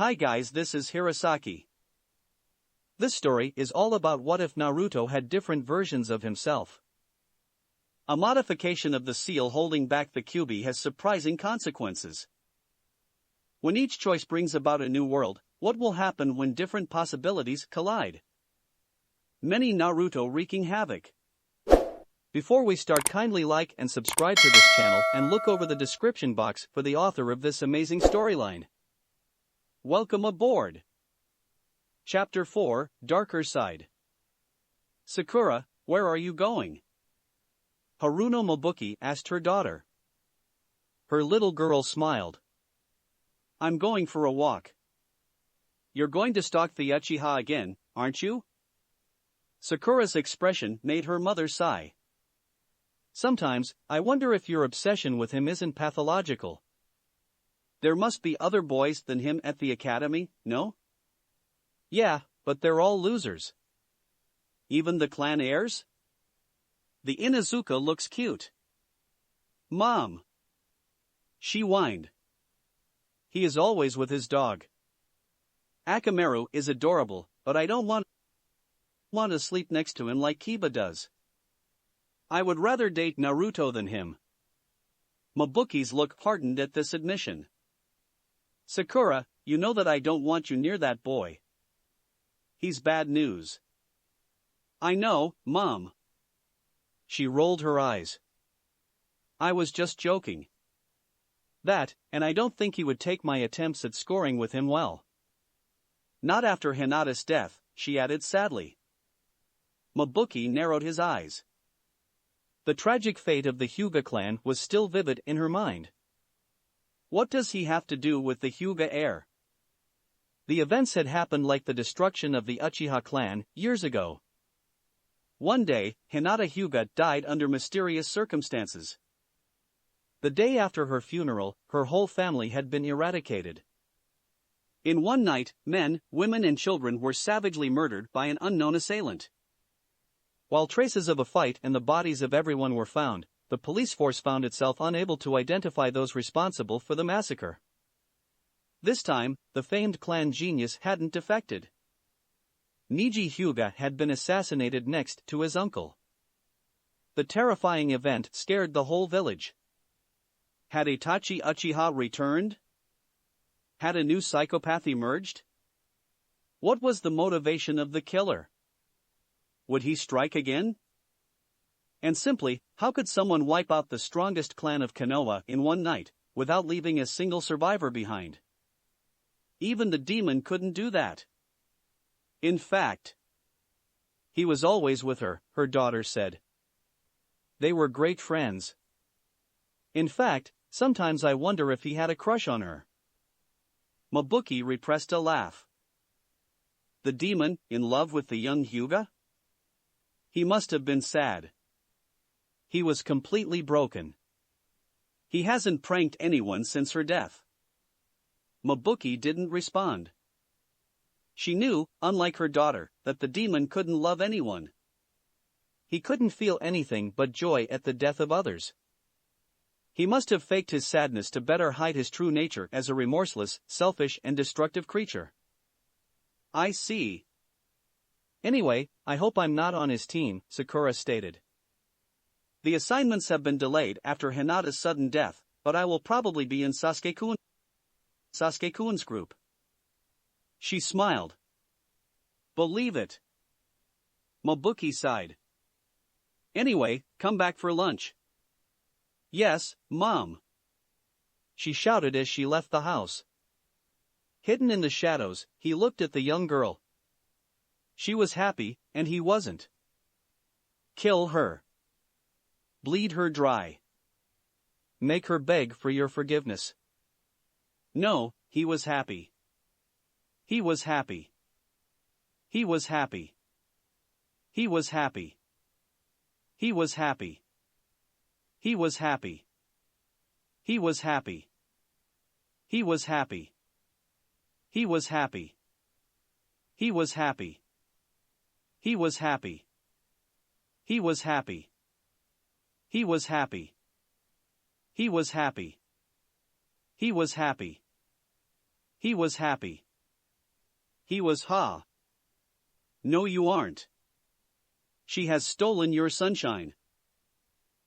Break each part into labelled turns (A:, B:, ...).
A: Hi guys, this is Hirosaki. This story is all about what if Naruto had different versions of himself. A modification of the seal holding back the Kyuubi has surprising consequences. When each choice brings about a new world, what will happen when different possibilities collide? Many Naruto wreaking havoc. Before we start, kindly like and subscribe to this channel and look over the description box for the author of this amazing storyline. Welcome aboard! Chapter 4, Darker Side. Sakura, where are you going? Haruno Mobuki asked her daughter. Her little girl smiled. I'm going for a walk. You're going to stalk the Uchiha again, aren't you? Sakura's expression made her mother sigh. Sometimes, I wonder if your obsession with him isn't pathological. There must be other boys than him at the academy, no? Yeah, but they're all losers. Even the clan heirs? The Inuzuka looks cute. Mom! She whined. He is always with his dog. Akamaru is adorable, but I don't want to sleep next to him like Kiba does. I would rather date Naruto than him. Mobuki's look hardened at this admission. Sakura, you know that I don't want you near that boy. He's bad news. I know, Mom. She rolled her eyes. I was just joking. That, and I don't think he would take my attempts at scoring with him well. Not after Hinata's death, she added sadly. Mobuki narrowed his eyes. The tragic fate of the Hyuga clan was still vivid in her mind. What does he have to do with the Hyuga heir? The events had happened like the destruction of the Uchiha clan years ago. One day, Hinata Hyuga died under mysterious circumstances. The day after her funeral, her whole family had been eradicated. In one night, men, women and children were savagely murdered by an unknown assailant. While traces of a fight and the bodies of everyone were found, the police force found itself unable to identify those responsible for the massacre. This time, the famed clan genius hadn't defected. Niji Hyuga had been assassinated next to his uncle. The terrifying event scared the whole village. Had Itachi Uchiha returned? Had a new psychopath emerged? What was the motivation of the killer? Would he strike again? And simply, how could someone wipe out the strongest clan of Konoha in one night, without leaving a single survivor behind? Even the demon couldn't do that. In fact, he was always with her, her daughter said. They were great friends. In fact, sometimes I wonder if he had a crush on her. Mobuki repressed a laugh. The demon, in love with the young Hyuga? He must have been sad. He was completely broken. He hasn't pranked anyone since her death. Mobuki didn't respond. She knew, unlike her daughter, that the demon couldn't love anyone. He couldn't feel anything but joy at the death of others. He must have faked his sadness to better hide his true nature as a remorseless, selfish and destructive creature. I see. Anyway, I hope I'm not on his team, Sakura stated. The assignments have been delayed after Hinata's sudden death, but I will probably be in Sasuke-kun's group. She smiled. Believe it. Mobuki sighed. Anyway, come back for lunch. Yes, Mom. She shouted as she left the house. Hidden in the shadows, he looked at the young girl. She was happy, and he wasn't. Kill her. Bleed her dry. Make her beg for your forgiveness. No, he was happy. He was happy. He was happy. He was happy. He was happy. He was happy. He was happy. He was happy. He was happy. He was happy. He was happy. He was happy. He was happy. He was happy. He was happy. He was happy. He was ha. No, you aren't. She has stolen your sunshine.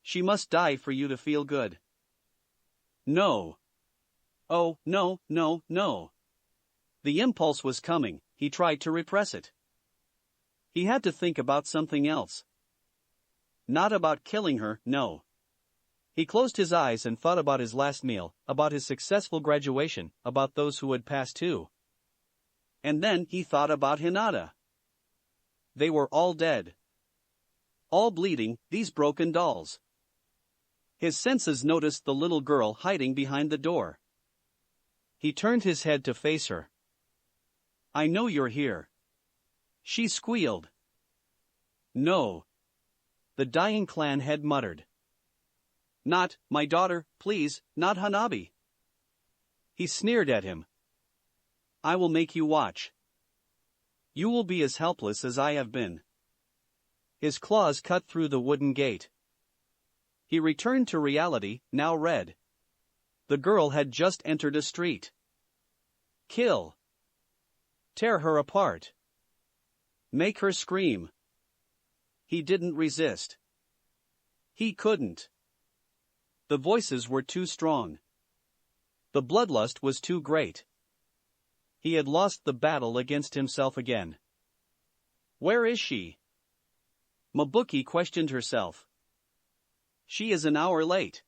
A: She must die for you to feel good. No. Oh, no, no, no. The impulse was coming, he tried to repress it. He had to think about something else. Not about killing her, no. He closed his eyes and thought about his last meal, about his successful graduation, about those who had passed too. And then he thought about Hinata. They were all dead. All bleeding, these broken dolls. His senses noticed the little girl hiding behind the door. He turned his head to face her. I know you're here. She squealed. No. The dying clan head muttered. Not, my daughter, please, not Hanabi. He sneered at him. I will make you watch. You will be as helpless as I have been. His claws cut through the wooden gate. He returned to reality, now red. The girl had just entered a street. Kill. Tear her apart. Make her scream. He didn't resist. He couldn't. The voices were too strong. The bloodlust was too great. He had lost the battle against himself again. Where is she? Mabuki questioned herself. She is an hour late.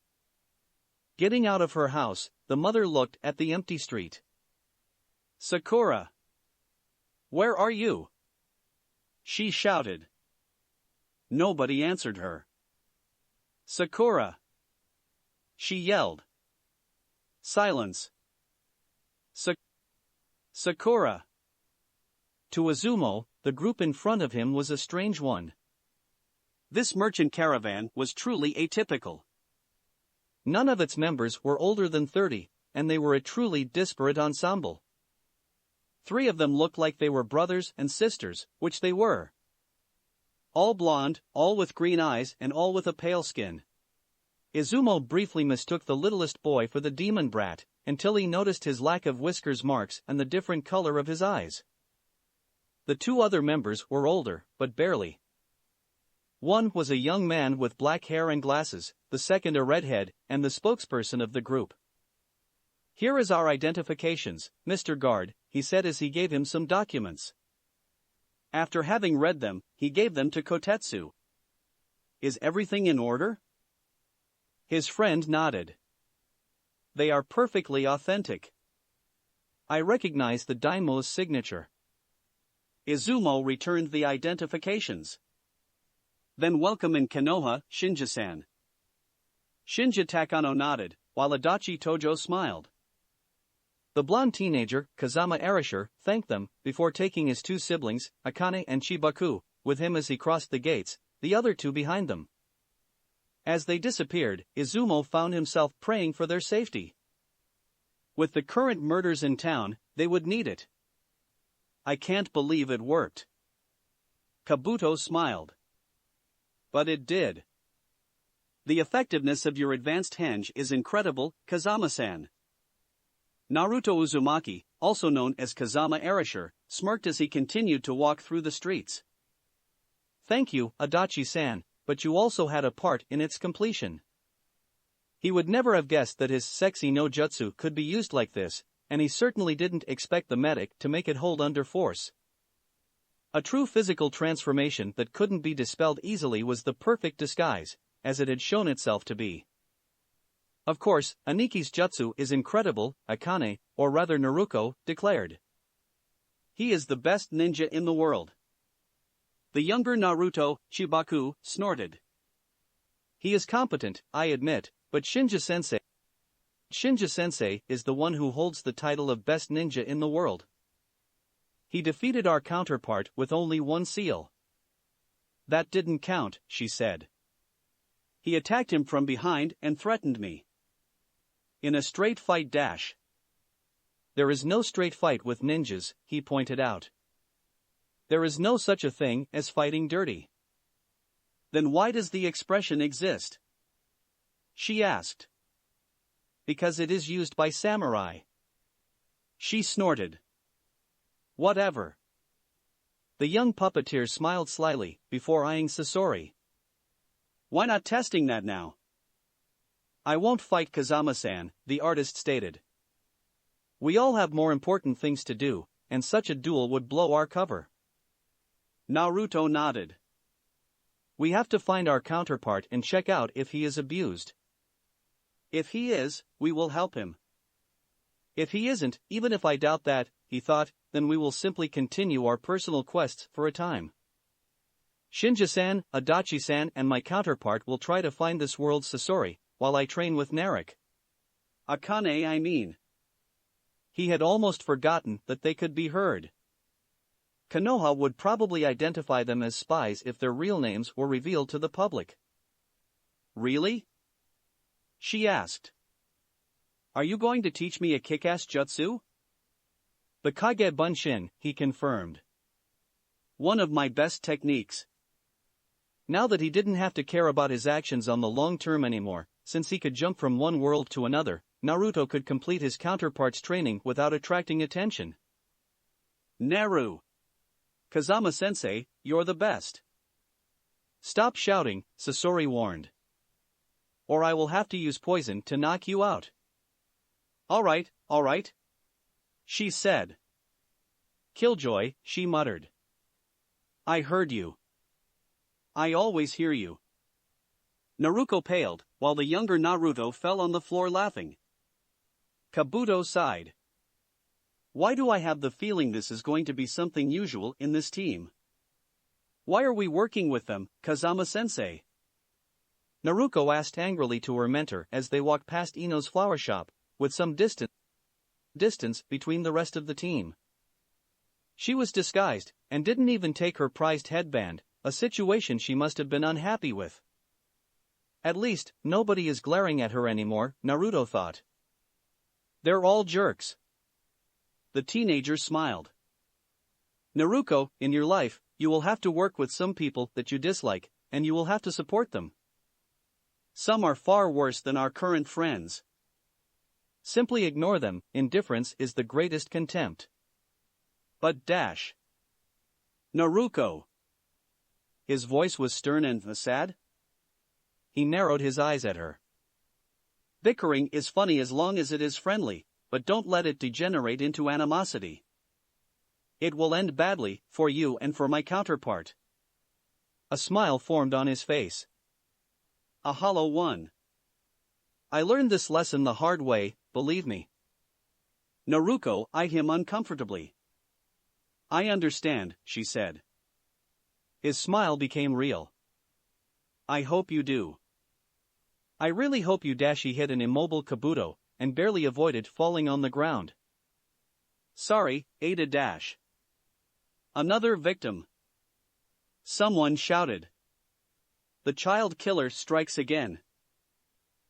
A: Getting out of her house, the mother looked at the empty street. Sakura! Where are you? She shouted. Nobody answered her. Sakura! She yelled. Silence. Sakura! To Izumo, the group in front of him was a strange one. This merchant caravan was truly atypical. None of its members were older than 30, and they were a truly disparate ensemble. 3 of them looked like they were brothers and sisters, which they were. All blonde, all with green eyes and all with a pale skin. Izumo briefly mistook the littlest boy for the demon brat, until he noticed his lack of whiskers marks and the different color of his eyes. The 2 other members were older, but barely. One was a young man with black hair and glasses, the second a redhead, and the spokesperson of the group. Here is our identifications, Mr. Guard, he said as he gave him some documents. After having read them, he gave them to Kotetsu. Is everything in order? His friend nodded. They are perfectly authentic. I recognize the daimo's signature. Izumo returned the identifications. Then welcome in Konoha, Shinja-san. Shinja Takano nodded, while Adachi Tojo smiled. The blonde teenager, Kazama Arashir, thanked them, before taking his 2 siblings, Akane and Chibaku, with him as he crossed the gates, the other 2 behind them. As they disappeared, Izumo found himself praying for their safety. With the current murders in town, they would need it. I can't believe it worked. Kabuto smiled. But it did. The effectiveness of your advanced henge is incredible, Kazama-san. Naruto Uzumaki, also known as Kazama Arashir, smirked as he continued to walk through the streets. Thank you, Adachi-san, but you also had a part in its completion. He would never have guessed that his sexy no jutsu could be used like this, and he certainly didn't expect the medic to make it hold under force. A true physical transformation that couldn't be dispelled easily was the perfect disguise, as it had shown itself to be. Of course, Aniki's jutsu is incredible, Akane, or rather Naruto, declared. He is the best ninja in the world. The younger Naruto, Chibaku, snorted. He is competent, I admit, but Shinja-sensei is the one who holds the title of best ninja in the world. He defeated our counterpart with only 1 seal. That didn't count, she said. He attacked him from behind and threatened me. In a straight fight dash. There is no straight fight with ninjas, he pointed out. There is no such a thing as fighting dirty. Then why does the expression exist? She asked. Because it is used by samurai. She snorted. Whatever. The young puppeteer smiled slyly, before eyeing Sasori. Why not testing that now? I won't fight Kazama-san, the artist stated. We all have more important things to do, and such a duel would blow our cover. Naruto nodded. We have to find our counterpart and check out if he is abused. If he is, we will help him. If he isn't, even if I doubt that, he thought, then we will simply continue our personal quests for a time. Shinja-san, Adachi-san and my counterpart will try to find this world's Sasori, while I train with Narek. Akane, I mean. He had almost forgotten that they could be heard. Konoha would probably identify them as spies if their real names were revealed to the public. Really? She asked. Are you going to teach me a kick-ass jutsu? The Kage Bunshin, he confirmed. One of my best techniques. Now that he didn't have to care about his actions on the long term anymore, since he could jump from one world to another, Naruto could complete his counterpart's training without attracting attention. Naru. Kazama-sensei, you're the best. Stop shouting, Sasori warned. Or I will have to use poison to knock you out. All right, she said. Killjoy, she muttered. I heard you. I always hear you. Naruto paled, while the younger Naruto fell on the floor laughing. Kabuto sighed. Why do I have the feeling this is going to be something usual in this team? Why are we working with them, Kazama-sensei? Naruto asked angrily to her mentor as they walked past Ino's flower shop, with some distance between the rest of the team. She was disguised, and didn't even take her prized headband, a situation she must have been unhappy with. At least, nobody is glaring at her anymore, Naruto thought. They're all jerks. The teenager smiled. Naruto, in your life, you will have to work with some people that you dislike, and you will have to support them. Some are far worse than our current friends. Simply ignore them, indifference is the greatest contempt. But dash. Naruto. His voice was stern and sad. He narrowed his eyes at her. Bickering is funny as long as it is friendly, but don't let it degenerate into animosity. It will end badly, for you and for my counterpart. A smile formed on his face. A hollow one. I learned this lesson the hard way, believe me. Naruto eyed him uncomfortably. I understand, she said. His smile became real. I hope you do. I really hope you. He hit an immobile Kabuto, and barely avoided falling on the ground. Sorry, Ada. Another victim. Someone shouted. The child killer strikes again.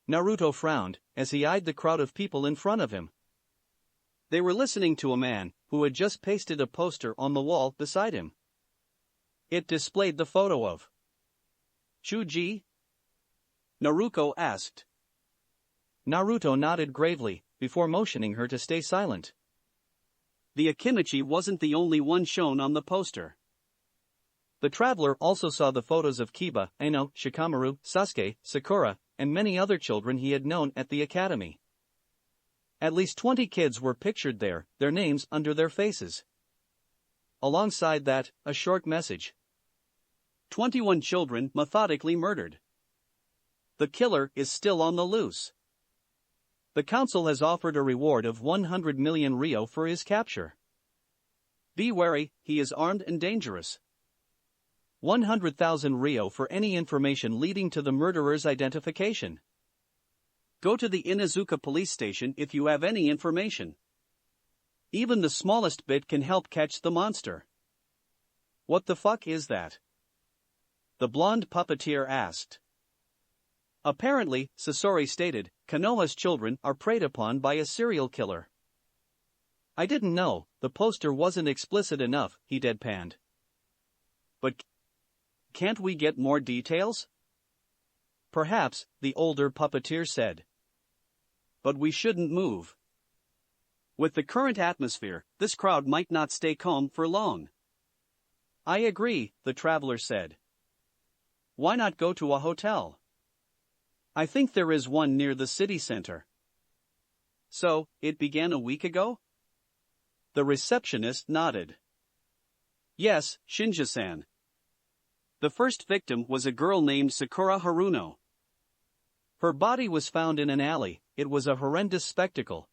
A: Naruto frowned, as he eyed the crowd of people in front of him. They were listening to a man, who had just pasted a poster on the wall beside him. It displayed the photo of Chuji? Naruto asked. Naruto nodded gravely, before motioning her to stay silent. The Akimichi wasn't the only one shown on the poster. The traveler also saw the photos of Kiba, Ino, Shikamaru, Sasuke, Sakura, and many other children he had known at the academy. At least 20 kids were pictured there, their names under their faces. Alongside that, a short message. 21 children methodically murdered. The killer is still on the loose. The council has offered a reward of 100 million Ryo for his capture. Be wary, he is armed and dangerous. 100,000 Ryo for any information leading to the murderer's identification. Go to the Inazuka police station if you have any information. Even the smallest bit can help catch the monster. What the fuck is that? The blonde puppeteer asked. Apparently, Sasori stated, Konoha's children are preyed upon by a serial killer. I didn't know, the poster wasn't explicit enough, he deadpanned. But can't we get more details? Perhaps, the older puppeteer said. But we shouldn't move. With the current atmosphere, this crowd might not stay calm for long. I agree, the traveler said. Why not go to a hotel? I think there is one near the city center. So, it began a week ago? The receptionist nodded. Yes, Shinja-san. The first victim was a girl named Sakura Haruno. Her body was found in an alley. It was a horrendous spectacle.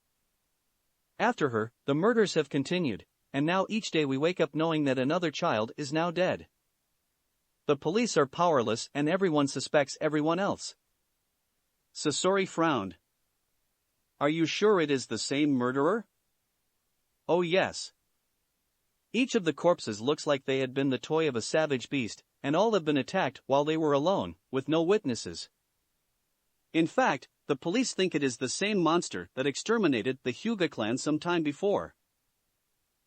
A: After her, the murders have continued, and now each day we wake up knowing that another child is now dead. The police are powerless and everyone suspects everyone else. Sasori frowned. Are you sure it is the same murderer? Oh yes. Each of the corpses looks like they had been the toy of a savage beast, and all have been attacked while they were alone, with no witnesses. In fact, the police think it is the same monster that exterminated the Hyuga clan some time before.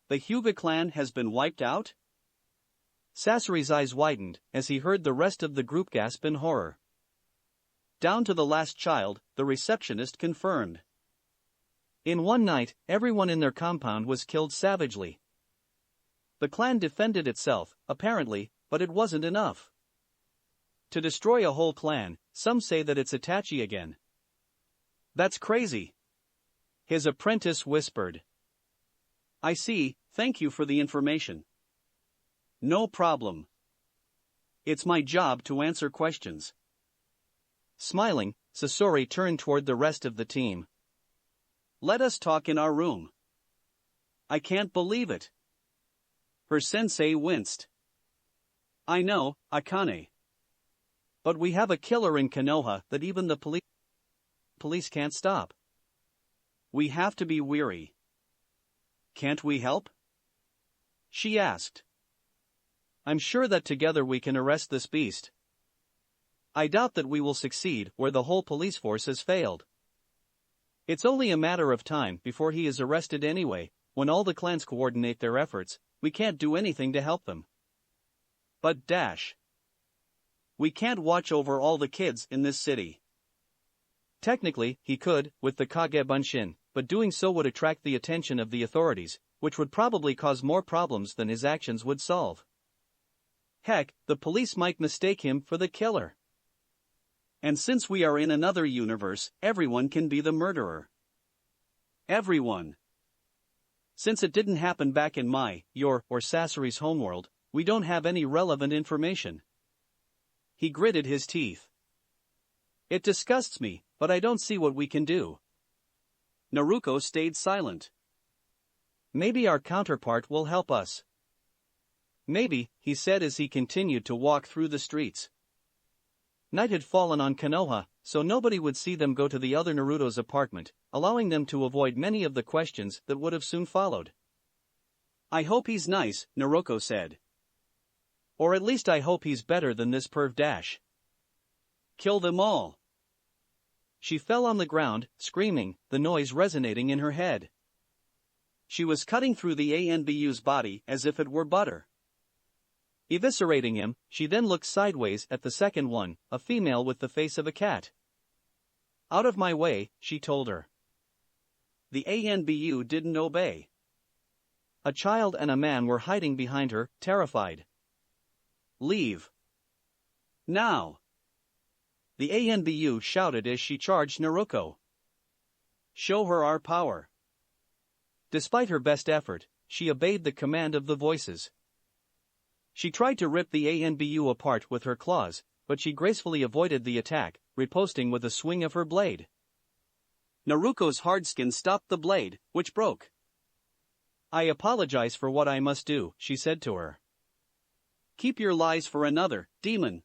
A: The Hyuga clan has been wiped out? Sasori's eyes widened as he heard the rest of the group gasp in horror. Down to the last child, the receptionist confirmed. In one night, everyone in their compound was killed savagely. The clan defended itself, apparently, but it wasn't enough. To destroy a whole clan, some say that it's Itachi again. That's crazy. His apprentice whispered. I see, thank you for the information. No problem. It's my job to answer questions. Smiling, Sasori turned toward the rest of the team. Let us talk in our room. I can't believe it. Her sensei winced. I know, Akane. But we have a killer in Konoha that even the police can't stop. We have to be wary. Can't we help? She asked. I'm sure that together we can arrest this beast. I doubt that we will succeed where the whole police force has failed. It's only a matter of time before he is arrested anyway. When all the clans coordinate their efforts, we can't do anything to help them. But we can't watch over all the kids in this city. Technically, he could, with the Kage Bunshin, but doing so would attract the attention of the authorities, which would probably cause more problems than his actions would solve. Heck, the police might mistake him for the killer. And since we are in another universe, everyone can be the murderer. Everyone. Since it didn't happen back in your or Sasori's homeworld, we don't have any relevant information. He gritted his teeth. It disgusts me, but I don't see what we can do. Naruto stayed silent. Maybe our counterpart will help us. Maybe, he said as he continued to walk through the streets. Night had fallen on Konoha, so nobody would see them go to the other Naruto's apartment, allowing them to avoid many of the questions that would have soon followed. I hope he's nice, Naruto said. Or at least I hope he's better than this perv. Kill them all. She fell on the ground, screaming, the noise resonating in her head. She was cutting through the ANBU's body as if it were butter. Eviscerating him, she then looked sideways at the second one, a female with the face of a cat. Out of my way, she told her. The ANBU didn't obey. A child and a man were hiding behind her, terrified. Leave. Now. The ANBU shouted as she charged Naruto. Show her our power. Despite her best effort, she obeyed the command of the voices. She tried to rip the ANBU apart with her claws, but she gracefully avoided the attack, riposting with a swing of her blade. Naruto's hard skin stopped the blade, which broke. I apologize for what I must do, she said to her. Keep your lies for another, demon.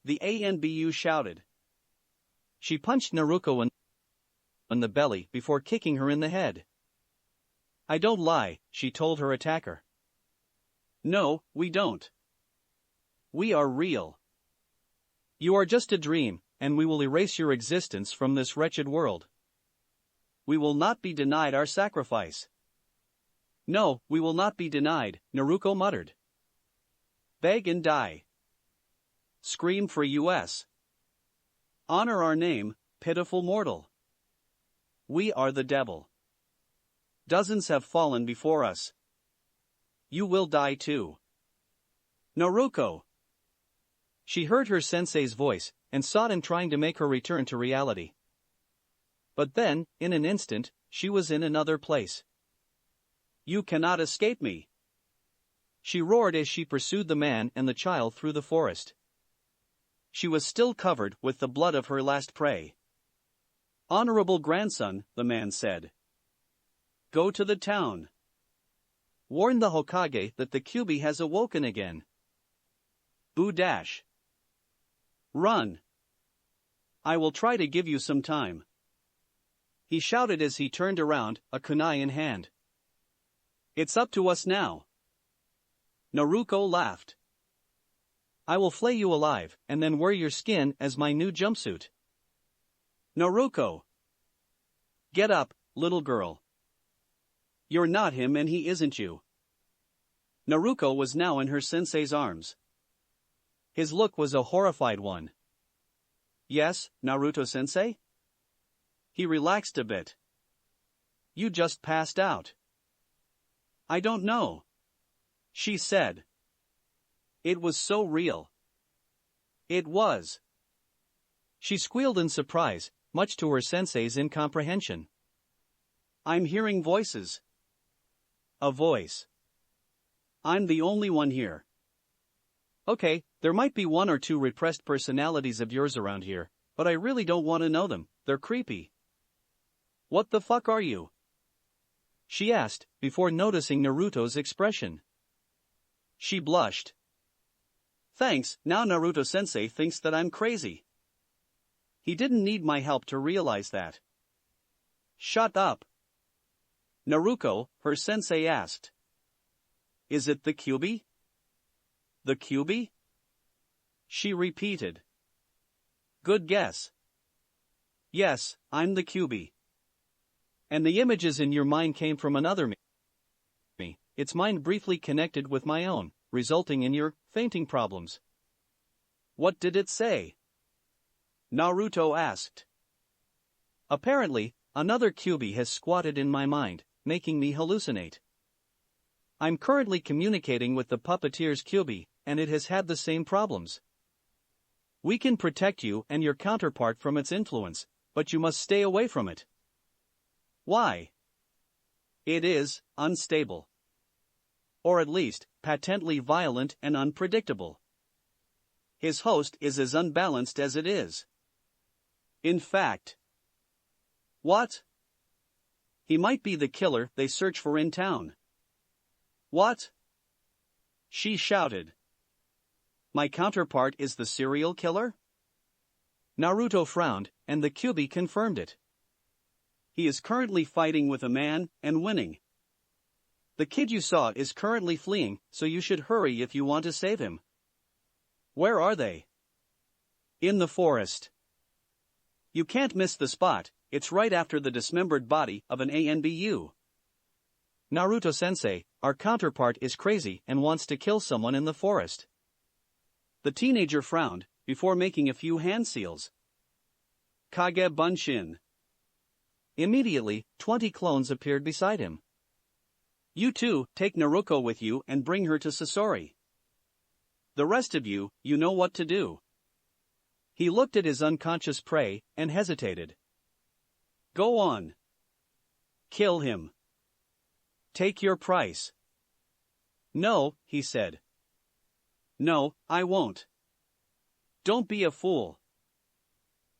A: The ANBU shouted. She punched Naruto in the belly before kicking her in the head. I don't lie, she told her attacker. No, we don't. We are real. You are just a dream, and we will erase your existence from this wretched world. We will not be denied our sacrifice. No, we will not be denied, Naruto muttered. Beg and die. Scream for us. Honor our name, pitiful mortal. We are the devil. Dozens have fallen before us. You will die too. Naruto! She heard her sensei's voice, and sought him trying to make her return to reality. But then, in an instant, she was in another place. You cannot escape me! She roared as she pursued the man and the child through the forest. She was still covered with the blood of her last prey. Honorable grandson, the man said. Go to the town. Warn the Hokage that the Kyuubi has awoken again. Boo dash. Run. I will try to give you some time. He shouted as he turned around, a kunai in hand. It's up to us now. Naruto laughed. I will flay you alive, and then wear your skin as my new jumpsuit. Naruto! Get up, little girl. You're not him and he isn't you. Naruto was now in her sensei's arms. His look was a horrified one. Yes, Naruto-sensei? He relaxed a bit. You just passed out. I don't know. She said. It was so real. It was. She squealed in surprise, much to her sensei's incomprehension. I'm hearing voices. A voice. I'm the only one here. Okay, there might be one or two repressed personalities of yours around here, but I really don't want to know them, they're creepy. What the fuck are you? She asked, before noticing Naruto's expression. She blushed. Thanks, now Naruto-sensei thinks that I'm crazy. He didn't need my help to realize that. Shut up. Naruto, her sensei asked. Is it the Kyuubi? The Kyuubi? She repeated. Good guess. Yes, I'm the Kyuubi. And the images in your mind came from another me. Its mind briefly connected with my own, resulting in your fainting problems. What did it say? Naruto asked. Apparently, another Kyuubi has squatted in my mind, making me hallucinate. I'm currently communicating with the puppeteer's Kyuubi, and it has had the same problems. We can protect you and your counterpart from its influence, but you must stay away from it. Why? It is unstable. Or at least, patently violent and unpredictable. His host is as unbalanced as it is. In fact. What? He might be the killer they search for in town. What? She shouted. My counterpart is the serial killer? Naruto frowned, and the Kyuubi confirmed it. He is currently fighting with a man and winning. The kid you saw is currently fleeing, so you should hurry if you want to save him. Where are they? In the forest. You can't miss the spot, it's right after the dismembered body of an ANBU. Naruto-sensei, our counterpart is crazy and wants to kill someone in the forest. The teenager frowned, before making a few hand seals. Kage Bunshin. Immediately, 20 clones appeared beside him. You two, take Naruto with you and bring her to Sasori. The rest of you, you know what to do. He looked at his unconscious prey, and hesitated. Go on. Kill him. Take your price. No, he said. No, I won't. Don't be a fool.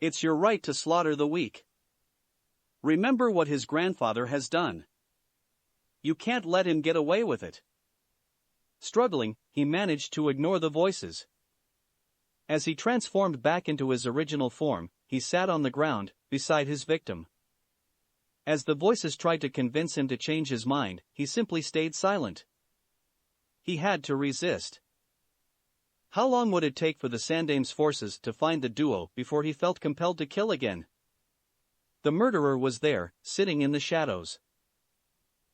A: It's your right to slaughter the weak. Remember what his grandfather has done. You can't let him get away with it. Struggling, he managed to ignore the voices. As he transformed back into his original form, he sat on the ground, beside his victim. As the voices tried to convince him to change his mind, he simply stayed silent. He had to resist. How long would it take for the Sandame's forces to find the duo before he felt compelled to kill again? The murderer was there, sitting in the shadows.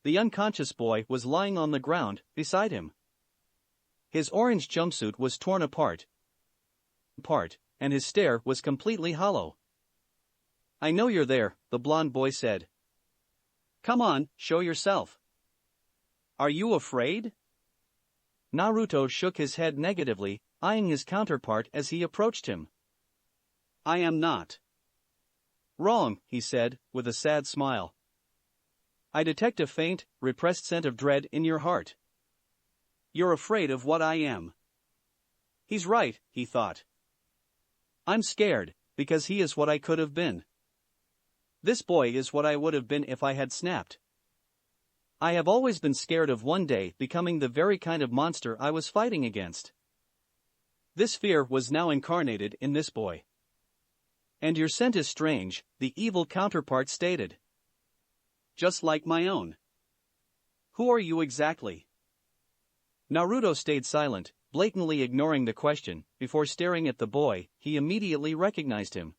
A: The unconscious boy was lying on the ground, beside him. His orange jumpsuit was torn apart, and his stare was completely hollow. I know you're there, the blonde boy said. Come on, show yourself. Are you afraid? Naruto shook his head negatively, eyeing his counterpart as he approached him. I am not. Wrong, he said, with a sad smile. I detect a faint, repressed scent of dread in your heart. You're afraid of what I am. He's right, he thought. I'm scared, because he is what I could have been. This boy is what I would have been if I had snapped. I have always been scared of one day becoming the very kind of monster I was fighting against. This fear was now incarnated in this boy. And your scent is strange, the evil counterpart stated. Just like my own. Who are you exactly? Naruto stayed silent, blatantly ignoring the question. Before staring at the boy, he immediately recognized him.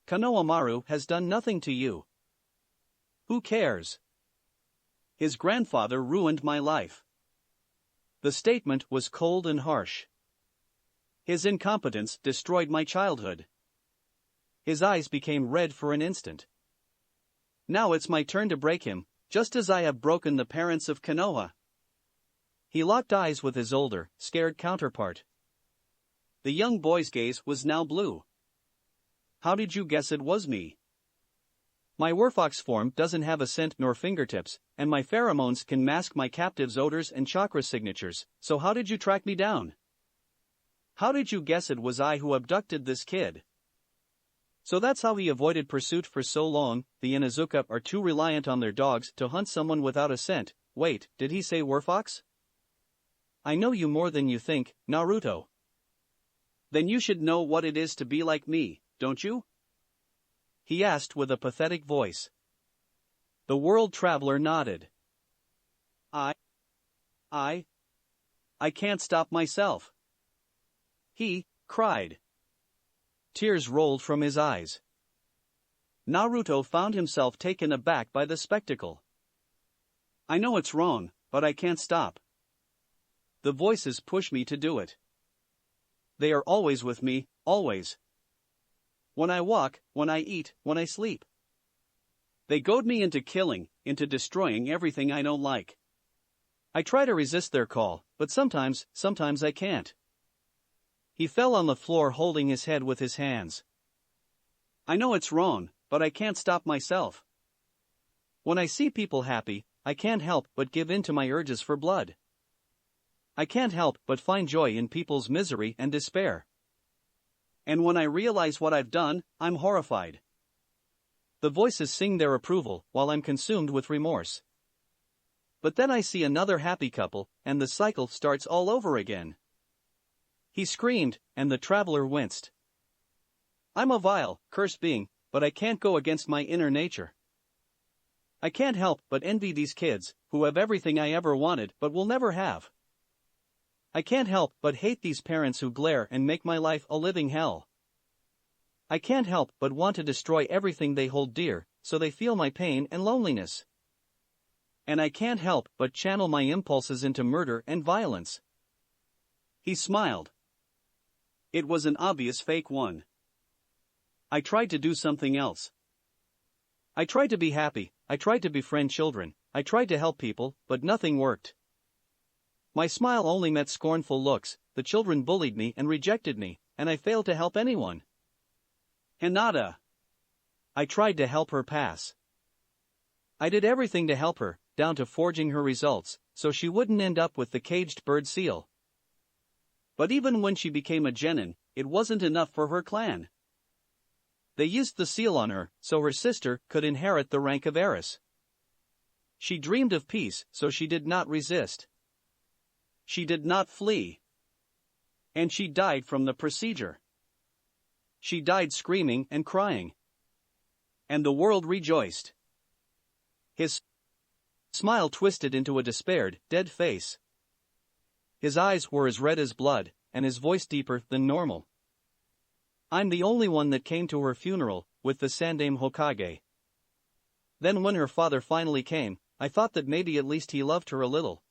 A: Konohamaru has done nothing to you. Who cares? His grandfather ruined my life. The statement was cold and harsh. His incompetence destroyed my childhood. His eyes became red for an instant. Now it's my turn to break him, just as I have broken the parents of Konoha. He locked eyes with his older, scared counterpart. The young boy's gaze was now blue. How did you guess it was me? My werfox form doesn't have a scent nor fingertips, and my pheromones can mask my captive's odors and chakra signatures, so how did you track me down? How did you guess it was I who abducted this kid? So that's how he avoided pursuit for so long. The Inuzuka are too reliant on their dogs to hunt someone without a scent. Wait, did he say werfox? I know you more than you think, Naruto. Then you should know what it is to be like me, don't you? He asked with a pathetic voice. The world traveler nodded. I can't stop myself. He cried. Tears rolled from his eyes. Naruto found himself taken aback by the spectacle. I know it's wrong, but I can't stop. The voices push me to do it. They are always with me, always. When I walk, when I eat, when I sleep. They goad me into killing, into destroying everything I don't like. I try to resist their call, but sometimes I can't. He fell on the floor holding his head with his hands. I know it's wrong, but I can't stop myself. When I see people happy, I can't help but give in to my urges for blood. I can't help but find joy in people's misery and despair. And when I realize what I've done, I'm horrified. The voices sing their approval while I'm consumed with remorse. But then I see another happy couple, and the cycle starts all over again. He screamed, and the traveler winced. I'm a vile, cursed being, but I can't go against my inner nature. I can't help but envy these kids, who have everything I ever wanted but will never have. I can't help but hate these parents who glare and make my life a living hell. I can't help but want to destroy everything they hold dear, so they feel my pain and loneliness. And I can't help but channel my impulses into murder and violence. He smiled. It was an obvious fake one. I tried to do something else. I tried to be happy, I tried to befriend children, I tried to help people, but nothing worked. My smile only met scornful looks, the children bullied me and rejected me, and I failed to help anyone. Hinata. I tried to help her pass. I did everything to help her, down to forging her results, so she wouldn't end up with the caged bird seal. But even when she became a genin, it wasn't enough for her clan. They used the seal on her, so her sister could inherit the rank of heiress. She dreamed of peace, so she did not resist. She did not flee. And she died from the procedure. She died screaming and crying. And the world rejoiced. His smile twisted into a despaired, dead face. His eyes were as red as blood, and his voice deeper than normal. I'm the only one that came to her funeral, with the Sandaime Hokage. Then when her father finally came, I thought that maybe at least he loved her a little.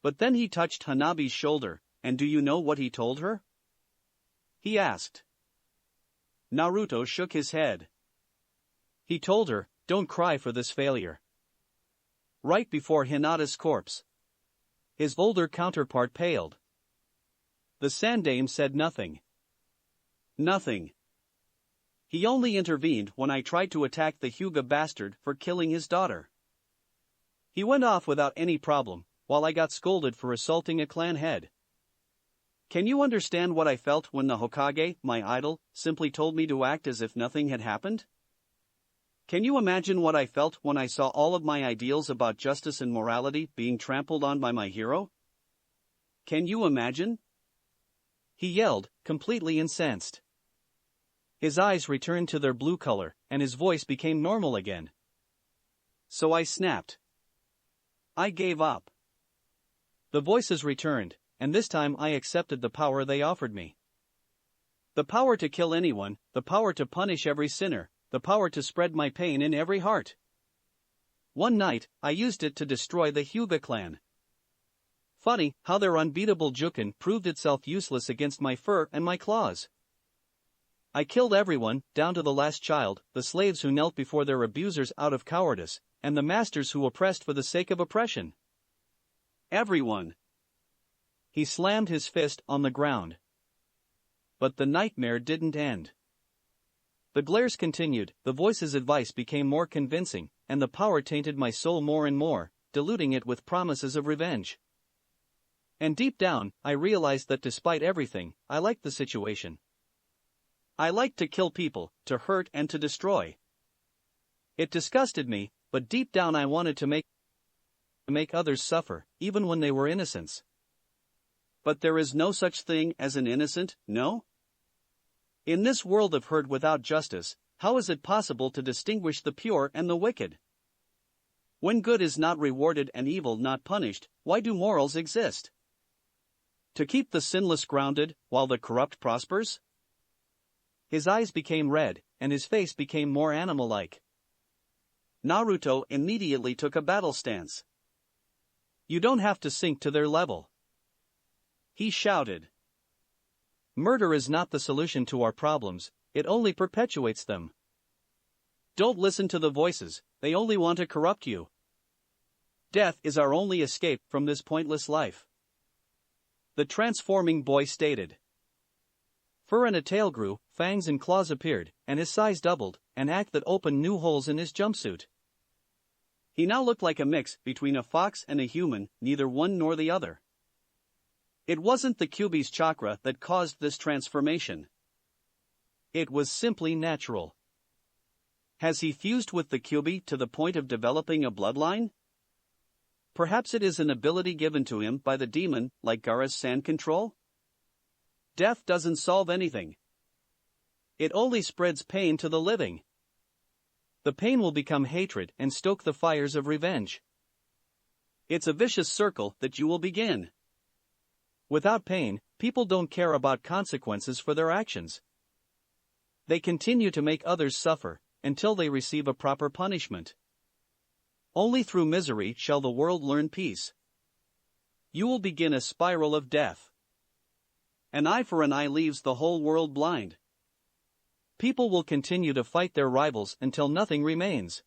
A: But then he touched Hanabi's shoulder, and do you know what he told her? He asked. Naruto shook his head. He told her, don't cry for this failure. Right before Hinata's corpse, his older counterpart paled. The Sandaime said nothing. Nothing. He only intervened when I tried to attack the Hyuga bastard for killing his daughter. He went off without any problem, while I got scolded for assaulting a clan head. Can you understand what I felt when the Hokage, my idol, simply told me to act as if nothing had happened? Can you imagine what I felt when I saw all of my ideals about justice and morality being trampled on by my hero? Can you imagine? He yelled, completely incensed. His eyes returned to their blue color, and his voice became normal again. So I snapped. I gave up. The voices returned, and this time I accepted the power they offered me. The power to kill anyone, the power to punish every sinner, the power to spread my pain in every heart. One night, I used it to destroy the Hyuga clan. Funny how their unbeatable Jukin proved itself useless against my fur and my claws. I killed everyone, down to the last child, the slaves who knelt before their abusers out of cowardice, and the masters who oppressed for the sake of oppression. Everyone. He slammed his fist on the ground. But the nightmare didn't end. The glares continued, the voice's advice became more convincing, and the power tainted my soul more and more, diluting it with promises of revenge. And deep down, I realized that despite everything, I liked the situation. I liked to kill people, to hurt and to destroy. It disgusted me, but deep down I wanted to make others suffer, even when they were innocents. But there is no such thing as an innocent, no? In this world of hurt without justice, how is it possible to distinguish the pure and the wicked? When good is not rewarded and evil not punished, why do morals exist? To keep the sinless grounded, while the corrupt prospers? His eyes became red, and his face became more animal-like. Naruto immediately took a battle stance. You don't have to sink to their level. He shouted. Murder is not the solution to our problems, it only perpetuates them. Don't listen to the voices, they only want to corrupt you. Death is our only escape from this pointless life. The transforming boy stated. Fur and a tail grew, fangs and claws appeared, and his size doubled, an act that opened new holes in his jumpsuit. He now looked like a mix between a fox and a human, neither one nor the other. It wasn't the Kyuubi's chakra that caused this transformation. It was simply natural. Has he fused with the Kyuubi to the point of developing a bloodline? Perhaps it is an ability given to him by the demon, like Gaara's sand control? Death doesn't solve anything. It only spreads pain to the living. The pain will become hatred and stoke the fires of revenge. It's a vicious circle that you will begin. Without pain, people don't care about consequences for their actions. They continue to make others suffer, until they receive a proper punishment. Only through misery shall the world learn peace. You will begin a spiral of death. An eye for an eye leaves the whole world blind. People will continue to fight their rivals until nothing remains.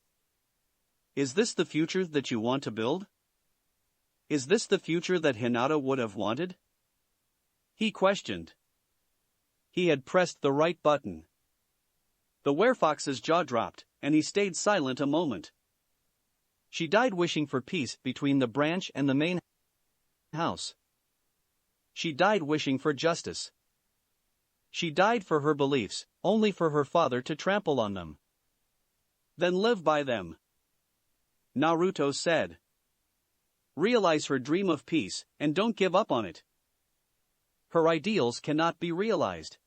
A: Is this the future that you want to build? Is this the future that Hinata would have wanted? He questioned. He had pressed the right button. The werefox's jaw dropped, and he stayed silent a moment. She died wishing for peace between the branch and the main house. She died wishing for justice. She died for her beliefs, only for her father to trample on them. Then live by them. Naruto said. Realize her dream of peace, and don't give up on it. Her ideals cannot be realized.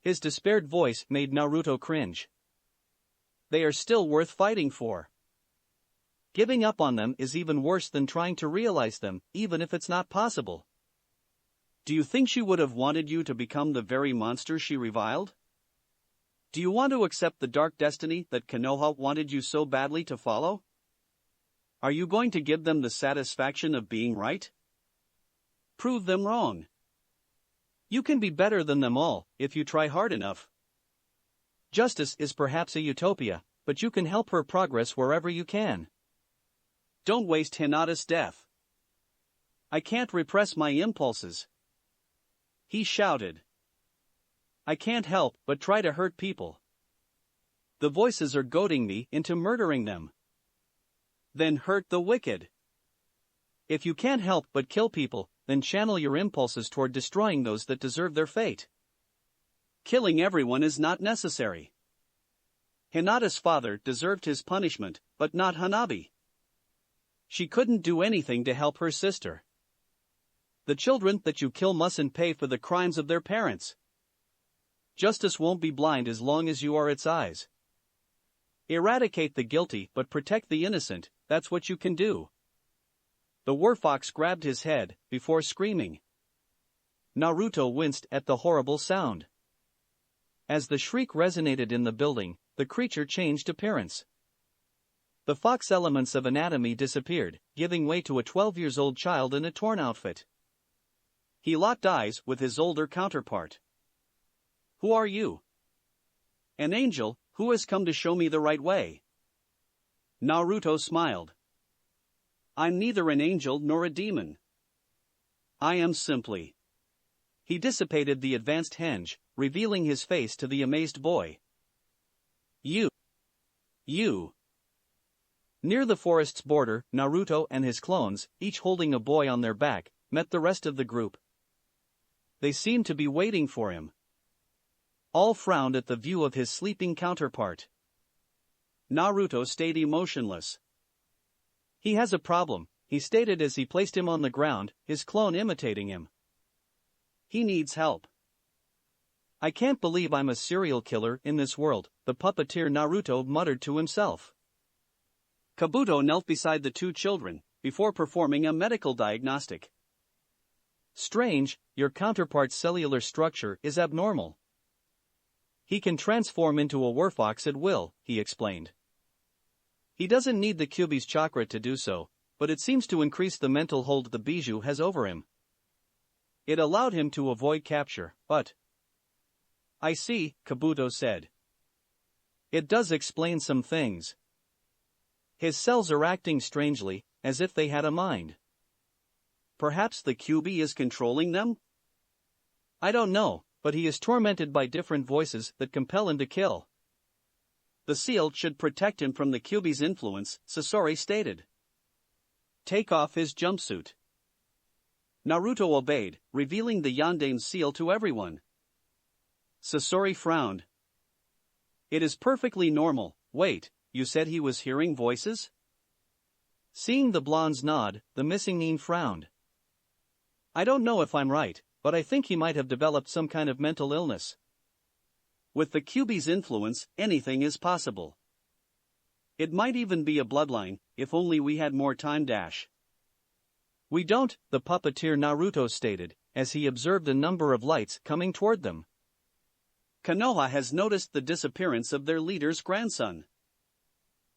A: His despaired voice made Naruto cringe. They are still worth fighting for. Giving up on them is even worse than trying to realize them, even if it's not possible. Do you think she would have wanted you to become the very monster she reviled? Do you want to accept the dark destiny that Konoha wanted you so badly to follow? Are you going to give them the satisfaction of being right? Prove them wrong. You can be better than them all, if you try hard enough. Justice is perhaps a utopia, but you can help her progress wherever you can. Don't waste Hinata's death. I can't repress my impulses. He shouted. I can't help but try to hurt people. The voices are goading me into murdering them. Then hurt the wicked. If you can't help but kill people, then channel your impulses toward destroying those that deserve their fate. Killing everyone is not necessary. Hinata's father deserved his punishment, but not Hanabi. She couldn't do anything to help her sister. The children that you kill mustn't pay for the crimes of their parents. Justice won't be blind as long as you are its eyes. Eradicate the guilty but protect the innocent, that's what you can do. The werfox grabbed his head, before screaming. Naruto winced at the horrible sound. As the shriek resonated in the building, the creature changed appearance. The fox elements of anatomy disappeared, giving way to a 12-year-old child in a torn outfit. He locked eyes with his older counterpart. Who are you? An angel, who has come to show me the right way. Naruto smiled. I'm neither an angel nor a demon. I am simply. He dissipated the advanced henge, revealing his face to the amazed boy. You. Near the forest's border, Naruto and his clones, each holding a boy on their back, met the rest of the group. They seemed to be waiting for him. All frowned at the view of his sleeping counterpart. Naruto stayed emotionless. He has a problem, he stated as he placed him on the ground, his clone imitating him. He needs help. I can't believe I'm a serial killer in this world, the puppeteer Naruto muttered to himself. Kabuto knelt beside the two children, before performing a medical diagnostic. Strange, your counterpart's cellular structure is abnormal. He can transform into a werfox at will, he explained. He doesn't need the Kyuubi's chakra to do so, but it seems to increase the mental hold the bijou has over him. It allowed him to avoid capture, but... I see, Kabuto said. It does explain some things. His cells are acting strangely, as if they had a mind. Perhaps the Kyuubi is controlling them? I don't know, but he is tormented by different voices that compel him to kill. The seal should protect him from the Kyuubi's influence, Sasori stated. Take off his jumpsuit. Naruto obeyed, revealing the Yandame seal to everyone. Sasori frowned. It is perfectly normal. Wait, you said he was hearing voices? Seeing the blonde's nod, the missing Nin frowned. I don't know if I'm right, but I think he might have developed some kind of mental illness. With the Kyuubi's influence, anything is possible. It might even be a bloodline, if only we had more time. We don't, the puppeteer Naruto stated, as he observed a number of lights coming toward them. Konoha has noticed the disappearance of their leader's grandson.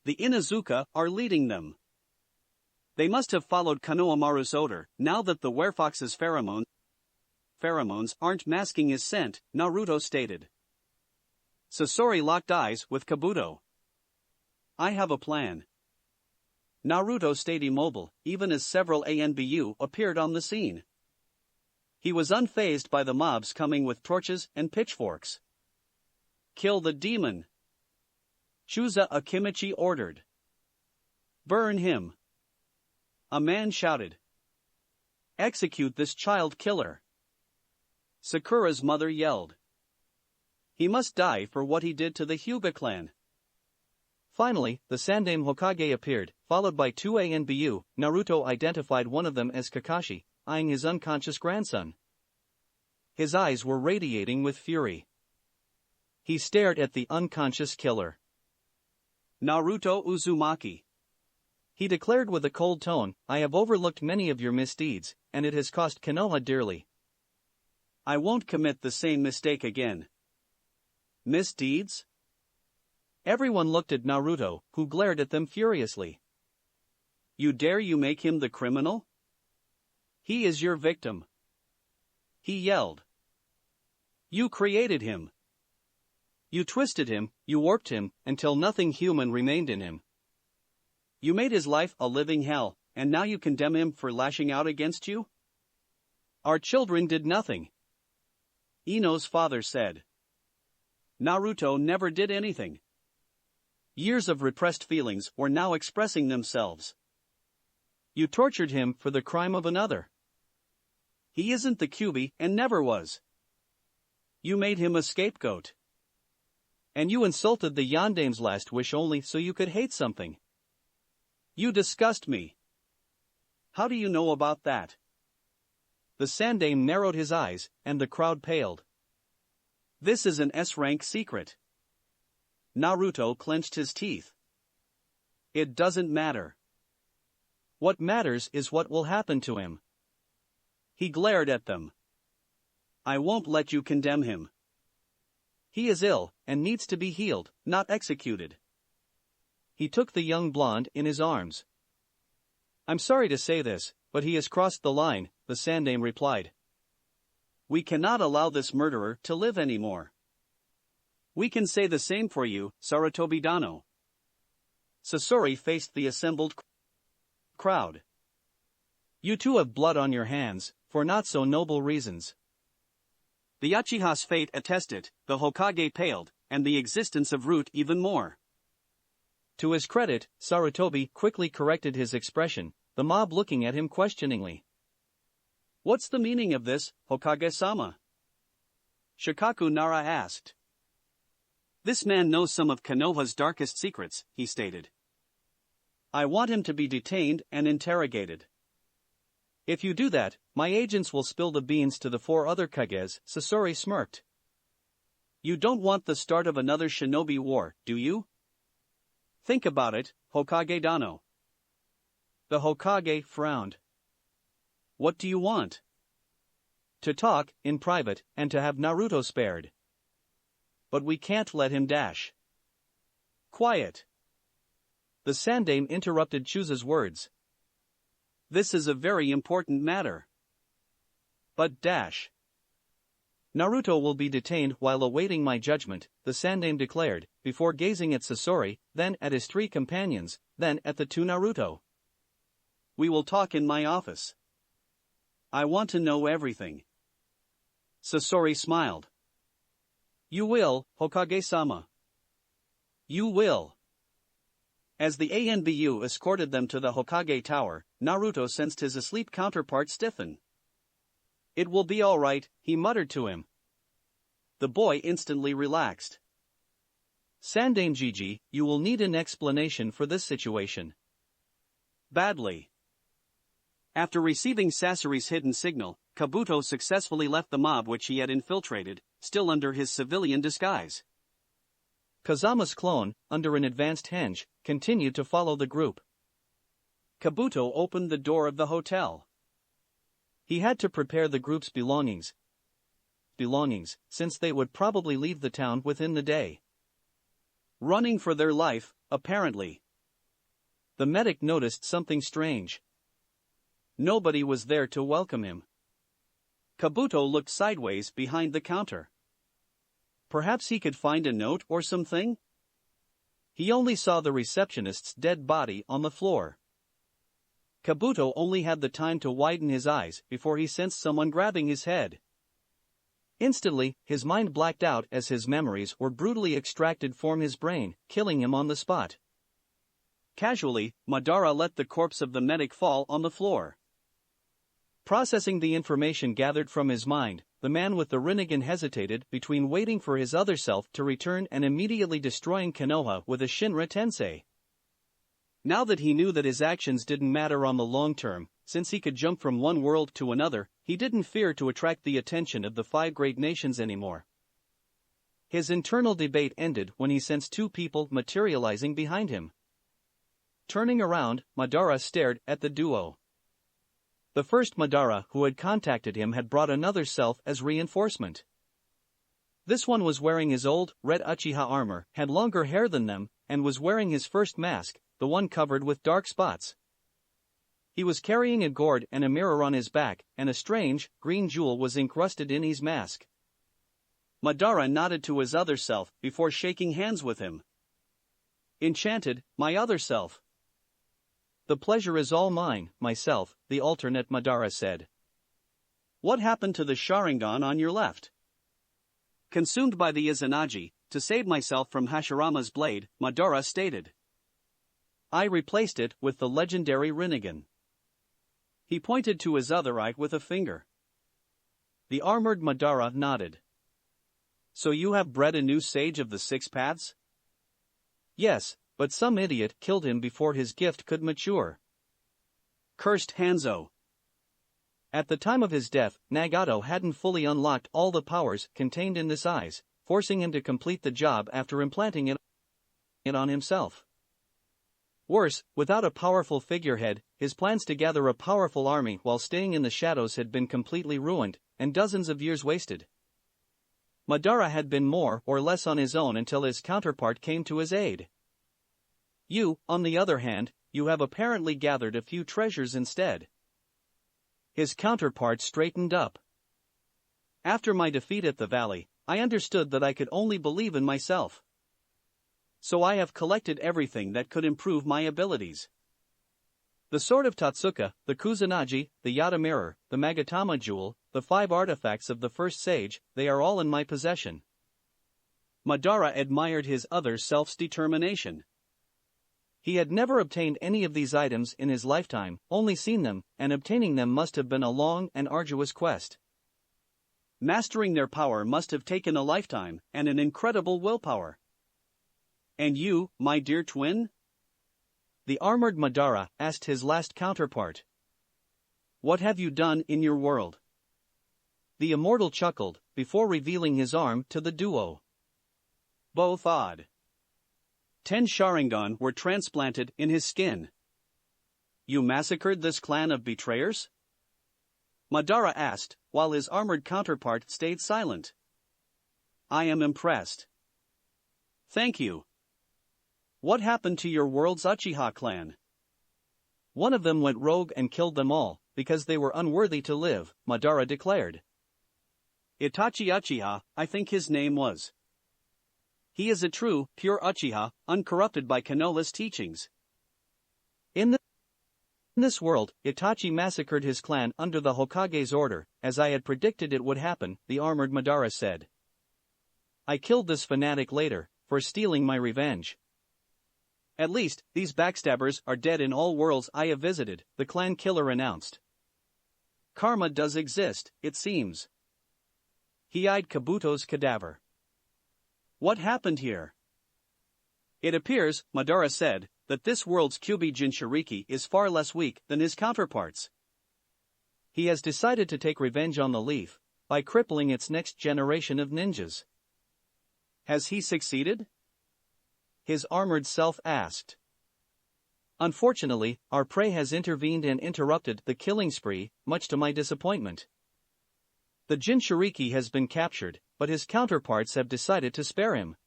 A: The Inuzuka are leading them. They must have followed Konohamaru's odor, now that the werefox's pheromones aren't masking his scent, Naruto stated. Sasori locked eyes with Kabuto. I have a plan. Naruto stayed immobile, even as several ANBU appeared on the scene. He was unfazed by the mobs coming with torches and pitchforks. Kill the demon. Chusa Akimichi ordered. Burn him. A man shouted. Execute this child killer. Sakura's mother yelled. He must die for what he did to the Hyuga clan. Finally, the Sandaime Hokage appeared, followed by two ANBU. Naruto identified one of them as Kakashi, eyeing his unconscious grandson. His eyes were radiating with fury. He stared at the unconscious killer. Naruto Uzumaki. He declared with a cold tone, I have overlooked many of your misdeeds, and it has cost Konoha dearly. I won't commit the same mistake again. Misdeeds? Everyone looked at Naruto, who glared at them furiously. You make him the criminal? He is your victim. He yelled. You created him. You twisted him, you warped him, until nothing human remained in him. You made his life a living hell, and now you condemn him for lashing out against you? Our children did nothing. Ino's father said. Naruto never did anything. Years of repressed feelings were now expressing themselves. You tortured him for the crime of another. He isn't the Kyuubi and never was. You made him a scapegoat. And you insulted the Yandame's last wish only so you could hate something. You disgust me. How do you know about that? The Sandame narrowed his eyes, and the crowd paled. This is an S-rank secret. Naruto clenched his teeth. It doesn't matter. What matters is what will happen to him. He glared at them. I won't let you condemn him. He is ill, and needs to be healed, not executed. He took the young blonde in his arms. I'm sorry to say this, but he has crossed the line, the Sandame replied. We cannot allow this murderer to live anymore. We can say the same for you, Sarutobi Dano. Sasori faced the assembled crowd. You too have blood on your hands, for not so noble reasons. The Uchiha's fate attested, the Hokage paled, and the existence of Root even more. To his credit, Sarutobi quickly corrected his expression, the mob looking at him questioningly. What's the meaning of this, Hokage-sama? Shikaku Nara asked. This man knows some of Konoha's darkest secrets, he stated. I want him to be detained and interrogated. If you do that, my agents will spill the beans to the 4 other Kages, Sasori smirked. You don't want the start of another shinobi war, do you? Think about it, Hokage Dano. The Hokage frowned. What do you want? To talk, in private, and to have Naruto spared. But we can't let him dash. Quiet. The Sandame interrupted Chuza's words. This is a very important matter. But dash. Naruto will be detained while awaiting my judgment, the Sandame declared, before gazing at Sasori, then at his 3 companions, then at the 2 Naruto. We will talk in my office. I want to know everything. Sasori smiled. You will, Hokage-sama. You will. As the ANBU escorted them to the Hokage Tower, Naruto sensed his asleep counterpart stiffen. It will be all right, he muttered to him. The boy instantly relaxed. Sandame Gigi, you will need an explanation for this situation. Badly. After receiving Sasori's hidden signal, Kabuto successfully left the mob which he had infiltrated, still under his civilian disguise. Kazama's clone, under an advanced henge, continued to follow the group. Kabuto opened the door of the hotel. He had to prepare the group's belongings, since they would probably leave the town within the day. Running for their life, apparently. The medic noticed something strange. Nobody was there to welcome him. Kabuto looked sideways behind the counter. Perhaps he could find a note or something? He only saw the receptionist's dead body on the floor. Kabuto only had the time to widen his eyes before he sensed someone grabbing his head. Instantly, his mind blacked out as his memories were brutally extracted from his brain, killing him on the spot. Casually, Madara let the corpse of the medic fall on the floor. Processing the information gathered from his mind, the man with the Rinnegan hesitated between waiting for his other self to return and immediately destroying Konoha with a Shinra Tensei. Now that he knew that his actions didn't matter on the long term, since he could jump from one world to another, he didn't fear to attract the attention of the 5 great nations anymore. His internal debate ended when he sensed 2 people materializing behind him. Turning around, Madara stared at the duo. The first Madara who had contacted him had brought another self as reinforcement. This one was wearing his old, red Uchiha armor, had longer hair than them, and was wearing his first mask, the one covered with dark spots. He was carrying a gourd and a mirror on his back, and a strange, green jewel was encrusted in his mask. Madara nodded to his other self before shaking hands with him. Enchanted, my other self. The pleasure is all mine, myself, the alternate Madara said. What happened to the Sharingan on your left? Consumed by the Izanagi, to save myself from Hashirama's blade, Madara stated. I replaced it with the legendary Rinnegan. He pointed to his other eye with a finger. The armored Madara nodded. So you have bred a new sage of the six paths? Yes, but some idiot killed him before his gift could mature. Cursed Hanzo. At the time of his death, Nagato hadn't fully unlocked all the powers contained in this eyes, forcing him to complete the job after implanting it on himself. Worse, without a powerful figurehead, his plans to gather a powerful army while staying in the shadows had been completely ruined, and dozens of years wasted. Madara had been more or less on his own until his counterpart came to his aid. You, on the other hand, you have apparently gathered a few treasures instead. His counterpart straightened up. After my defeat at the valley, I understood that I could only believe in myself. So I have collected everything that could improve my abilities. The Sword of Totsuka, the Kusanagi, the Yata Mirror, the Magatama Jewel, the 5 artifacts of the first sage, they are all in my possession. Madara admired his other self's determination. He had never obtained any of these items in his lifetime, only seen them, and obtaining them must have been a long and arduous quest. Mastering their power must have taken a lifetime and an incredible willpower. And you, my dear twin? The armored Madara asked his last counterpart. What have you done in your world? The immortal chuckled, before revealing his arm to the duo. Both odd. 10 Sharingan were transplanted in his skin. You massacred this clan of betrayers? Madara asked, while his armored counterpart stayed silent. I am impressed. Thank you. What happened to your world's Uchiha clan? One of them went rogue and killed them all, because they were unworthy to live, Madara declared. Itachi Uchiha, I think his name was. He is a true, pure Uchiha, uncorrupted by Konoha's teachings. In this world, Itachi massacred his clan under the Hokage's order, as I had predicted it would happen, the armored Madara said. I killed this fanatic later, for stealing my revenge. At least, these backstabbers are dead in all worlds I have visited, the clan killer announced. Karma does exist, it seems. He eyed Kabuto's cadaver. What happened here? It appears, Madara said, that this world's Kyuubi Jinchuriki is far less weak than his counterparts. He has decided to take revenge on the leaf, by crippling its next generation of ninjas. Has he succeeded? His armored self asked. Unfortunately, our prey has intervened and interrupted the killing spree, much to my disappointment. The Jinchuriki has been captured, but his counterparts have decided to spare him.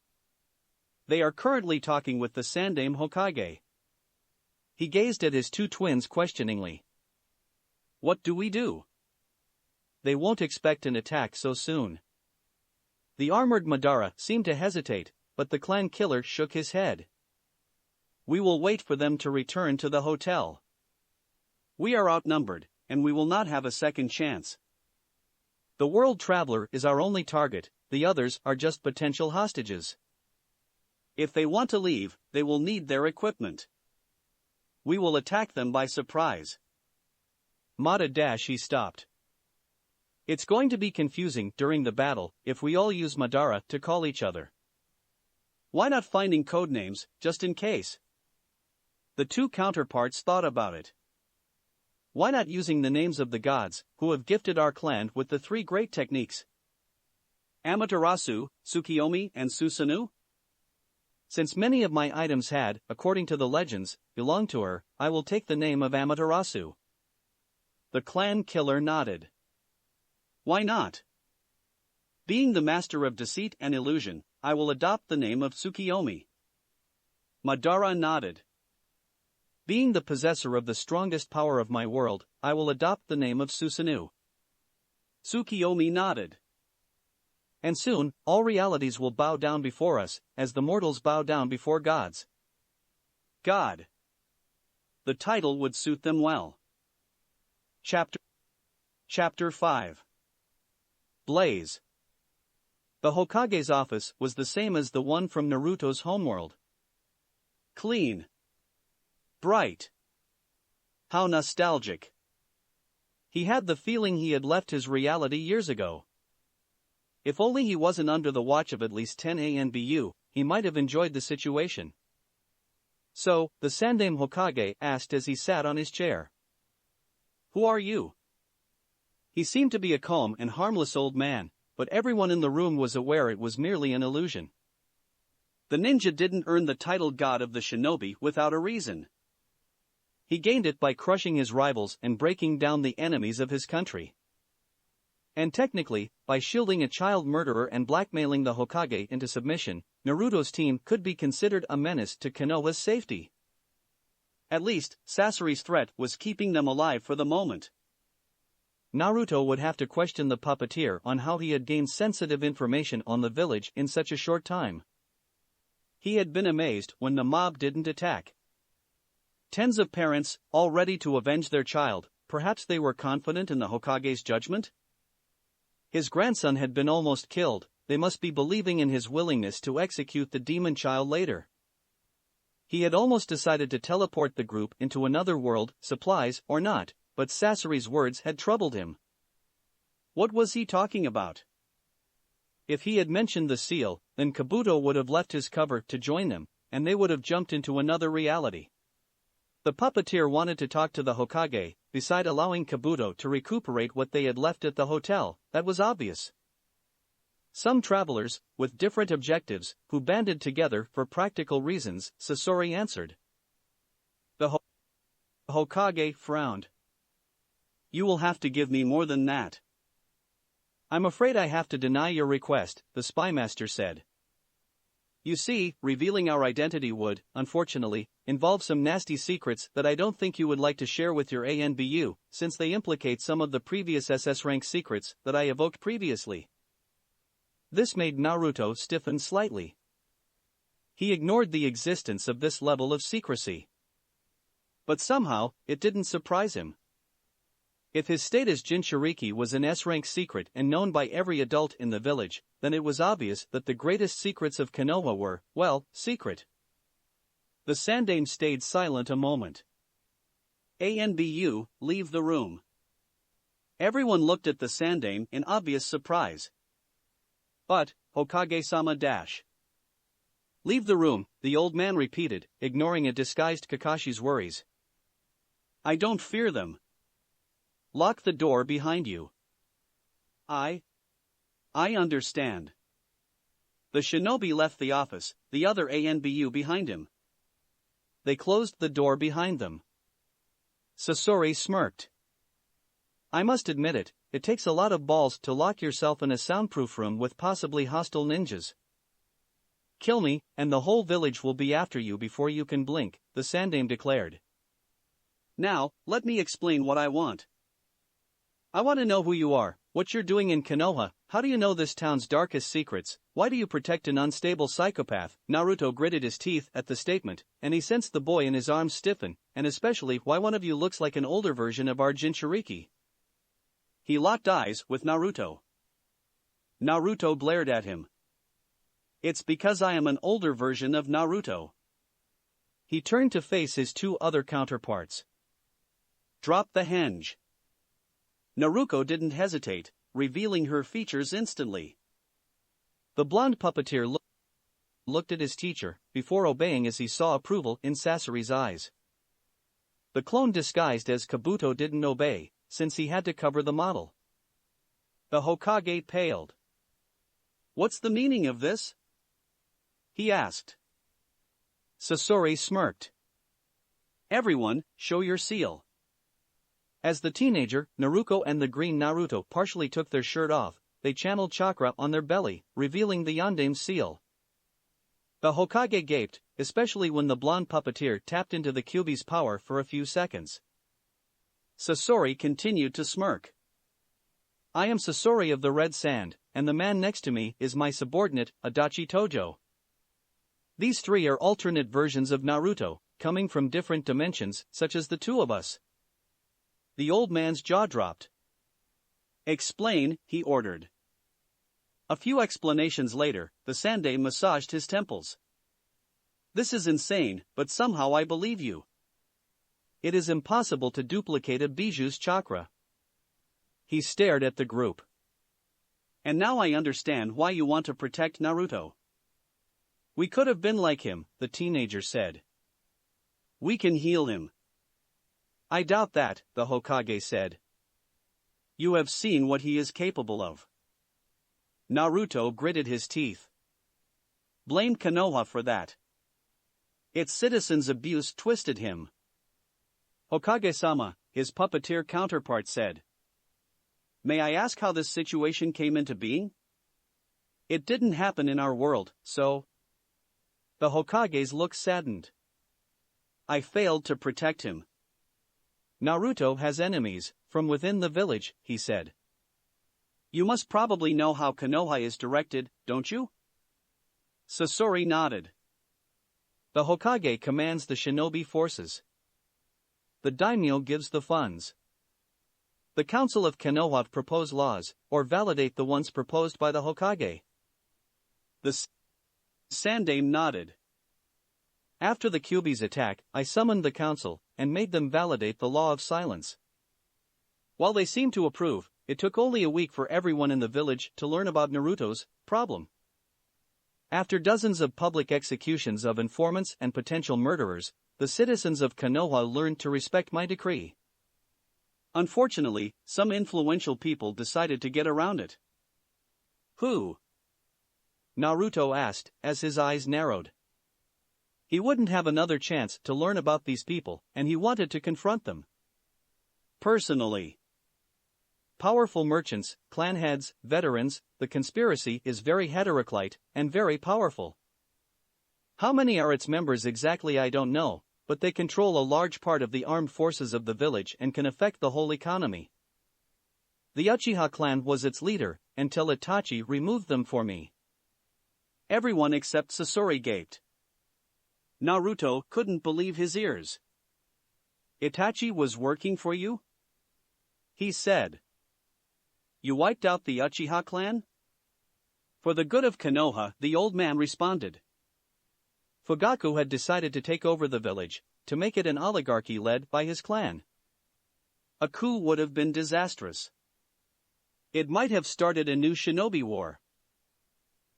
A: They are currently talking with the Sandaime Hokage. He gazed at his two twins questioningly. What do we do? They won't expect an attack so soon. The armored Madara seemed to hesitate, but the clan killer shook his head. We will wait for them to return to the hotel. We are outnumbered, and we will not have a second chance. The world traveler is our only target, the others are just potential hostages. If they want to leave, they will need their equipment. We will attack them by surprise. He stopped. It's going to be confusing during the battle if we all use Madara to call each other. Why not finding code names, just in case? The two counterparts thought about it. Why not using the names of the gods, who have gifted our clan with the 3 great techniques? Amaterasu, Tsukiyomi and Susanoo? Since many of my items had, according to the legends, belonged to her, I will take the name of Amaterasu. The clan killer nodded. Why not? Being the master of deceit and illusion, I will adopt the name of Tsukiyomi. Madara nodded. Being the possessor of the strongest power of my world, I will adopt the name of Susanoo. Tsukiyomi nodded. And soon, all realities will bow down before us, as the mortals bow down before gods. God. The title would suit them well. Chapter 5. Blaze. The Hokage's office was the same as the one from Naruto's homeworld. Clean. Bright. How nostalgic. He had the feeling he had left his reality years ago. If only he wasn't under the watch of at least 10 ANBU, he might have enjoyed the situation. So, the Sandaime Hokage asked as he sat on his chair. Who are you? He seemed to be a calm and harmless old man, but everyone in the room was aware it was merely an illusion. The ninja didn't earn the title god of the shinobi without a reason. He gained it by crushing his rivals and breaking down the enemies of his country. And technically, by shielding a child murderer and blackmailing the Hokage into submission, Naruto's team could be considered a menace to Konoha's safety. At least, Sasori's threat was keeping them alive for the moment. Naruto would have to question the puppeteer on how he had gained sensitive information on the village in such a short time. He had been amazed when the mob didn't attack. Tens of parents, all ready to avenge their child, perhaps they were confident in the Hokage's judgment? His grandson had been almost killed, they must be believing in his willingness to execute the demon child later. He had almost decided to teleport the group into another world, supplies or not, but Sasori's words had troubled him. What was he talking about? If he had mentioned the seal, then Kabuto would have left his cover to join them, and they would have jumped into another reality. The puppeteer wanted to talk to the Hokage, beside allowing Kabuto to recuperate what they had left at the hotel, that was obvious. Some travelers, with different objectives, who banded together for practical reasons, Sasori answered. The Hokage frowned. You will have to give me more than that. I'm afraid I have to deny your request, the spymaster said. You see, revealing our identity would, unfortunately, involve some nasty secrets that I don't think you would like to share with your ANBU, since they implicate some of the previous SS rank secrets that I evoked previously. This made Naruto stiffen slightly. He ignored the existence of this level of secrecy. But somehow, it didn't surprise him. If his status Jinchuriki was an S-rank secret and known by every adult in the village, then it was obvious that the greatest secrets of Konoha were, well, secret. The Sandaime stayed silent a moment. ANBU, leave the room. Everyone looked at the Sandaime in obvious surprise. But, Hokage-sama dash. Leave the room, the old man repeated, ignoring a disguised Kakashi's worries. I don't fear them. Lock the door behind you. I understand. The shinobi left the office, the other ANBU behind him. They closed the door behind them. Sasori smirked. I must admit it, it takes a lot of balls to lock yourself in a soundproof room with possibly hostile ninjas. Kill me, and the whole village will be after you before you can blink, the Sandaime declared. Now, let me explain what I want. I want to know who you are, what you're doing in Konoha, how do you know this town's darkest secrets, why do you protect an unstable psychopath? Naruto gritted his teeth at the statement, and he sensed the boy in his arms stiffen, and especially why one of you looks like an older version of our Jinchuriki. He locked eyes with Naruto. Naruto glared at him. It's because I am an older version of Naruto. He turned to face his two other counterparts. Drop the henge. Naruko didn't hesitate, revealing her features instantly. The blonde puppeteer looked at his teacher, before obeying as he saw approval in Sasori's eyes. The clone disguised as Kabuto didn't obey, since he had to cover the model. The Hokage paled. What's the meaning of this? He asked. Sasori smirked. Everyone, show your seal. As the teenager, Naruko and the green Naruto partially took their shirt off, they channeled chakra on their belly, revealing the Yondaime seal. The Hokage gaped, especially when the blonde puppeteer tapped into the Kyuubi's power for a few seconds. Sasori continued to smirk. I am Sasori of the Red Sand, and the man next to me is my subordinate, Adachi Tojo. These three are alternate versions of Naruto, coming from different dimensions, such as the two of us. The old man's jaw dropped. Explain, he ordered. A few explanations later, the Sandai massaged his temples. This is insane, but somehow I believe you. It is impossible to duplicate a Bijuu's chakra. He stared at the group. And now I understand why you want to protect Naruto. We could have been like him, the teenager said. We can heal him. I doubt that, the Hokage said. You have seen what he is capable of. Naruto gritted his teeth. Blamed Konoha for that. Its citizens' abuse twisted him. Hokage-sama, his puppeteer counterpart said. May I ask how this situation came into being? It didn't happen in our world, so... The Hokage's look saddened. I failed to protect him. Naruto has enemies, from within the village, he said. You must probably know how Konoha is directed, don't you? Sasori nodded. The Hokage commands the shinobi forces. The daimyo gives the funds. The Council of Konoha propose laws, or validate the ones proposed by the Hokage. The Sandai nodded. After the Kyuubi's attack, I summoned the council, and made them validate the law of silence. While they seemed to approve, it took only a week for everyone in the village to learn about Naruto's problem. After dozens of public executions of informants and potential murderers, the citizens of Konoha learned to respect my decree. Unfortunately, some influential people decided to get around it. Who? Naruto asked, as his eyes narrowed. He wouldn't have another chance to learn about these people, and he wanted to confront them. Personally. Powerful merchants, clan heads, veterans, the conspiracy is very heteroclite, and very powerful. How many are its members exactly I don't know, but they control a large part of the armed forces of the village and can affect the whole economy. The Uchiha clan was its leader, until Itachi removed them for me. Everyone except Sasori gaped. Naruto couldn't believe his ears. Itachi was working for you? He said. You wiped out the Uchiha clan? For the good of Konoha, the old man responded. Fugaku had decided to take over the village, to make it an oligarchy led by his clan. A coup would have been disastrous. It might have started a new shinobi war.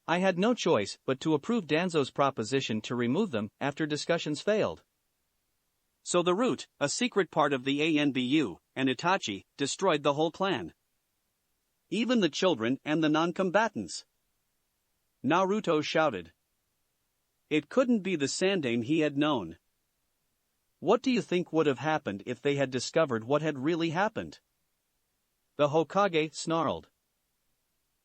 A: I had no choice but to approve Danzo's proposition to remove them after discussions failed. So the root, a secret part of the ANBU, and Itachi, destroyed the whole clan. Even the children and the non-combatants. Naruto shouted. It couldn't be the Sandai he had known. What do you think would have happened if they had discovered what had really happened? The Hokage snarled.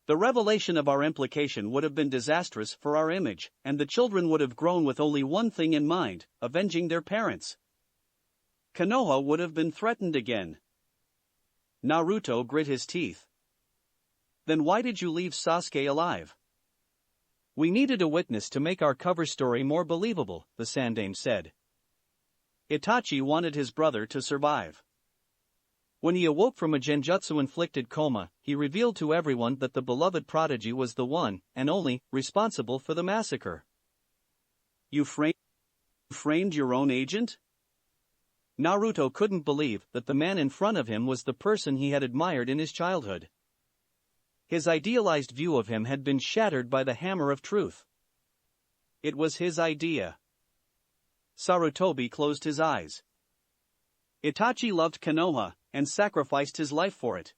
A: The revelation of our implication would have been disastrous for our image, and the children would have grown with only one thing in mind, avenging their parents. Konoha would have been threatened again. Naruto grit his teeth. Then why did you leave Sasuke alive? We needed a witness to make our cover story more believable, the Sandai said. Itachi wanted his brother to survive. When he awoke from a genjutsu-inflicted coma, he revealed to everyone that the beloved prodigy was the one, and only, responsible for the massacre. You framed your own agent? Naruto couldn't believe that the man in front of him was the person he had admired in his childhood. His idealized view of him had been shattered by the hammer of truth. It was his idea. Sarutobi closed his eyes. Itachi loved Konoha, and sacrificed his life for it.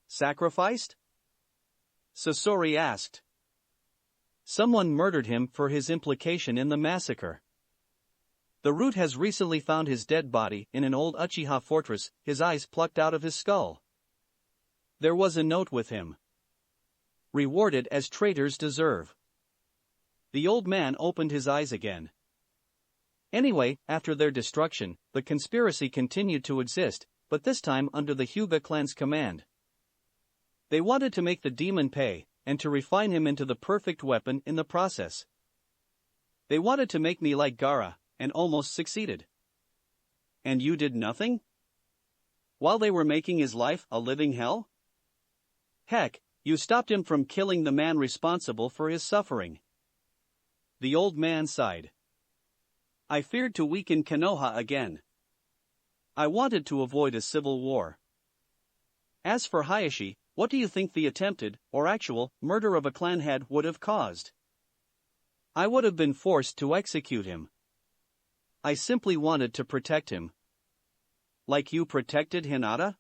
A: Sacrificed? Sasori asked. Someone murdered him for his implication in the massacre. The root has recently found his dead body in an old Uchiha fortress, his eyes plucked out of his skull. There was a note with him. Rewarded as traitors deserve. The old man opened his eyes again. Anyway, after their destruction, the conspiracy continued to exist, but this time under the Hyuga clan's command. They wanted to make the demon pay, and to refine him into the perfect weapon in the process. They wanted to make me like Gaara, and almost succeeded. And you did nothing? While they were making his life a living hell? Heck, you stopped him from killing the man responsible for his suffering. The old man sighed. I feared to weaken Konoha again. I wanted to avoid a civil war. As for Hayashi, what do you think the attempted, or actual, murder of a clan head would have caused? I would have been forced to execute him. I simply wanted to protect him. Like you protected Hinata?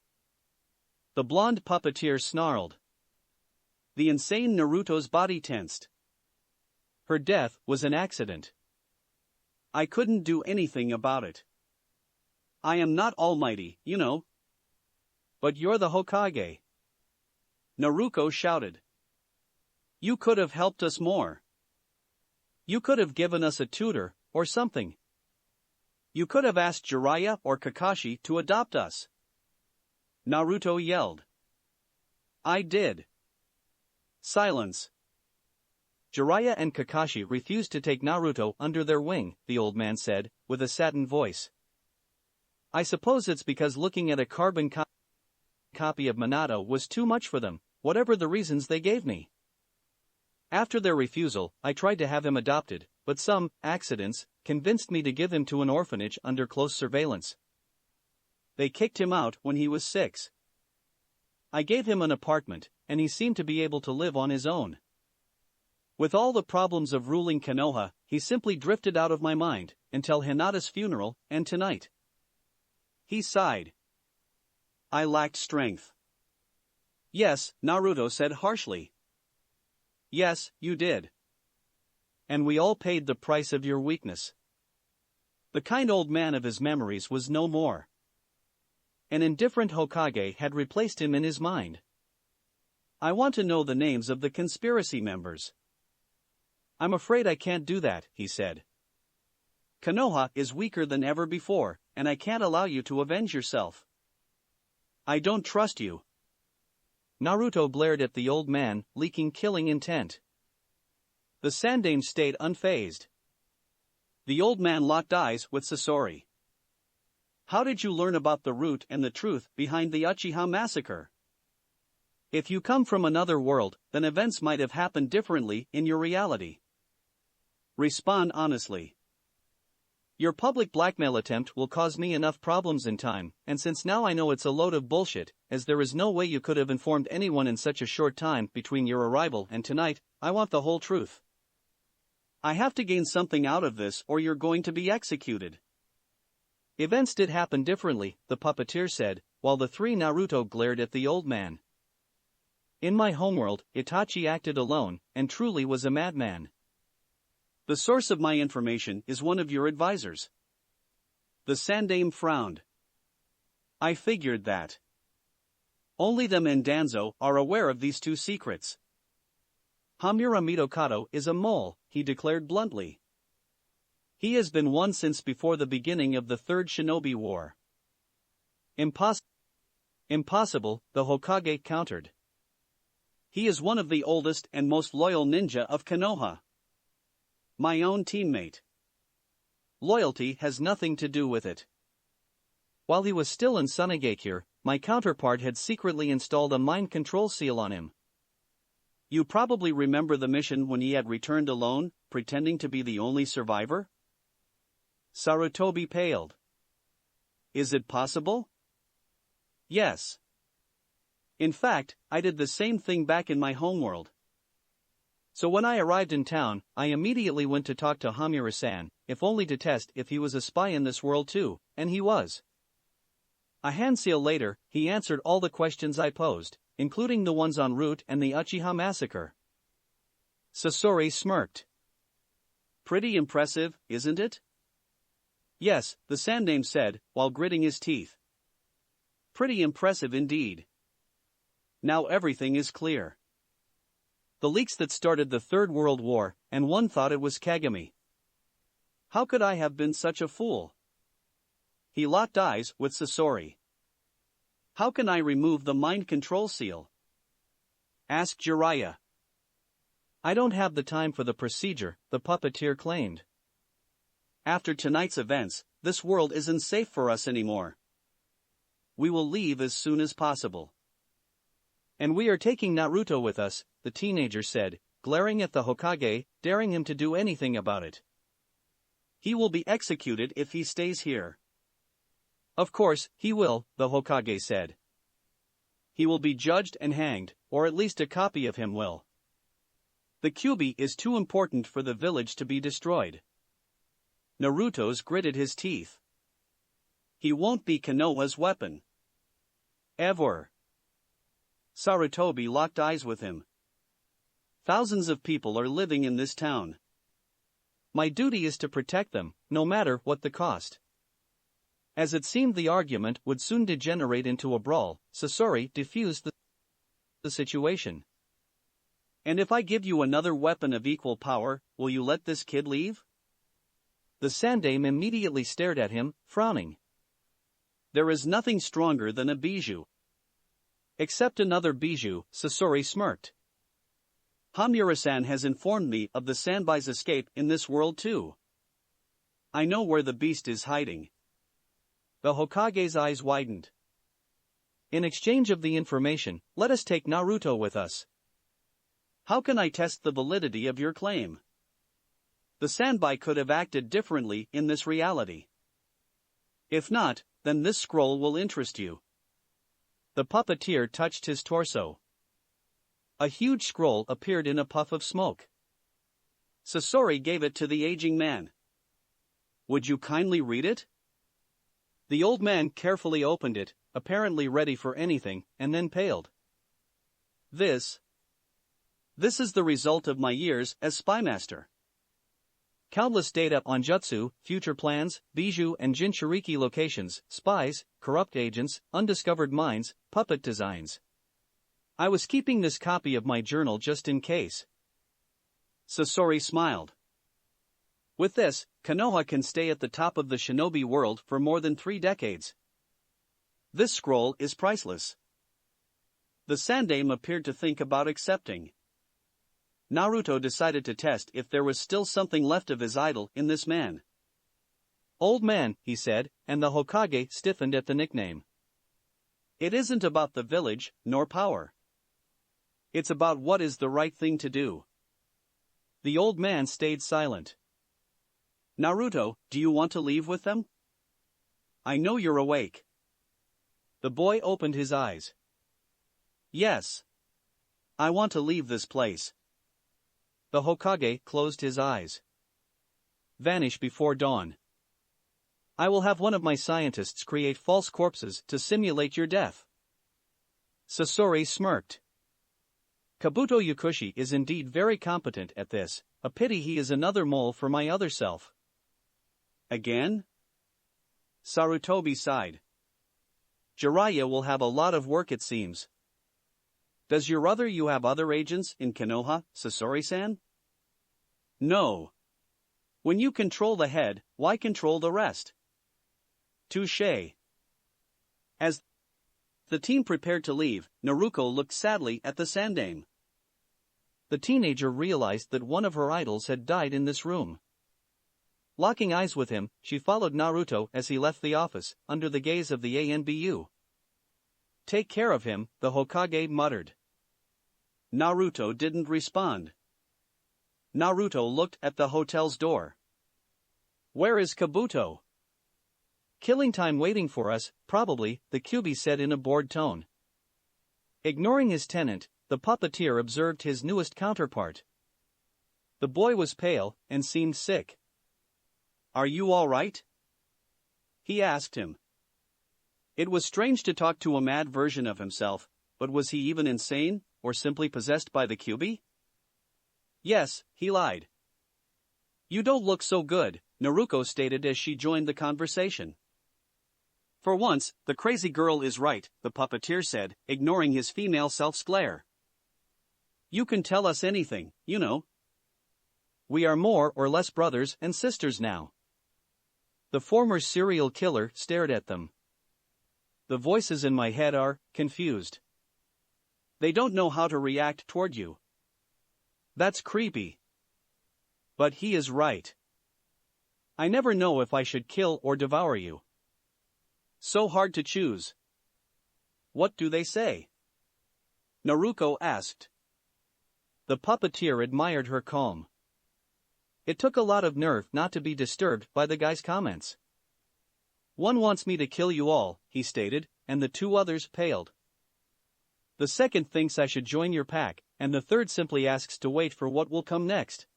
A: The blonde puppeteer snarled. The insane Naruto's body tensed. Her death was an accident. I couldn't do anything about it. I am not almighty, you know. But you're the Hokage. Naruto shouted. You could have helped us more. You could have given us a tutor, or something. You could have asked Jiraiya or Kakashi to adopt us. Naruto yelled. I did. Silence. Jiraiya and Kakashi refused to take Naruto under their wing, the old man said, with a saddened voice. I suppose it's because looking at a carbon copy of Minato was too much for them, whatever the reasons they gave me. After their refusal, I tried to have him adopted, but some accidents convinced me to give him to an orphanage under close surveillance. They kicked him out when he was 6. I gave him an apartment, and he seemed to be able to live on his own. With all the problems of ruling Konoha, he simply drifted out of my mind, until Hinata's funeral, and tonight. He sighed. I lacked strength. Yes, Naruto said harshly. Yes, you did. And we all paid the price of your weakness. The kind old man of his memories was no more. An indifferent Hokage had replaced him in his mind. I want to know the names of the conspiracy members. I'm afraid I can't do that, he said. Konoha is weaker than ever before, and I can't allow you to avenge yourself. I don't trust you. Naruto glared at the old man, leaking killing intent. The Sandaime stayed unfazed. The old man locked eyes with Sasori. How did you learn about the root and the truth behind the Uchiha massacre? If you come from another world, then events might have happened differently in your reality. Respond honestly. Your public blackmail attempt will cause me enough problems in time, and since now I know it's a load of bullshit, as there is no way you could have informed anyone in such a short time between your arrival and tonight, I want the whole truth. I have to gain something out of this or you're going to be executed. Events did happen differently, the puppeteer said, while the three Naruto glared at the old man. In my homeworld, Itachi acted alone, and truly was a madman. The source of my information is one of your advisors. The Sandaime frowned. I figured that. Only them and Danzo are aware of these two secrets. Hamura Mitokado is a mole, he declared bluntly. He has been one since before the beginning of the Third Shinobi War. Impossible, the Hokage countered. He is one of the oldest and most loyal ninja of Konoha. My own teammate. Loyalty has nothing to do with it. While he was still in Sunagakure, my counterpart had secretly installed a mind control seal on him. You probably remember the mission when he had returned alone, pretending to be the only survivor? Sarutobi paled. Is it possible? Yes. In fact, I did the same thing back in my homeworld. So when I arrived in town, I immediately went to talk to Hamura-san, if only to test if he was a spy in this world too, and he was. A handseal later, he answered all the questions I posed, including the ones en route and the Uchiha massacre. Sasori smirked. Pretty impressive, isn't it? Yes, the Sandaime said, while gritting his teeth. Pretty impressive indeed. Now everything is clear. The leaks that started the Third World War, and one thought it was Kagami. How could I have been such a fool? He locked eyes with Sasori. How can I remove the mind control seal? asked Jiraiya. I don't have the time for the procedure, the puppeteer claimed. After tonight's events, this world isn't safe for us anymore. We will leave as soon as possible. And we are taking Naruto with us, the teenager said, glaring at the Hokage, daring him to do anything about it. He will be executed if he stays here. Of course, he will, the Hokage said. He will be judged and hanged, or at least a copy of him will. The Kyuubi is too important for the village to be destroyed. Naruto's gritted his teeth. He won't be Konoha's weapon. Ever. Sarutobi locked eyes with him. Thousands of people are living in this town. My duty is to protect them, no matter what the cost. As it seemed the argument would soon degenerate into a brawl, Sasori diffused the situation. And if I give you another weapon of equal power, will you let this kid leave? The Sandaime immediately stared at him, frowning. There is nothing stronger than a bijou. Except another bijou, Sasori smirked. Hamura-san has informed me of the Sanbai's escape in this world too. I know where the beast is hiding. The Hokage's eyes widened. In exchange of the information, let us take Naruto with us. How can I test the validity of your claim? The Sanbai could have acted differently in this reality. If not, then this scroll will interest you. The puppeteer touched his torso. A huge scroll appeared in a puff of smoke. Sasori gave it to the aging man. Would you kindly read it? The old man carefully opened it, apparently ready for anything, and then paled. This is the result of my years as spymaster. Countless data on jutsu, future plans, bijou and jinchuriki locations, spies, corrupt agents, undiscovered mines, puppet designs. I was keeping this copy of my journal just in case. Sasori smiled. With this, Konoha can stay at the top of the shinobi world for more than 3 decades. This scroll is priceless. The Sandaime appeared to think about accepting. Naruto decided to test if there was still something left of his idol in this man. Old man, he said, and the Hokage stiffened at the nickname. It isn't about the village, nor power. It's about what is the right thing to do. The old man stayed silent. Naruto, do you want to leave with them? I know you're awake. The boy opened his eyes. Yes. I want to leave this place. The Hokage closed his eyes. Vanish before dawn. I will have one of my scientists create false corpses to simulate your death. Sasori smirked. Kabuto Yukushi is indeed very competent at this, a pity he is another mole for my other self. Again? Sarutobi sighed. Jiraiya will have a lot of work it seems. Does you have other agents in Konoha, Sasori-san? No. When you control the head, why control the rest? Touché. As the team prepared to leave, Naruto looked sadly at the Sandaime. The teenager realized that one of her idols had died in this room. Locking eyes with him, she followed Naruto as he left the office, under the gaze of the ANBU. Take care of him, the Hokage muttered. Naruto didn't respond. Naruto looked at the hotel's door. Where is Kabuto? Killing time waiting for us, probably, the Kyuubi said in a bored tone. Ignoring his tenant, the puppeteer observed his newest counterpart. The boy was pale, and seemed sick. Are you all right? He asked him. It was strange to talk to a mad version of himself, but was he even insane, or simply possessed by the Kyuubi? Yes, he lied. You don't look so good, Naruto stated as she joined the conversation. For once, the crazy girl is right, the puppeteer said, ignoring his female self's glare. You can tell us anything, you know. We are more or less brothers and sisters now. The former serial killer stared at them. The voices in my head are confused. They don't know how to react toward you. That's creepy. But he is right. I never know if I should kill or devour you. So hard to choose. What do they say? Naruto asked. The puppeteer admired her calm. It took a lot of nerve not to be disturbed by the guy's comments. One wants me to kill you all, he stated, and the two others paled. The second thinks I should join your pack, and the third simply asks to wait for what will come next.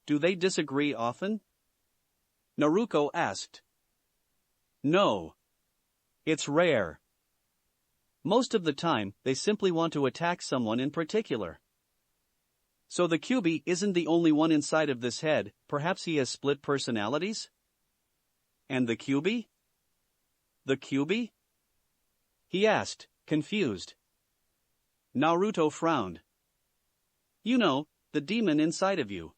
A: Do they disagree often? Naruto asked. No. It's rare. Most of the time, they simply want to attack someone in particular. So the Kyuubi isn't the only one inside of this head, perhaps he has split personalities? And the Kyuubi? The Kyuubi? He asked, confused. Naruto frowned. You know, the demon inside of you.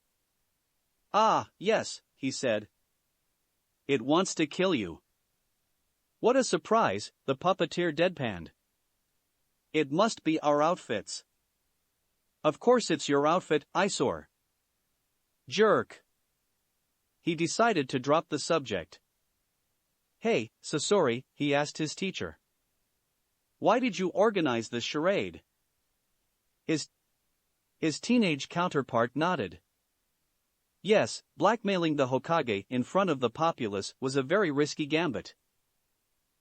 A: Ah, yes, he said. It wants to kill you. What a surprise, the puppeteer deadpanned. It must be our outfits. Of course it's your outfit, eyesore. Jerk. He decided to drop the subject. Hey, Sasori, he asked his teacher. Why did you organize this charade? His teenage counterpart nodded. Yes, blackmailing the Hokage in front of the populace was a very risky gambit.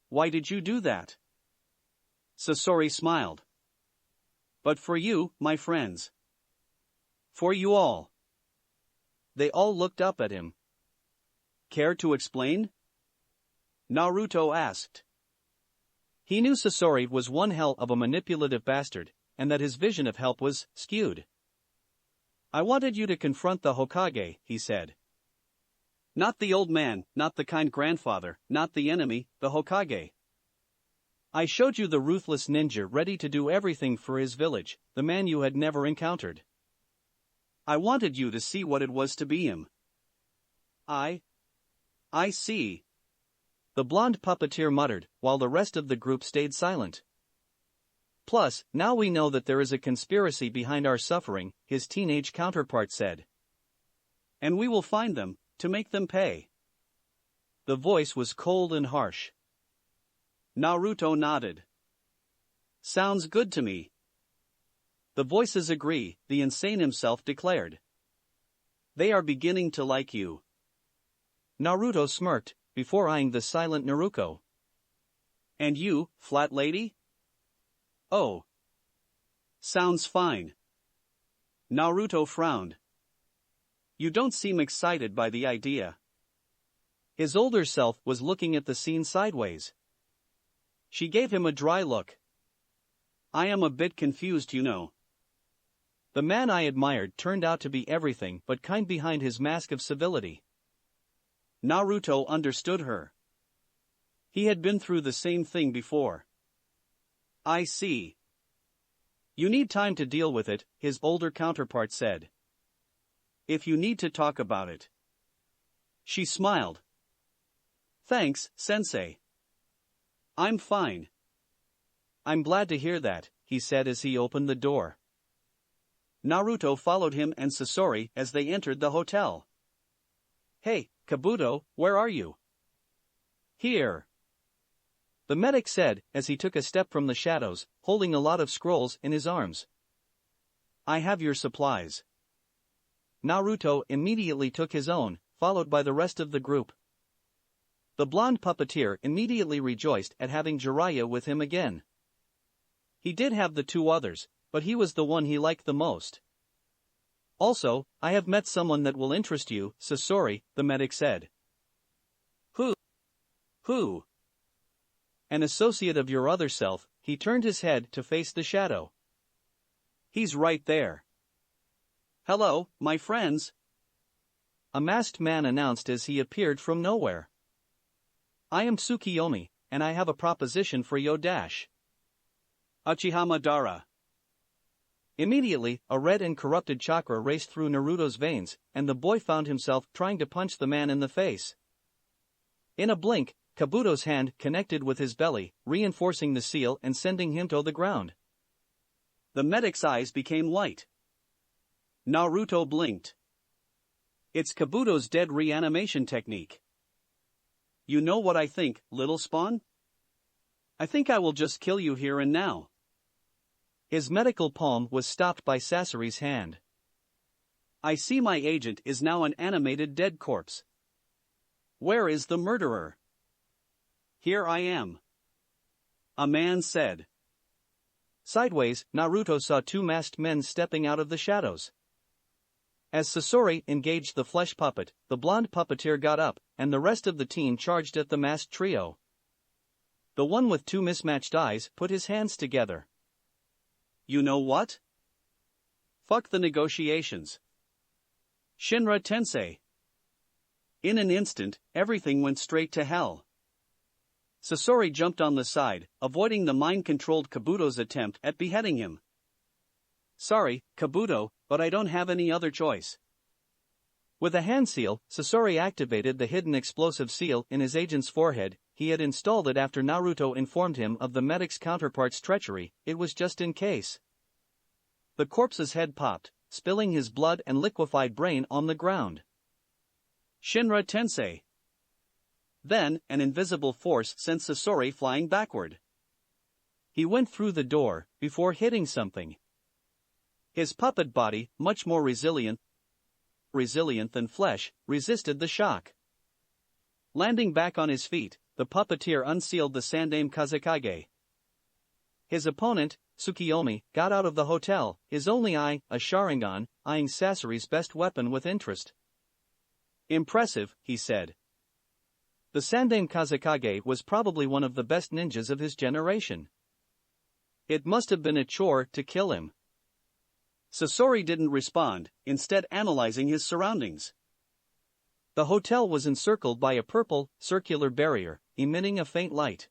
A: Why did you do that? Sasori smiled. But for you, my friends. For you all. They all looked up at him. Care to explain? Naruto asked. He knew Sasori was one hell of a manipulative bastard, and that his vision of help was skewed. I wanted you to confront the Hokage, he said. Not the old man, not the kind grandfather, not the enemy, the Hokage. I showed you the ruthless ninja ready to do everything for his village, the man you had never encountered. I wanted you to see what it was to be him. I see. The blonde puppeteer muttered, while the rest of the group stayed silent. Plus, now we know that there is a conspiracy behind our suffering, his teenage counterpart said. And we will find them, to make them pay. The voice was cold and harsh. Naruto nodded. Sounds good to me. The voices agree, the insane himself declared. They are beginning to like you. Naruto smirked, before eyeing the silent Naruto. And you, flat lady? Oh. Sounds fine. Naruto frowned. You don't seem excited by the idea. His older self was looking at the scene sideways. She gave him a dry look. I am a bit confused, you know. The man I admired turned out to be everything but kind behind his mask of civility. Naruto understood her. He had been through the same thing before. I see. You need time to deal with it, his older counterpart said. If you need to talk about it. She smiled. Thanks, sensei. I'm fine. I'm glad to hear that, he said as he opened the door. Naruto followed him and Sasori as they entered the hotel. Hey, Kabuto, where are you? Here. The medic said as he took a step from the shadows, holding a lot of scrolls in his arms. I have your supplies. Naruto immediately took his own, followed by the rest of the group. The blonde puppeteer immediately rejoiced at having Jiraiya with him again. He did have the two others, but he was the one he liked the most. Also, I have met someone that will interest you, Sasori, the medic said. Who? An associate of your other self, he turned his head to face the shadow. He's right there. Hello, my friends. A masked man announced as he appeared from nowhere. I am Tsukiyomi, and I have a proposition for Yo Dash. Uchiha Madara. Immediately, a red and corrupted chakra raced through Naruto's veins, and the boy found himself trying to punch the man in the face. In a blink, Kabuto's hand connected with his belly, reinforcing the seal and sending him to the ground. The medic's eyes became white. Naruto blinked. It's Kabuto's dead reanimation technique. You know what I think, little spawn? I think I will just kill you here and now. His medical palm was stopped by Sasori's hand. I see my agent is now an animated dead corpse. Where is the murderer? Here I am. A man said. Sideways, Naruto saw two masked men stepping out of the shadows. As Sasori engaged the flesh puppet, the blonde puppeteer got up, and the rest of the team charged at the masked trio. The one with two mismatched eyes put his hands together. You know what? Fuck the negotiations. Shinra Tensei. In an instant, everything went straight to hell. Sasori jumped on the side, avoiding the mind-controlled Kabuto's attempt at beheading him. Sorry, Kabuto, but I don't have any other choice. With a hand seal, Sasori activated the hidden explosive seal in his agent's forehead. He had installed it after Naruto informed him of the medic's counterpart's treachery. It was just in case. The corpse's head popped, spilling his blood and liquefied brain on the ground. Shinra Tensei. Then, an invisible force sent Sasori flying backward. He went through the door, before hitting something. His puppet body, much more resilient than flesh, resisted the shock. Landing back on his feet, the puppeteer unsealed the Sandaime Kazekage. His opponent, Tsukiyomi, got out of the hotel, his only eye, a Sharingan, eyeing Sasori's best weapon with interest. Impressive, he said. The Sandaime Kazekage was probably one of the best ninjas of his generation. It must have been a chore to kill him. Sasori didn't respond, instead analyzing his surroundings. The hotel was encircled by a purple, circular barrier, emitting a faint light.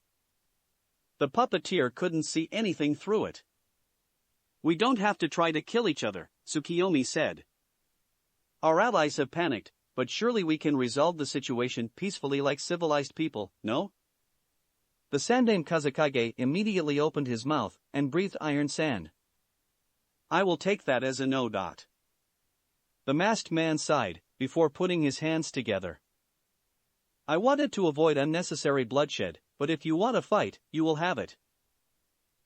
A: The puppeteer couldn't see anything through it. We don't have to try to kill each other, Tsukiyomi said. Our allies have panicked, but surely we can resolve the situation peacefully like civilized people, no? The Sandaime Kazekage immediately opened his mouth and breathed iron sand. I will take that as a no. The masked man sighed, before putting his hands together. I wanted to avoid unnecessary bloodshed, but if you want a fight, you will have it.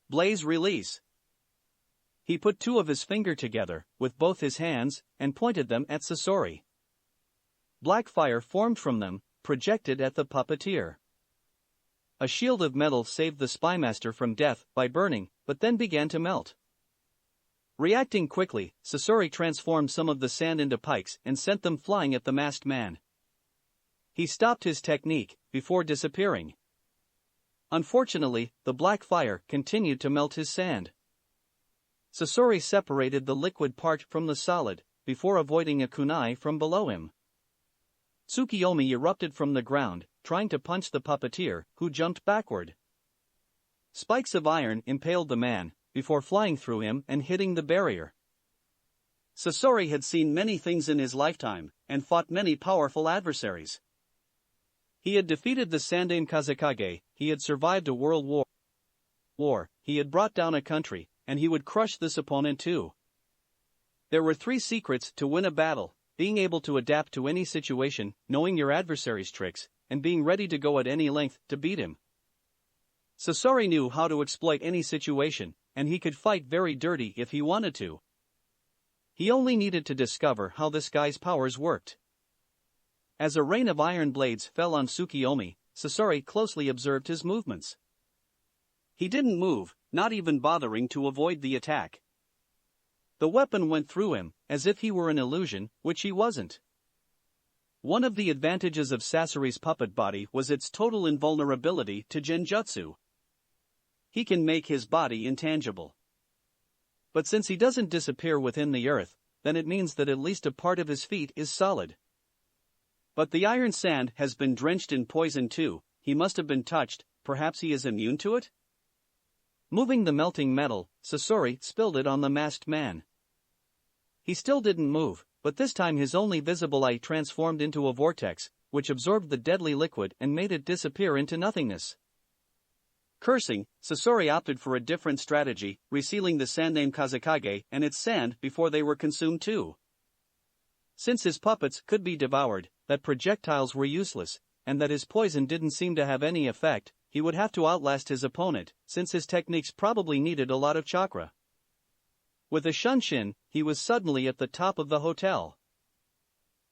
A: Blaze release. He put two of his fingers together, with both his hands, and pointed them at Sasori. Black fire formed from them, projected at the puppeteer. A shield of metal saved the spymaster from death by burning, but then began to melt. Reacting quickly, Sasori transformed some of the sand into pikes and sent them flying at the masked man. He stopped his technique, before disappearing. Unfortunately, the black fire continued to melt his sand. Sasori separated the liquid part from the solid, before avoiding a kunai from below him. Tsukiyomi erupted from the ground, trying to punch the puppeteer, who jumped backward. Spikes of iron impaled the man, before flying through him and hitting the barrier. Sasori had seen many things in his lifetime, and fought many powerful adversaries. He had defeated the Sandaime Kazekage, he had survived a world war, he had brought down a country, and he would crush this opponent too. There were 3 secrets to win a battle: being able to adapt to any situation, knowing your adversary's tricks, and being ready to go at any length to beat him. Sasori knew how to exploit any situation, and he could fight very dirty if he wanted to. He only needed to discover how this guy's powers worked. As a rain of iron blades fell on Tsukiyomi, Sasori closely observed his movements. He didn't move, not even bothering to avoid the attack. The weapon went through him, as if he were an illusion, which he wasn't. One of the advantages of Sasori's puppet body was its total invulnerability to genjutsu. He can make his body intangible. But since he doesn't disappear within the earth, then it means that at least a part of his feet is solid. But the iron sand has been drenched in poison too. He must have been touched, perhaps he is immune to it? Moving the melting metal, Sasori spilled it on the masked man. He still didn't move, but this time his only visible eye transformed into a vortex, which absorbed the deadly liquid and made it disappear into nothingness. Cursing, Sasori opted for a different strategy, resealing the sand named Kazekage and its sand before they were consumed too. Since his puppets could be devoured, that projectiles were useless, and that his poison didn't seem to have any effect, he would have to outlast his opponent, since his techniques probably needed a lot of chakra. With a shunshin, he was suddenly at the top of the hotel.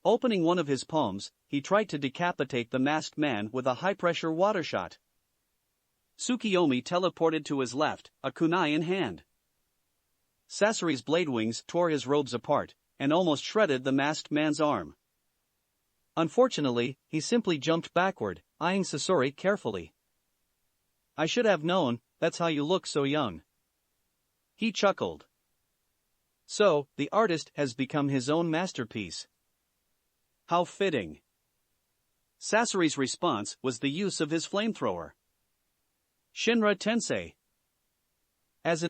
A: Opening one of his palms, he tried to decapitate the masked man with a high-pressure water shot. Tsukiyomi teleported to his left, a kunai in hand. Sasori's blade wings tore his robes apart, and almost shredded the masked man's arm. Unfortunately, he simply jumped backward, eyeing Sasori carefully. "I should have known, that's how you look so young." He chuckled. So, the artist has become his own masterpiece. How fitting. Sasori's response was the use of his flamethrower. Shinra Tensei. As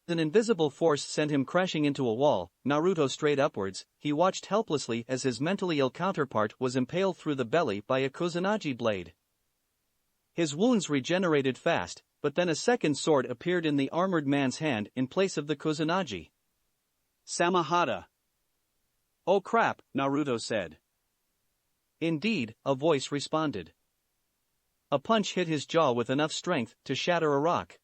A: an invisible force sent him crashing into a wall, Naruto straight upwards, he watched helplessly as his mentally ill counterpart was impaled through the belly by a Kusanagi blade. His wounds regenerated fast, but then a second sword appeared in the armored man's hand in place of the Kusanagi. Samahata. "Oh crap," Naruto said. Indeed, a voice responded. A punch hit his jaw with enough strength to shatter a rock.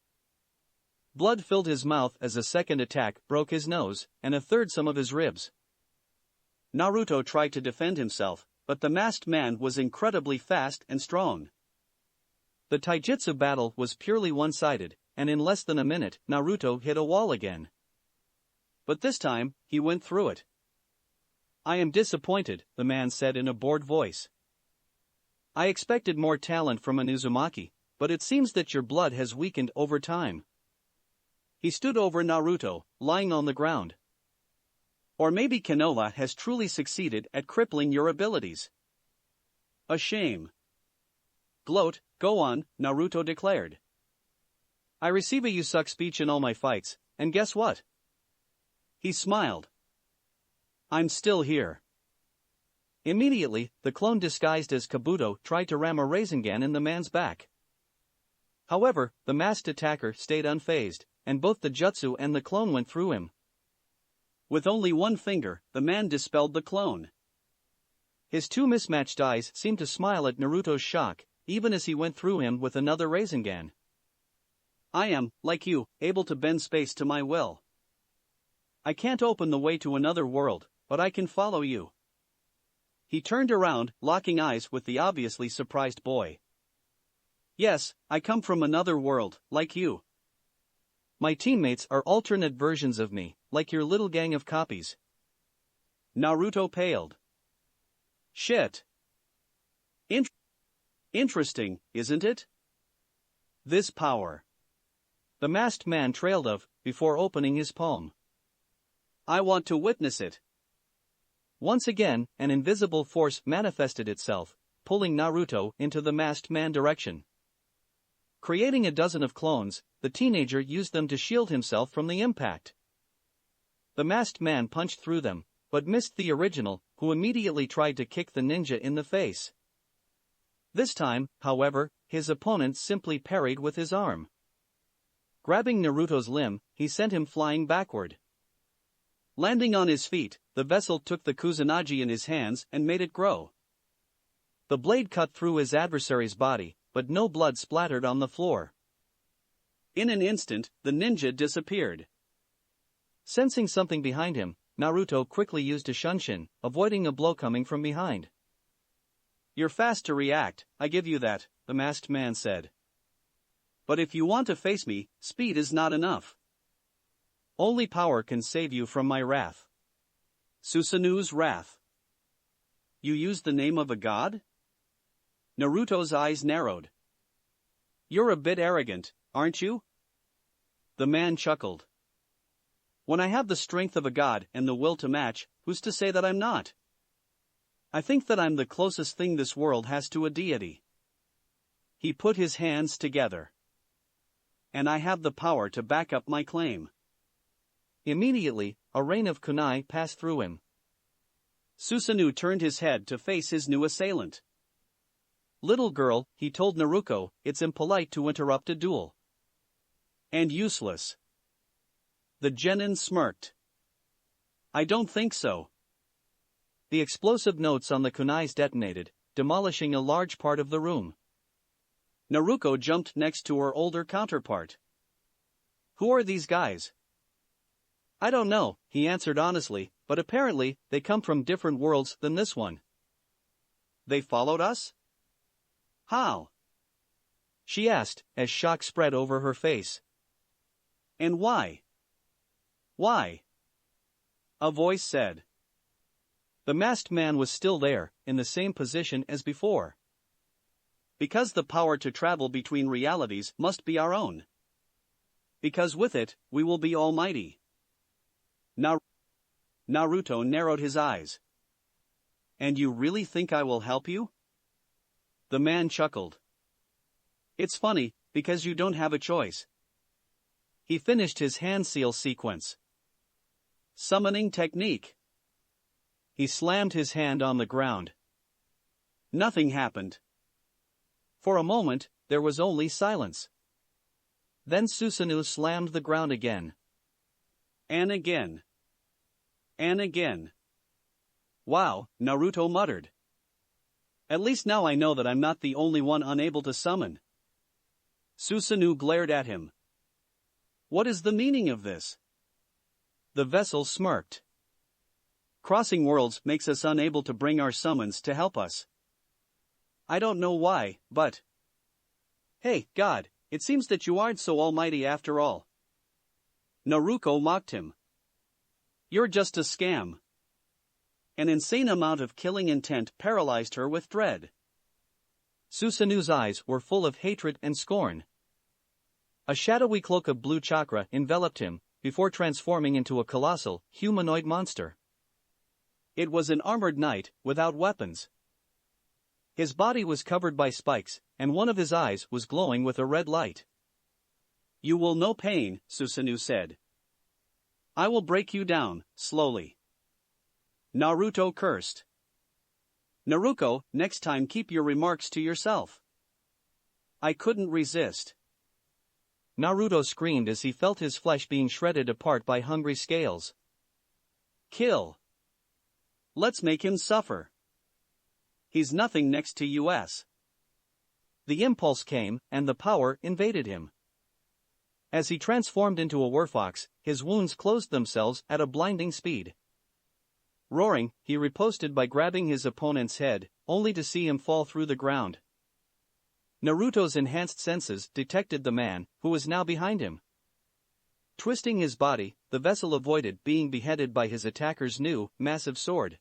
A: Blood filled his mouth as a second attack broke his nose, and a third some of his ribs. Naruto tried to defend himself, but the masked man was incredibly fast and strong. The taijutsu battle was purely one-sided, and in less than a minute, Naruto hit a wall again. But this time, he went through it. "I am disappointed," the man said in a bored voice. "I expected more talent from an Uzumaki, but it seems that your blood has weakened over time." He stood over Naruto, lying on the ground. "Or maybe Konoha has truly succeeded at crippling your abilities." "A shame." "Gloat, go on," Naruto declared. "I receive a you suck speech in all my fights, and guess what?" He smiled. "I'm still here." Immediately, the clone disguised as Kabuto tried to ram a Rasengan in the man's back. However, the masked attacker stayed unfazed, and both the jutsu and the clone went through him. With only one finger, the man dispelled the clone. His two mismatched eyes seemed to smile at Naruto's shock, even as he went through him with another Rasengan. "I am, like you, able to bend space to my will. I can't open the way to another world, but I can follow you." He turned around, locking eyes with the obviously surprised boy. "Yes, I come from another world, like you. My teammates are alternate versions of me, like your little gang of copies." Naruto paled. "Shit. Interesting, isn't it? This power." The masked man trailed off, before opening his palm. "I want to witness it." Once again, an invisible force manifested itself, pulling Naruto into the masked man direction. Creating a dozen of clones, the teenager used them to shield himself from the impact. The masked man punched through them, but missed the original, who immediately tried to kick the ninja in the face. This time, however, his opponent simply parried with his arm. Grabbing Naruto's limb, he sent him flying backward. Landing on his feet, the vessel took the Kusanagi in his hands and made it grow. The blade cut through his adversary's body, but no blood splattered on the floor. In an instant, the ninja disappeared. Sensing something behind him, Naruto quickly used a shunshin, avoiding a blow coming from behind. "You're fast to react, I give you that," the masked man said. "But if you want to face me, speed is not enough. Only power can save you from my wrath." Susanu's wrath. "You used the name of a god?" Naruto's eyes narrowed. "You're a bit arrogant, aren't you?" The man chuckled. "When I have the strength of a god and the will to match, who's to say that I'm not? I think that I'm the closest thing this world has to a deity." He put his hands together. "And I have the power to back up my claim." Immediately, a rain of kunai passed through him. Susanoo turned his head to face his new assailant. Little girl, he told Naruto, it's impolite to interrupt a duel. And useless. The genin smirked. I don't think so. The explosive notes on the kunais detonated, demolishing a large part of the room. Naruto jumped next to her older counterpart. Who are these guys? I don't know, he answered honestly, but apparently, they come from different worlds than this one. They followed us? How? She asked, as shock spread over her face. And why? Why? A voice said. The masked man was still there, in the same position as before. Because the power to travel between realities must be our own. Because with it, we will be almighty. Naruto narrowed his eyes. And you really think I will help you? The man chuckled. It's funny, because you don't have a choice. He finished his hand seal sequence. Summoning technique. He slammed his hand on the ground. Nothing happened. For a moment, there was only silence. Then Susanoo slammed the ground again. And again. And again. Wow, Naruto muttered. At least now I know that I'm not the only one unable to summon. Susanoo glared at him. What is the meaning of this? The vessel smirked. Crossing worlds makes us unable to bring our summons to help us. I don't know why, but... Hey, God, it seems that you aren't so almighty after all. Naruto mocked him. You're just a scam. An insane amount of killing intent paralyzed her with dread. Susanoo's eyes were full of hatred and scorn. A shadowy cloak of blue chakra enveloped him, before transforming into a colossal, humanoid monster. It was an armored knight, without weapons. His body was covered by spikes, and one of his eyes was glowing with a red light. You will know pain, Susanoo said. I will break you down, slowly. Naruto cursed. Naruto, next time keep your remarks to yourself. I couldn't resist. Naruto screamed as he felt his flesh being shredded apart by hungry scales. Kill. Let's make him suffer. He's nothing next to us. The impulse came, and the power invaded him. As he transformed into a werfox, his wounds closed themselves at a blinding speed. Roaring, he riposted by grabbing his opponent's head, only to see him fall through the ground. Naruto's enhanced senses detected the man, who was now behind him. Twisting his body, the vessel avoided being beheaded by his attacker's new, massive sword.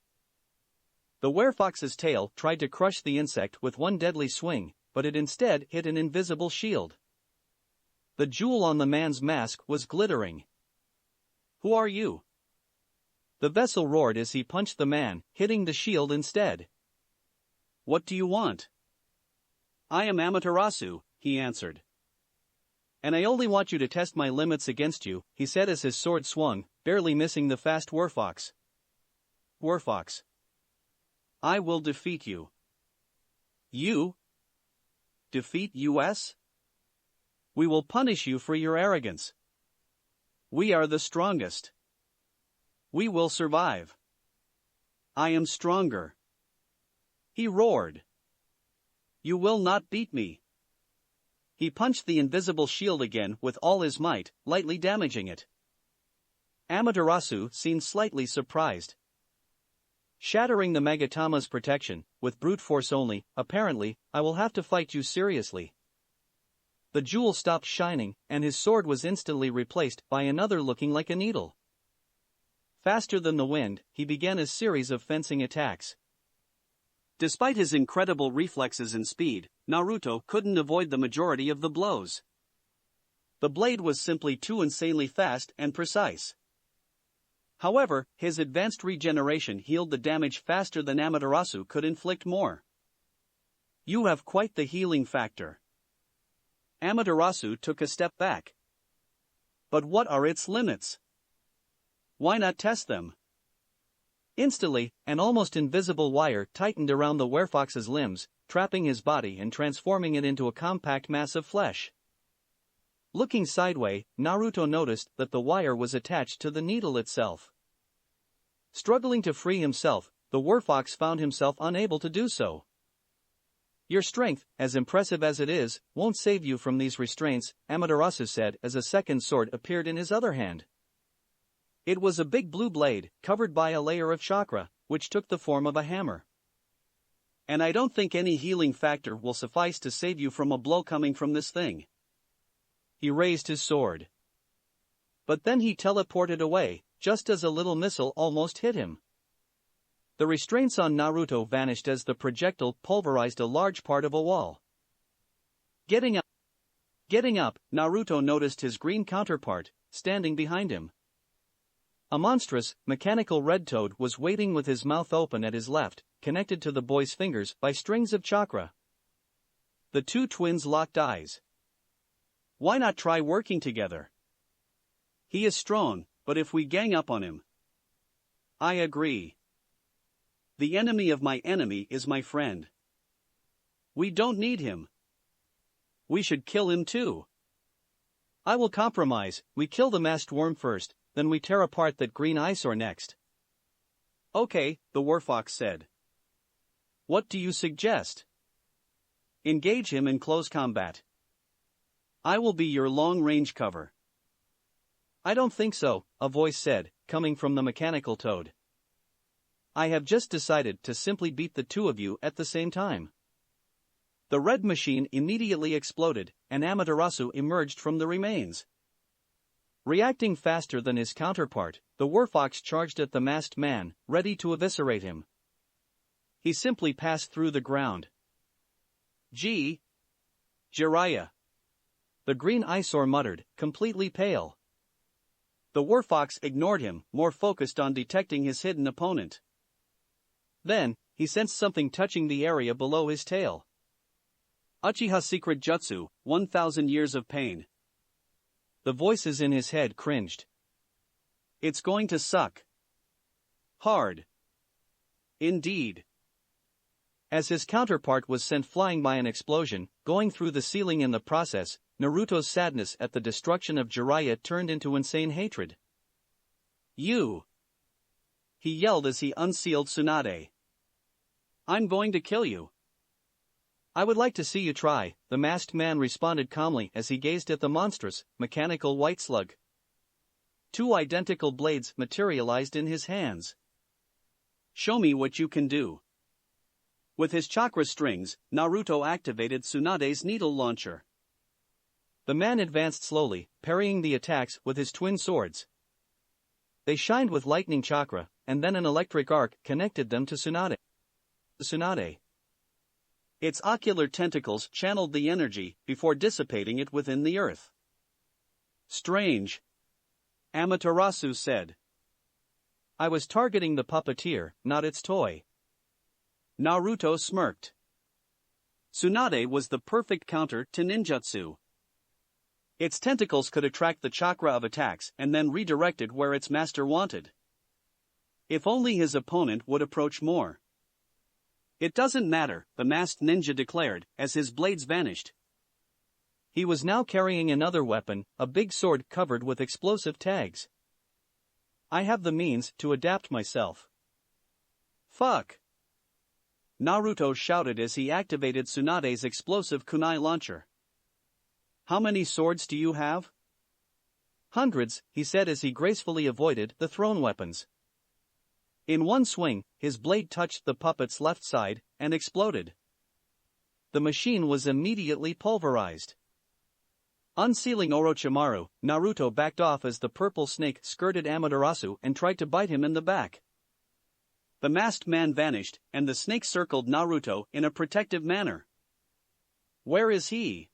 A: The werefox's tail tried to crush the insect with one deadly swing, but it instead hit an invisible shield. The jewel on the man's mask was glittering. Who are you? The vessel roared as he punched the man, hitting the shield instead. What do you want? I am Amaterasu, he answered. And I only want you to test my limits against you, he said as his sword swung, barely missing the fast werfox. Werfox. I will defeat you. You? Defeat us? We will punish you for your arrogance. We are the strongest. We will survive. I am stronger. He roared. You will not beat me. He punched the invisible shield again with all his might, lightly damaging it. Amaterasu seemed slightly surprised. Shattering the Magatama's protection, with brute force only, apparently, I will have to fight you seriously. The jewel stopped shining, and his sword was instantly replaced by another looking like a needle. Faster than the wind, he began a series of fencing attacks. Despite his incredible reflexes and speed, Naruto couldn't avoid the majority of the blows. The blade was simply too insanely fast and precise. However, his advanced regeneration healed the damage faster than Amaterasu could inflict more. You have quite the healing factor. Amaterasu took a step back. But what are its limits? Why not test them? Instantly, an almost invisible wire tightened around the werefox's limbs, trapping his body and transforming it into a compact mass of flesh. Looking sideways, Naruto noticed that the wire was attached to the needle itself. Struggling to free himself, the werfox found himself unable to do so. Your strength, as impressive as it is, won't save you from these restraints, Amaterasu said as a second sword appeared in his other hand. It was a big blue blade, covered by a layer of chakra, which took the form of a hammer. And I don't think any healing factor will suffice to save you from a blow coming from this thing. He raised his sword. But then he teleported away, just as a little missile almost hit him. The restraints on Naruto vanished as the projectile pulverized a large part of a wall. Getting up, Naruto noticed his green counterpart, standing behind him. A monstrous, mechanical red toad was waiting with his mouth open at his left, connected to the boy's fingers by strings of chakra. The two twins locked eyes. Why not try working together? He is strong, but if we gang up on him... I agree. The enemy of my enemy is my friend. We don't need him. We should kill him too. I will compromise, we kill the masked worm first, then we tear apart that green eyesore next. Okay, the werfox said. What do you suggest? Engage him in close combat. I will be your long-range cover. I don't think so, a voice said, coming from the mechanical toad. I have just decided to simply beat the two of you at the same time. The red machine immediately exploded, and Amaterasu emerged from the remains. Reacting faster than his counterpart, the werfox charged at the masked man, ready to eviscerate him. He simply passed through the ground. Jiraiya. The green eyesore muttered, completely pale. The werfox ignored him, more focused on detecting his hidden opponent. Then, he sensed something touching the area below his tail. Uchiha Secret Jutsu, 1000 Years of Pain. The voices in his head cringed. It's going to suck. Hard. Indeed. As his counterpart was sent flying by an explosion, going through the ceiling in the process, Naruto's sadness at the destruction of Jiraiya turned into insane hatred. You! He yelled as he unsealed Tsunade. I'm going to kill you. I would like to see you try, the masked man responded calmly as he gazed at the monstrous, mechanical white slug. Two identical blades materialized in his hands. Show me what you can do. With his chakra strings, Naruto activated Tsunade's needle launcher. The man advanced slowly, parrying the attacks with his twin swords. They shined with lightning chakra, and then an electric arc connected them to Tsunade. Its ocular tentacles channeled the energy before dissipating it within the earth. Strange. Amaterasu said. I was targeting the puppeteer, not its toy. Naruto smirked. Tsunade was the perfect counter to ninjutsu. Its tentacles could attract the chakra of attacks and then redirect it where its master wanted. If only his opponent would approach more. It doesn't matter, the masked ninja declared, as his blades vanished. He was now carrying another weapon, a big sword covered with explosive tags. I have the means to adapt myself. Fuck! Naruto shouted as he activated Tsunade's explosive kunai launcher. How many swords do you have? Hundreds, he said as he gracefully avoided the thrown weapons. In one swing, his blade touched the puppet's left side and exploded. The machine was immediately pulverized. Unsealing Orochimaru, Naruto backed off as the purple snake skirted Amaterasu and tried to bite him in the back. The masked man vanished, and the snake circled Naruto in a protective manner. Where is he?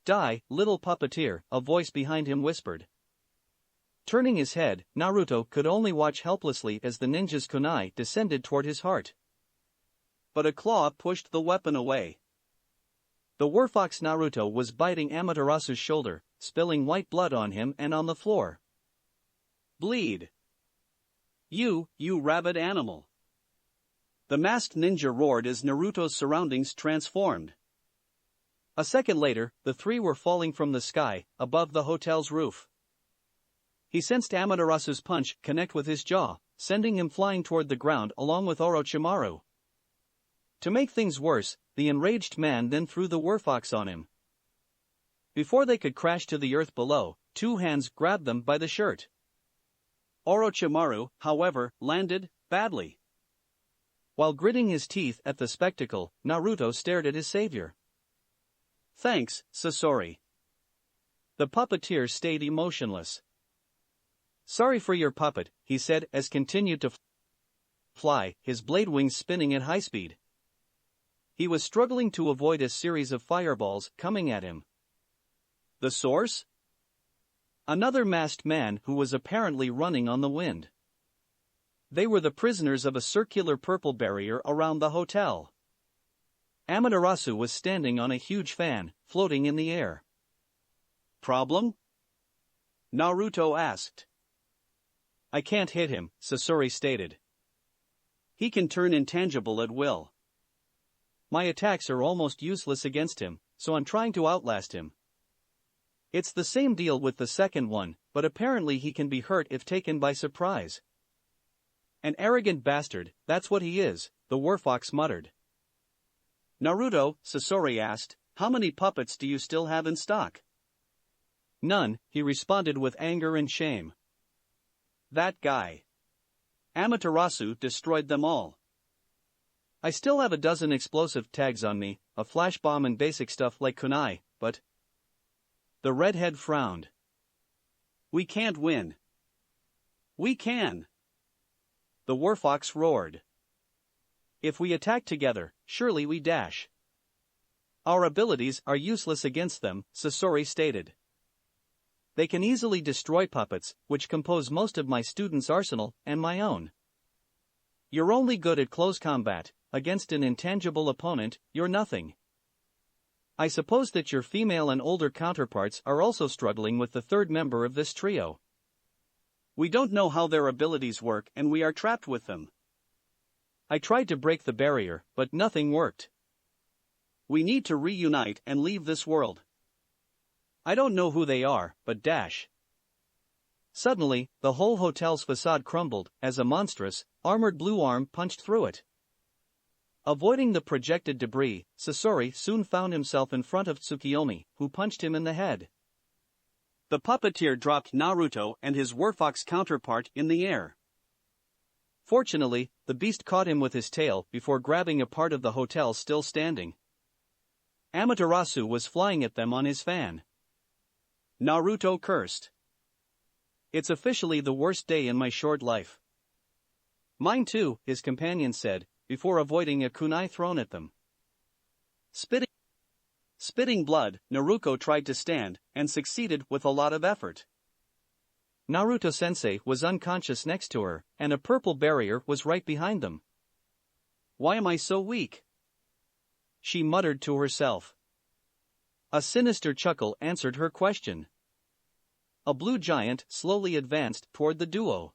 A: Die, little puppeteer, a voice behind him whispered. Turning his head, Naruto could only watch helplessly as the ninja's kunai descended toward his heart. But a claw pushed the weapon away. The werfox Naruto was biting Amaterasu's shoulder, spilling white blood on him and on the floor. Bleed. You rabid animal. The masked ninja roared as Naruto's surroundings transformed. A second later, the three were falling from the sky, above the hotel's roof. He sensed Amaterasu's punch connect with his jaw, sending him flying toward the ground along with Orochimaru. To make things worse, the enraged man then threw the werfox on him. Before they could crash to the earth below, two hands grabbed them by the shirt. Orochimaru, however, landed badly. While gritting his teeth at the spectacle, Naruto stared at his savior. "Thanks, Sasori." The puppeteer stayed emotionless. "Sorry for your puppet," he said as continued to fly, his blade wings spinning at high speed. He was struggling to avoid a series of fireballs coming at him. The source? Another masked man who was apparently running on the wind. They were the prisoners of a circular purple barrier around the hotel. Amaterasu was standing on a huge fan, floating in the air. "Problem?" Naruto asked. "I can't hit him," Sasori stated. "He can turn intangible at will. My attacks are almost useless against him, so I'm trying to outlast him. It's the same deal with the second one, but apparently he can be hurt if taken by surprise." "An arrogant bastard, that's what he is," the werfox muttered. "Naruto," Sasori asked, "how many puppets do you still have in stock?" "None," he responded with anger and shame. "That guy. Amaterasu destroyed them all. I still have a dozen explosive tags on me, a flash bomb and basic stuff like kunai, but..." The redhead frowned. "We can't win." "We can!" The werfox roared. "If we attack together, surely we dash." "Our abilities are useless against them," Sasori stated. "They can easily destroy puppets, which compose most of my students' arsenal and my own. You're only good at close combat. Against an intangible opponent, you're nothing. I suppose that your female and older counterparts are also struggling with the third member of this trio. We don't know how their abilities work and we are trapped with them. I tried to break the barrier, but nothing worked. We need to reunite and leave this world. I don't know who they are, but dash." Suddenly, the whole hotel's facade crumbled as a monstrous, armored blue arm punched through it. Avoiding the projected debris, Sasori soon found himself in front of Tsukiyomi, who punched him in the head. The puppeteer dropped Naruto and his werfox counterpart in the air. Fortunately, the beast caught him with his tail before grabbing a part of the hotel still standing. Amaterasu was flying at them on his fan. Naruto cursed. "It's officially the worst day in my short life." "Mine too," his companion said, before avoiding a kunai thrown at them. Spitting blood, Naruto tried to stand, and succeeded with a lot of effort. Naruto-sensei was unconscious next to her, and a purple barrier was right behind them. "Why am I so weak?" she muttered to herself. A sinister chuckle answered her question. A blue giant slowly advanced toward the duo.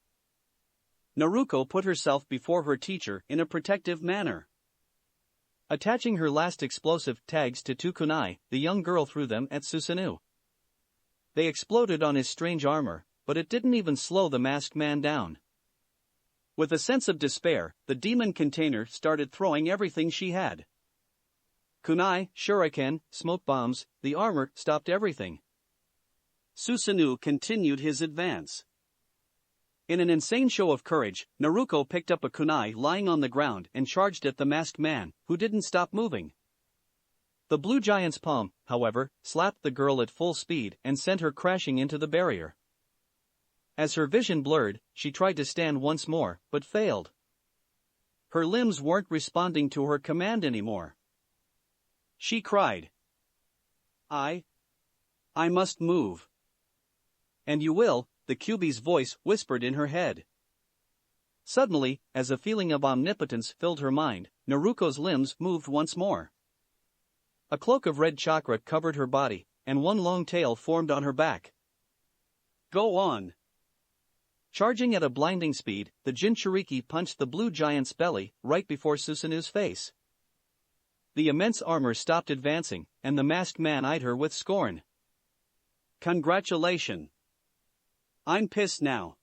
A: Naruto put herself before her teacher in a protective manner. Attaching her last explosive tags to two kunai, the young girl threw them at Susanoo. They exploded on his strange armor, but it didn't even slow the masked man down. With a sense of despair, the demon container started throwing everything she had. Kunai, shuriken, smoke bombs, the armor stopped everything. Susanoo continued his advance. In an insane show of courage, Naruto picked up a kunai lying on the ground and charged at the masked man, who didn't stop moving. The blue giant's palm, however, slapped the girl at full speed and sent her crashing into the barrier. As her vision blurred, she tried to stand once more, but failed. Her limbs weren't responding to her command anymore. She cried. I must move." "And you will," the Kyuubi's voice whispered in her head. Suddenly, as a feeling of omnipotence filled her mind, Naruto's limbs moved once more. A cloak of red chakra covered her body, and one long tail formed on her back. "Go on." Charging at a blinding speed, the Jinchuriki punched the blue giant's belly right before Susanu's face. The immense armor stopped advancing, and the masked man eyed her with scorn. Congratulations. I'm pissed now.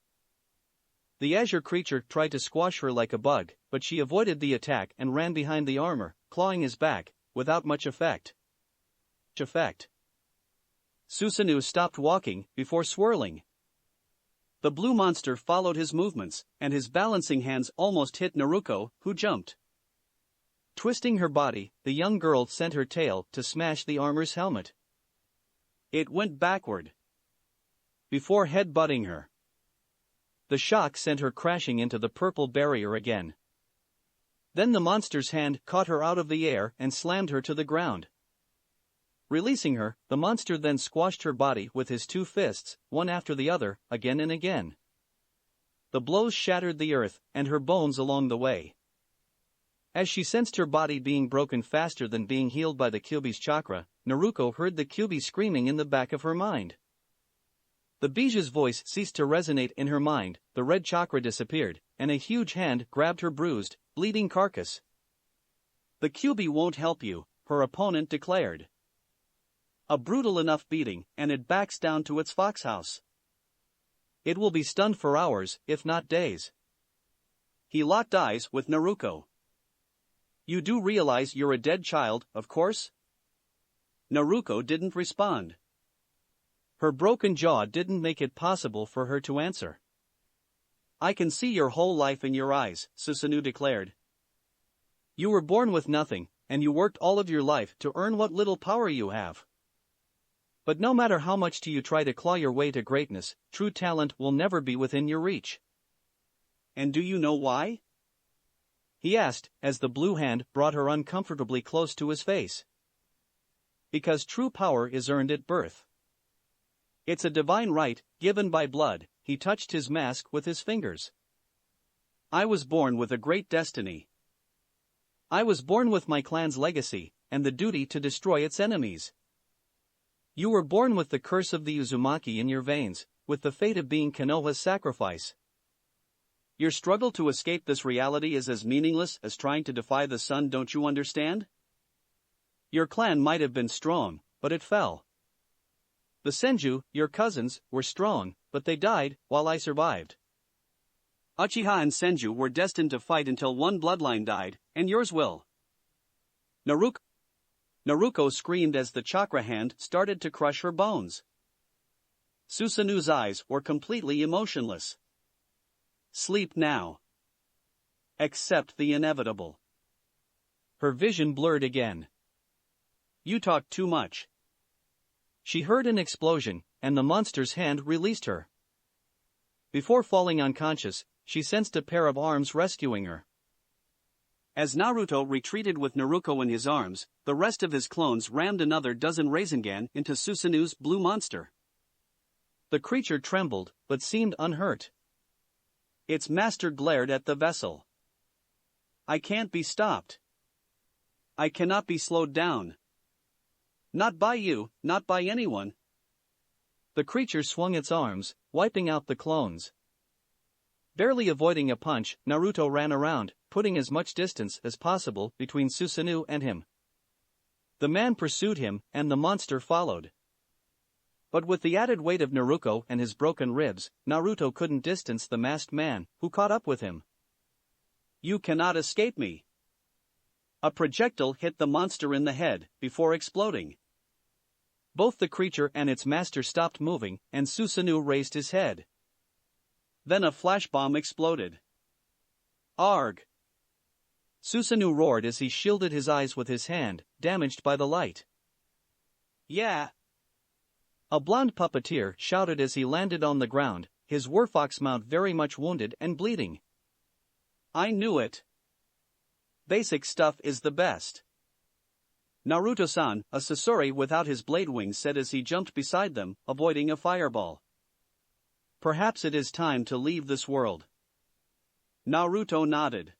A: The azure creature tried to squash her like a bug, but she avoided the attack and ran behind the armor, clawing his back, without much effect. Susanoo stopped walking, before swirling. The blue monster followed his movements, and his balancing hands almost hit Naruto, who jumped. Twisting her body, the young girl sent her tail to smash the armor's helmet. It went backward, before head-butting her. The shock sent her crashing into the purple barrier again. Then the monster's hand caught her out of the air and slammed her to the ground. Releasing her, the monster then squashed her body with his two fists, one after the other, again and again. The blows shattered the earth and her bones along the way. As she sensed her body being broken faster than being healed by the Kyuubi's chakra, Naruto heard the Kyuubi screaming in the back of her mind. The Biju's voice ceased to resonate in her mind, the red chakra disappeared, and a huge hand grabbed her bruised, bleeding carcass. The Kyuubi won't help you, her opponent declared. A brutal enough beating, and it backs down to its fox house. It will be stunned for hours, if not days. He locked eyes with Naruto. You do realize you're a dead child, of course? Naruto didn't respond. Her broken jaw didn't make it possible for her to answer. I can see your whole life in your eyes, Susanoo declared. You were born with nothing, and you worked all of your life to earn what little power you have. But no matter how much you try to claw your way to greatness, true talent will never be within your reach. And do you know why? He asked, as the blue hand brought her uncomfortably close to his face. Because true power is earned at birth. It's a divine right, given by blood. He touched his mask with his fingers. I was born with a great destiny. I was born with my clan's legacy, and the duty to destroy its enemies. You were born with the curse of the Uzumaki in your veins, with the fate of being Konoha's sacrifice. Your struggle to escape this reality is as meaningless as trying to defy the sun, don't you understand? Your clan might have been strong, but it fell. The Senju, your cousins, were strong, but they died, while I survived. Uchiha and Senju were destined to fight until one bloodline died, and yours will. Naruto screamed as the chakra hand started to crush her bones. Susanoo's eyes were completely emotionless. Sleep now. Accept the inevitable. Her vision blurred again. You talk too much. She heard an explosion, and the monster's hand released her. Before falling unconscious, she sensed a pair of arms rescuing her. As Naruto retreated with Naruto in his arms, the rest of his clones rammed another dozen Rasengan into Susanoo's blue monster. The creature trembled, but seemed unhurt. Its master glared at the vessel. I can't be stopped. I cannot be slowed down. Not by you, not by anyone. The creature swung its arms, wiping out the clones. Barely avoiding a punch, Naruto ran around, putting as much distance as possible between Susanoo and him. The man pursued him, and the monster followed. But with the added weight of Naruto and his broken ribs, Naruto couldn't distance the masked man, who caught up with him. You cannot escape me. A projectile hit the monster in the head, before exploding. Both the creature and its master stopped moving, and Susanoo raised his head. Then a flash bomb exploded. Arg! Susanoo roared as he shielded his eyes with his hand, damaged by the light. Yeah! A blonde puppeteer shouted as he landed on the ground, his warfox mount very much wounded and bleeding. I knew it. Basic stuff is the best. Naruto-san, a Sasori without his blade wings, said as he jumped beside them, avoiding a fireball. Perhaps it is time to leave this world. Naruto nodded.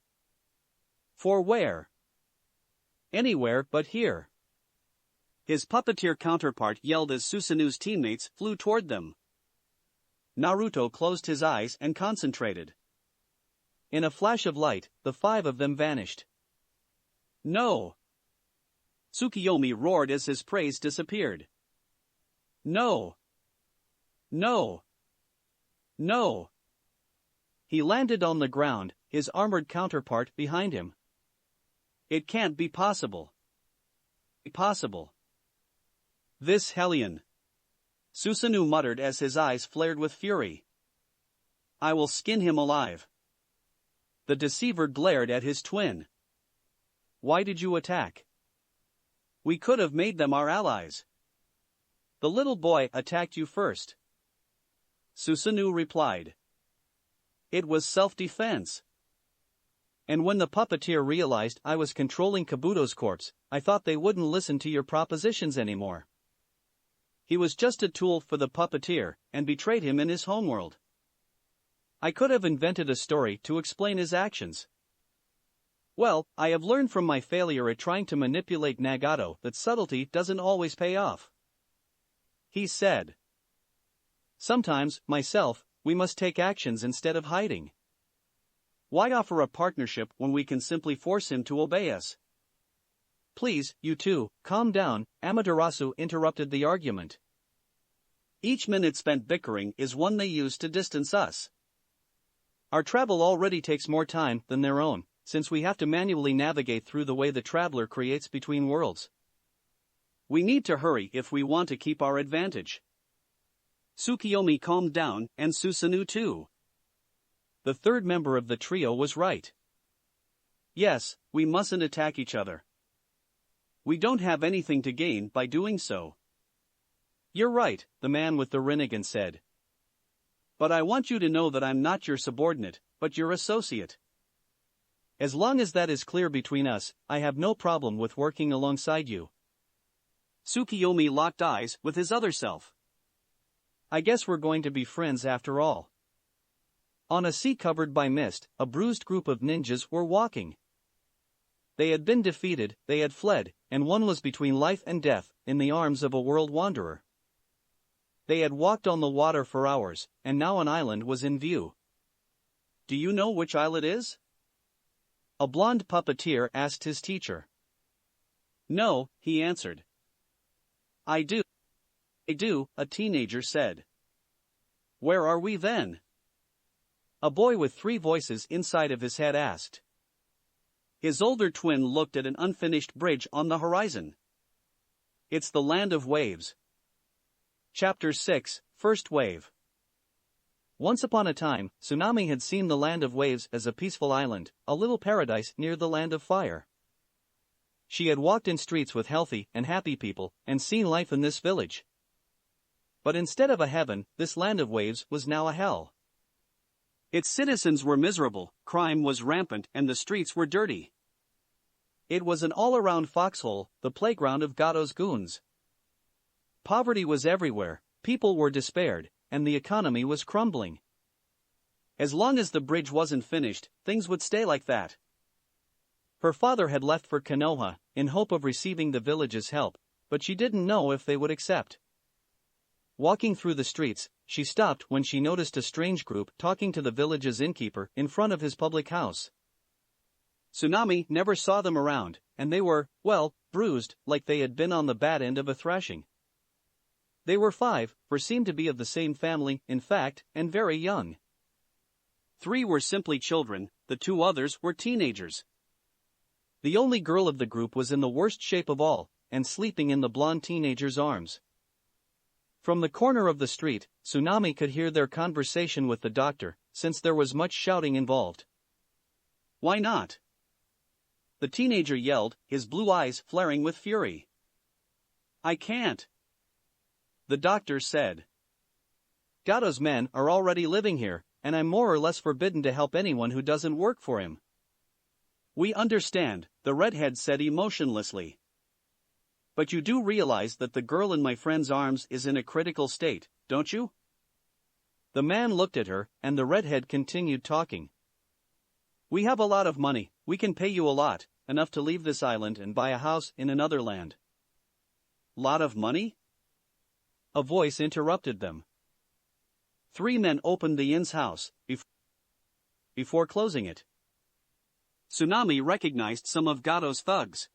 A: For where? Anywhere but here. His puppeteer counterpart yelled as Susanoo's teammates flew toward them. Naruto closed his eyes and concentrated. In a flash of light, the 5 of them vanished. No! Tsukiyomi roared as his praise disappeared. No! No! No! He landed on the ground, his armored counterpart behind him. It can't be possible. Possible. This hellion. Susanoo muttered as his eyes flared with fury. I will skin him alive. The deceiver glared at his twin. Why did you attack? We could have made them our allies. The little boy attacked you first. Susanoo replied. It was self-defense. And when the puppeteer realized I was controlling Kabuto's corpse, I thought they wouldn't listen to your propositions anymore. He was just a tool for the puppeteer, and betrayed him in his homeworld. I could have invented a story to explain his actions. Well, I have learned from my failure at trying to manipulate Nagato that subtlety doesn't always pay off. He said. Sometimes, myself, we must take actions instead of hiding. Why offer a partnership when we can simply force him to obey us? Please, you two, calm down, Amaterasu interrupted the argument. Each minute spent bickering is one they use to distance us. Our travel already takes more time than their own, since we have to manually navigate through the way the traveler creates between worlds. We need to hurry if we want to keep our advantage. Tsukiyomi calmed down, and Susanoo too. The third member of the trio was right. Yes, we mustn't attack each other. We don't have anything to gain by doing so. You're right, the man with the Rinnegan said. But I want you to know that I'm not your subordinate, but your associate. As long as that is clear between us, I have no problem with working alongside you. Tsukiyomi locked eyes with his other self. I guess we're going to be friends after all. On a sea covered by mist, a bruised group of ninjas were walking. They had been defeated, they had fled, and one was between life and death, in the arms of a world wanderer. They had walked on the water for hours, and now an island was in view. Do you know which isle it is? A blonde puppeteer asked his teacher. No, he answered. I do, a teenager said. Where are we then? A boy with 3 voices inside of his head asked. His older twin looked at an unfinished bridge on the horizon. It's the land of waves. Chapter 6, First Wave. Once upon a time, Tsunami had seen the land of waves as a peaceful island, a little paradise near the land of fire. She had walked in streets with healthy and happy people, and seen life in this village. But instead of a heaven, this land of waves was now a hell. Its citizens were miserable, crime was rampant, and the streets were dirty. It was an all-around foxhole, the playground of Gato's goons. Poverty was everywhere, people were despaired, and the economy was crumbling. As long as the bridge wasn't finished, things would stay like that. Her father had left for Konoha, in hope of receiving the village's help, but she didn't know if they would accept. Walking through the streets, she stopped when she noticed a strange group talking to the village's innkeeper in front of his public house. Tsunami never saw them around, and they were, well, bruised, like they had been on the bad end of a thrashing. They were 5, for seemed to be of the same family, in fact, and very young. 3 were simply children, the 2 others were teenagers. The only girl of the group was in the worst shape of all, and sleeping in the blonde teenager's arms. From the corner of the street, Tsunami could hear their conversation with the doctor, since there was much shouting involved. Why not? The teenager yelled, his blue eyes flaring with fury. I can't. The doctor said. Gato's men are already living here, and I'm more or less forbidden to help anyone who doesn't work for him. We understand, the redhead said emotionlessly. But you do realize that the girl in my friend's arms is in a critical state, don't you? The man looked at her, and the redhead continued talking. We have a lot of money, we can pay you a lot, enough to leave this island and buy a house in another land. Lot of money? A voice interrupted them. 3 men opened the inn's house, before closing it. Tsunami recognized some of Gato's thugs.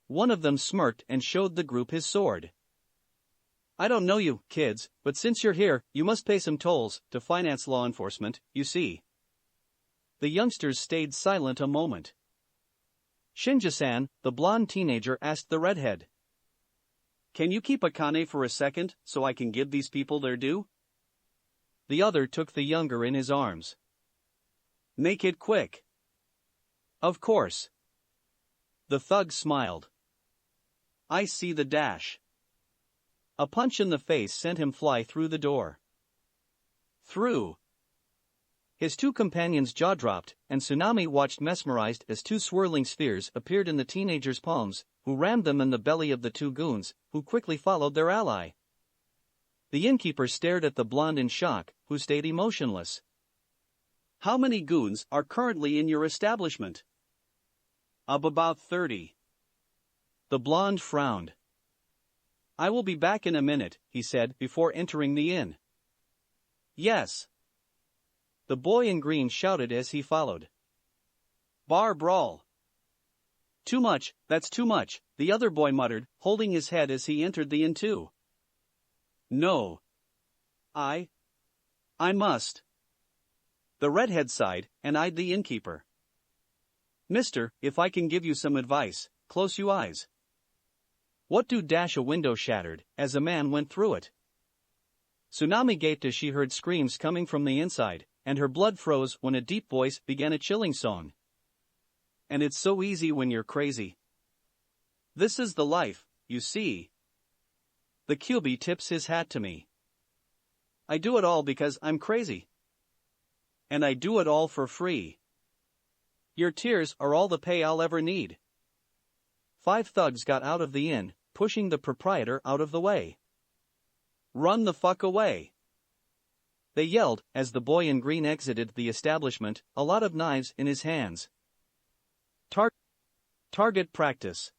A: One of them smirked and showed the group his sword. "I don't know you, kids, but since you're here, you must pay some tolls to finance law enforcement, you see." The youngsters stayed silent a moment. Shinja-san, the blonde teenager, asked the redhead, "Can you keep Akane for a second, so I can give these people their due?" The other took the younger in his arms. "Make it quick." "Of course." The thug smiled. "I see the dash." A punch in the face sent him fly through the door. Through. His two companions' jaw dropped, and Tsunami watched mesmerized as two swirling spheres appeared in the teenager's palms, who rammed them in the belly of the two goons, who quickly followed their ally. The innkeeper stared at the blonde in shock, who stayed emotionless. "How many goons are currently in your establishment?" About 30. The blonde frowned. "I will be back in a minute," he said before entering the inn. "Yes." The boy in green shouted as he followed. "Bar brawl." "Too much, that's too much," the other boy muttered, holding his head as he entered the inn too. "No. I must." The redhead sighed and eyed the innkeeper. "Mister, if I can give you some advice, close your eyes." "What do?" A window shattered as a man went through it. Tsunami gaped as she heard screams coming from the inside, and her blood froze when a deep voice began a chilling song. "And it's so easy when you're crazy. This is the life, you see. The Kyuubi tips his hat to me. I do it all because I'm crazy. And I do it all for free. Your tears are all the pay I'll ever need." 5 thugs got out of the inn, pushing the proprietor out of the way. "Run the fuck away!" they yelled as the boy in green exited the establishment, a lot of knives in his hands. Target practice,"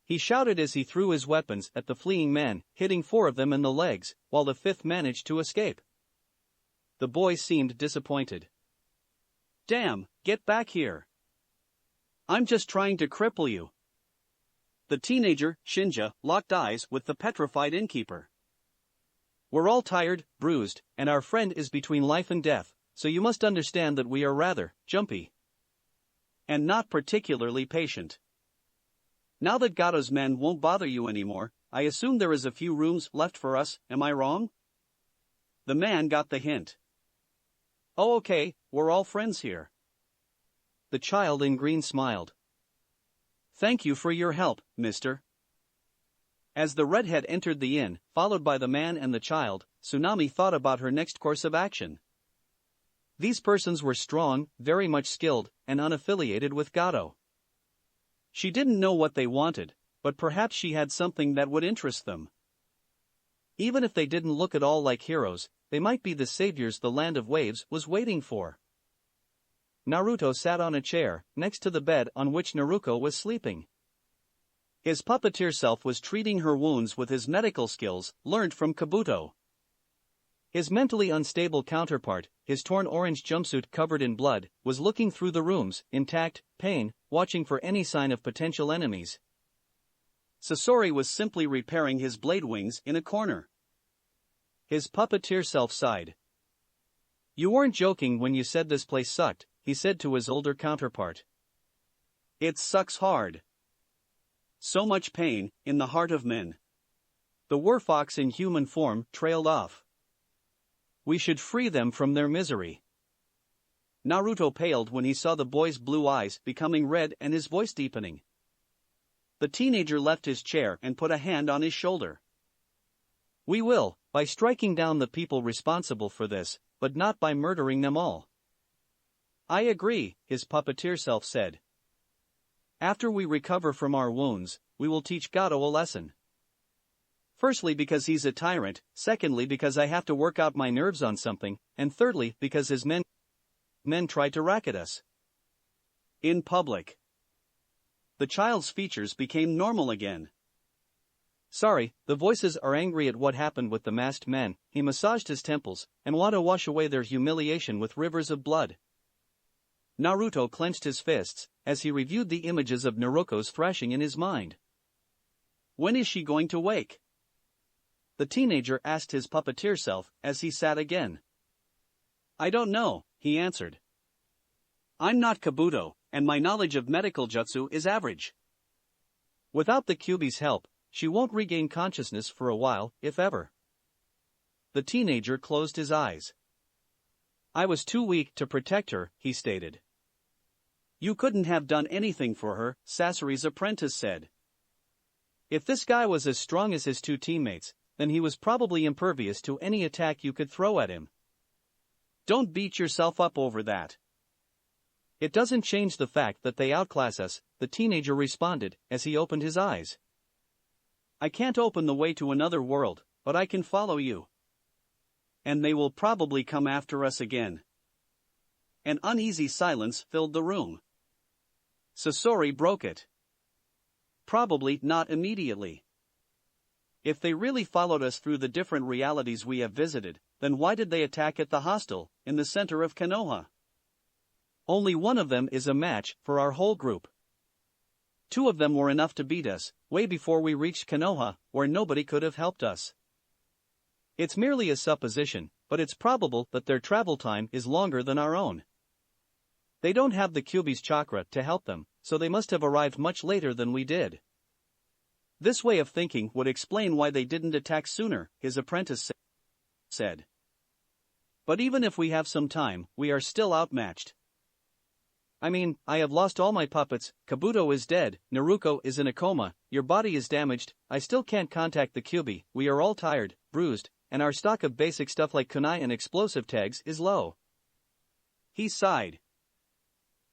A: he shouted as he threw his weapons at the fleeing men, hitting 4 of them in the legs, while the 5th managed to escape. The boy seemed disappointed. "Damn, get back here. I'm just trying to cripple you." The teenager, Shinja, locked eyes with the petrified innkeeper. "We're all tired, bruised, and our friend is between life and death, so you must understand that we are rather jumpy. And not particularly patient. Now that Gato's men won't bother you anymore, I assume there is a few rooms left for us, am I wrong?" The man got the hint. "Oh, okay, we're all friends here." The child in green smiled. "Thank you for your help, mister." As the redhead entered the inn, followed by the man and the child, Tsunami thought about her next course of action. These persons were strong, very much skilled, and unaffiliated with Gato. She didn't know what they wanted, but perhaps she had something that would interest them. Even if they didn't look at all like heroes, they might be the saviors the Land of Waves was waiting for. Naruto sat on a chair, next to the bed on which Naruko was sleeping. His puppeteer self was treating her wounds with his medical skills, learned from Kabuto. His mentally unstable counterpart, his torn orange jumpsuit covered in blood, was looking through the rooms, intact, pain, watching for any sign of potential enemies. Sasori was simply repairing his blade wings in a corner. His puppeteer self sighed. "You weren't joking when you said this place sucked," he said to his older counterpart. "It sucks hard. So much pain, in the heart of men." The werfox in human form trailed off. "We should free them from their misery." Naruto paled when he saw the boy's blue eyes becoming red and his voice deepening. The teenager left his chair and put a hand on his shoulder. "We will, by striking down the people responsible for this, but not by murdering them all." "I agree," his puppeteer self said. "After we recover from our wounds, we will teach Gato a lesson. Firstly because he's a tyrant, secondly because I have to work out my nerves on something, and thirdly because his men tried to racket us. In public." The child's features became normal again. Sorry, the voices are angry at what happened with the masked men. He massaged his temples and want to wash away their humiliation with rivers of blood. Naruto clenched his fists as he reviewed the images of Naruto's thrashing in his mind. When is she going to wake? The teenager asked his puppeteer self as he sat again. I don't know, he answered. I'm not Kabuto, and my knowledge of medical jutsu is average. Without the Kyuubi's help, she won't regain consciousness for a while, if ever. The teenager closed his eyes. I was too weak to protect her, he stated. You couldn't have done anything for her, Sasori's apprentice said. If this guy was as strong as his two teammates, then he was probably impervious to any attack you could throw at him. Don't beat yourself up over that. It doesn't change the fact that they outclass us, the teenager responded as he opened his eyes. I can't open the way to another world, but I can follow you. And they will probably come after us again. An uneasy silence filled the room. Sasori broke it. Probably not immediately. If they really followed us through the different realities we have visited, then why did they attack at the hostel, in the center of Konoha? Only one of them is a match for our whole group. Two of them were enough to beat us, way before we reached Konoha, where nobody could have helped us. It's merely a supposition, but it's probable that their travel time is longer than our own. They don't have the Kyuubi's chakra to help them, so they must have arrived much later than we did. This way of thinking would explain why they didn't attack sooner, his apprentice said. But even if we have some time, we are still outmatched. I mean, I have lost all my puppets, Kabuto is dead, Naruto is in a coma, your body is damaged, I still can't contact the Kyuubi, we are all tired, bruised, and our stock of basic stuff like kunai and explosive tags is low. He sighed.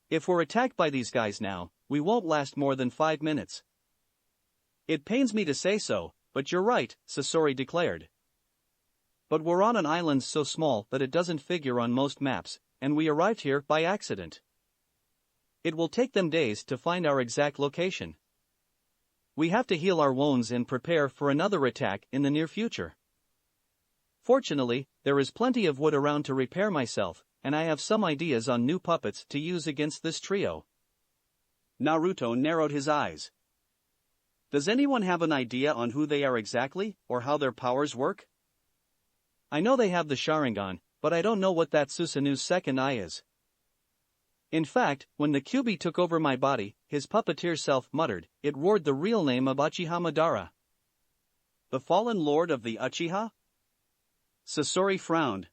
A: If we're attacked by these guys now, we won't last more than 5 minutes. It pains me to say so, but you're right, Sasori declared. But we're on an island so small that it doesn't figure on most maps, and we arrived here by accident. It will take them days to find our exact location. We have to heal our wounds and prepare for another attack in the near future. Fortunately, there is plenty of wood around to repair myself, and I have some ideas on new puppets to use against this trio. Naruto narrowed his eyes. Does anyone have an idea on who they are exactly, or how their powers work? I know they have the Sharingan, but I don't know what that Susanu's second eye is. In fact, when the Kyuubi took over my body, his puppeteer self muttered, it roared the real name of Uchiha Madara. The fallen lord of the Uchiha? Sasori frowned.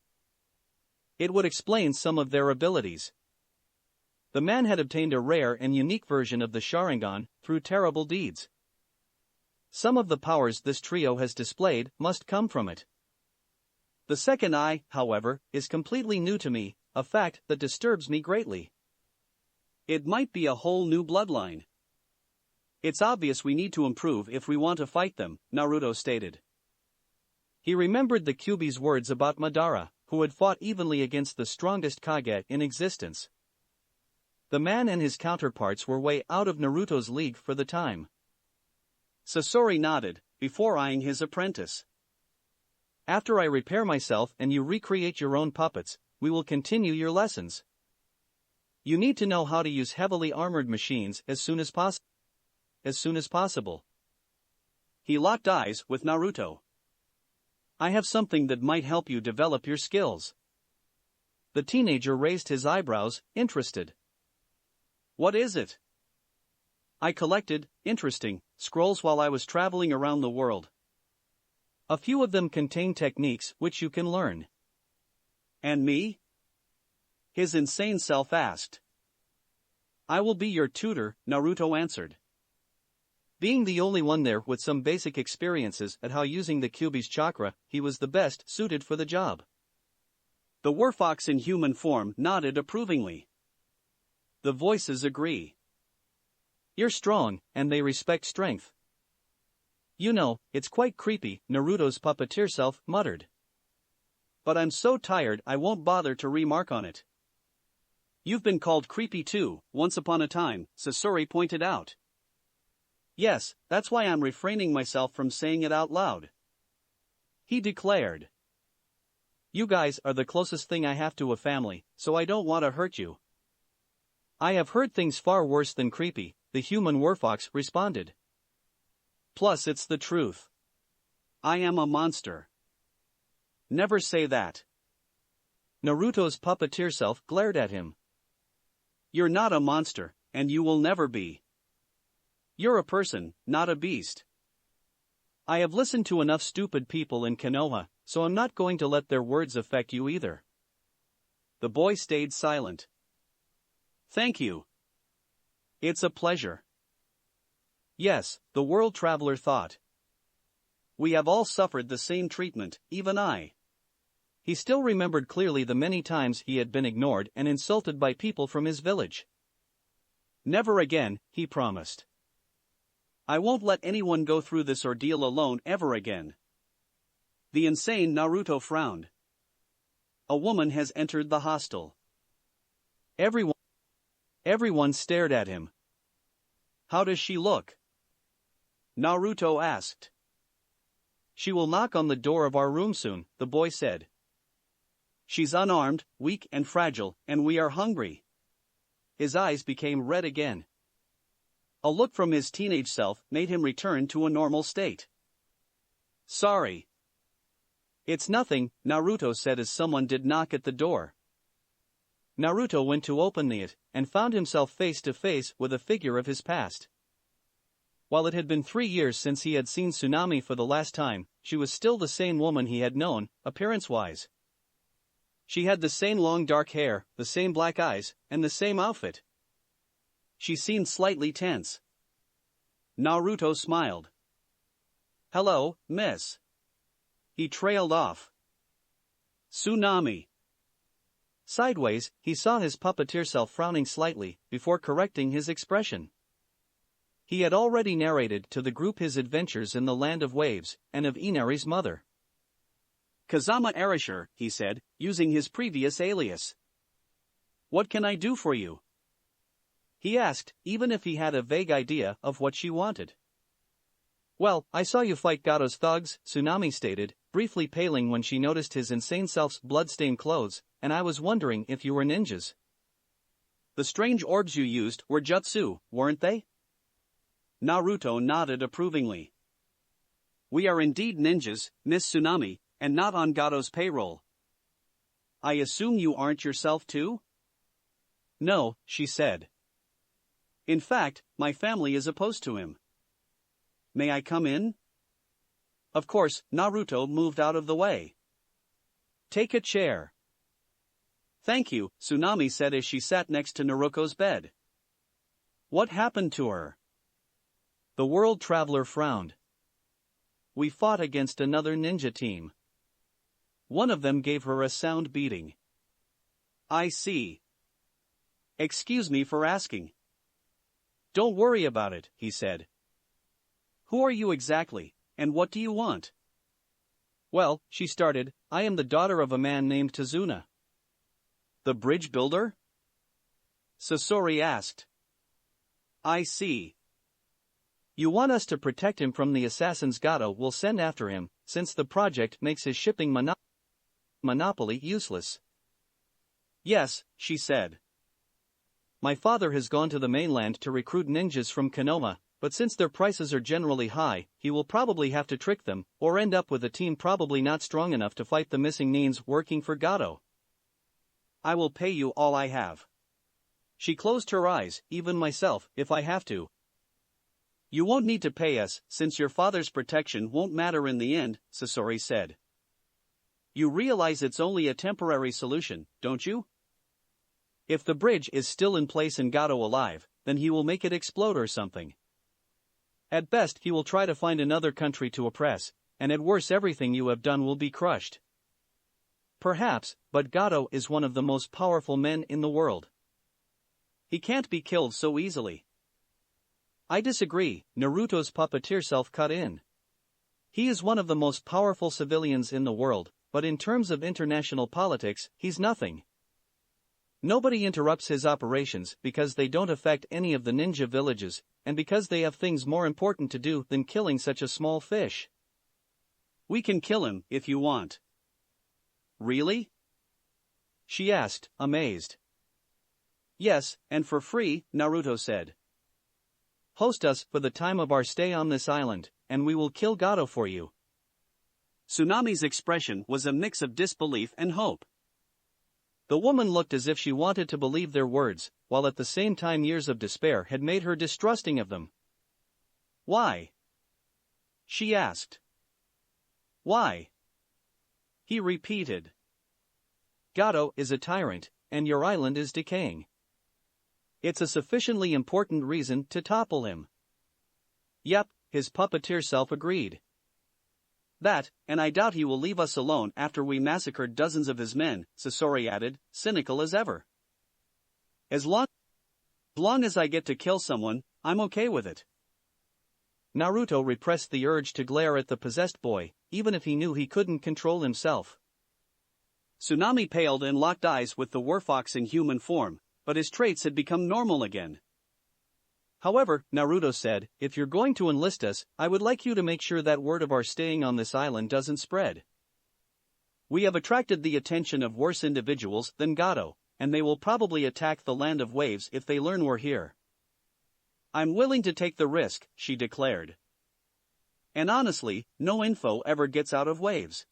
A: It would explain some of their abilities. The man had obtained a rare and unique version of the Sharingan through terrible deeds. Some of the powers this trio has displayed must come from it. The second eye, however, is completely new to me, a fact that disturbs me greatly. It might be a whole new bloodline. It's obvious we need to improve if we want to fight them, Naruto stated. He remembered the Kyuubi's words about Madara, who had fought evenly against the strongest Kage in existence. The man and his counterparts were way out of Naruto's league for the time. Sasori nodded, before eyeing his apprentice. After I repair myself and you recreate your own puppets, we will continue your lessons. You need to know how to use heavily armored machines as soon as possible. He locked eyes with Naruto. I have something that might help you develop your skills. The teenager raised his eyebrows, interested. What is it? I collected, interesting, scrolls while I was traveling around the world. A few of them contain techniques which you can learn. And me? His insane self asked. I will be your tutor, Naruto answered. Being the only one there with some basic experiences at how using the Kyuubi's chakra, he was the best suited for the job. The werfox in human form nodded approvingly. The voices agree. You're strong, and they respect strength. You know, it's quite creepy, Naruto's puppeteer self muttered. But I'm so tired I won't bother to remark on it. You've been called creepy too, once upon a time, Sasori pointed out. Yes, that's why I'm refraining myself from saying it out loud. He declared. You guys are the closest thing I have to a family, so I don't want to hurt you. I have heard things far worse than creepy, the human werfox responded. Plus it's the truth. I am a monster. Never say that. Naruto's puppeteer self glared at him. You're not a monster, and you will never be. You're a person, not a beast. I have listened to enough stupid people in Konoha, so I'm not going to let their words affect you either. The boy stayed silent. Thank you. It's a pleasure. Yes, the world traveler thought. We have all suffered the same treatment, even I. He still remembered clearly the many times he had been ignored and insulted by people from his village. Never again, he promised. I won't let anyone go through this ordeal alone ever again. The insane Naruto frowned. A woman has entered the hostel. Everyone stared at him. How does she look? Naruto asked. She will knock on the door of our room soon, the boy said. She's unarmed, weak and fragile, and we are hungry. His eyes became red again. A look from his teenage self made him return to a normal state. Sorry. It's nothing, Naruto said as someone did knock at the door. Naruto went to open it, and found himself face to face with a figure of his past. While it had been 3 years since he had seen Tsunami for the last time, she was still the same woman he had known, appearance-wise. She had the same long dark hair, the same black eyes, and the same outfit. She seemed slightly tense. Naruto smiled. Hello, miss. He trailed off. Tsunami. Sideways, he saw his puppeteer self frowning slightly, before correcting his expression. He had already narrated to the group his adventures in the Land of Waves, and of Inari's mother. Kazama Erasure, he said, using his previous alias. What can I do for you? He asked, even if he had a vague idea of what she wanted. Well, I saw you fight Gato's thugs, Tsunami stated, briefly paling when she noticed his insane self's blood-stained clothes, and I was wondering if you were ninjas. The strange orbs you used were jutsu, weren't they? Naruto nodded approvingly. We are indeed ninjas, Miss Tsunami, and not on Gato's payroll. I assume you aren't yourself too? No, she said. In fact, my family is opposed to him. May I come in? Of course, Naruto moved out of the way. Take a chair. Thank you, Tsunami said as she sat next to Naruto's bed. What happened to her? The world traveler frowned. We fought against another ninja team. One of them gave her a sound beating. I see. Excuse me for asking. Don't worry about it, he said. Who are you exactly, and what do you want? Well, she started, I am the daughter of a man named Tazuna. The bridge builder? Sasori asked. I see. You want us to protect him from the assassins Gato will send after him, since the project makes his shipping monopoly useless. Yes, she said. My father has gone to the mainland to recruit ninjas from Konoha, but since their prices are generally high, he will probably have to trick them, or end up with a team probably not strong enough to fight the missing nins working for Gato. I will pay you all I have. She closed her eyes, even myself, if I have to. You won't need to pay us, since your father's protection won't matter in the end, Sasori said. You realize it's only a temporary solution, don't you? If the bridge is still in place and Gato alive, then he will make it explode or something. At best he will try to find another country to oppress, and at worst everything you have done will be crushed. Perhaps, but Gato is one of the most powerful men in the world. He can't be killed so easily. I disagree, Naruto's puppeteer self cut in. He is one of the most powerful civilians in the world, but in terms of international politics, he's nothing. Nobody interrupts his operations because they don't affect any of the ninja villages, and because they have things more important to do than killing such a small fish. We can kill him if you want. Really? She asked, amazed. Yes, and for free, Naruto said. Host us for the time of our stay on this island, and we will kill Gato for you. Tsunami's expression was a mix of disbelief and hope. The woman looked as if she wanted to believe their words, while at the same time years of despair had made her distrusting of them. Why? She asked. Why? He repeated. Gato is a tyrant, and your island is decaying. It's a sufficiently important reason to topple him. Yep, his puppeteer self agreed. That, and I doubt he will leave us alone after we massacred dozens of his men, Sasori added, cynical as ever. As long as I get to kill someone, I'm okay with it. Naruto repressed the urge to glare at the possessed boy, even if he knew he couldn't control himself. Tsunami paled and locked eyes with the werfox in human form, but his traits had become normal again. However, Naruto said, if you're going to enlist us, I would like you to make sure that word of our staying on this island doesn't spread. We have attracted the attention of worse individuals than Gato, and they will probably attack the land of waves if they learn we're here. I'm willing to take the risk, she declared. And honestly, no info ever gets out of waves.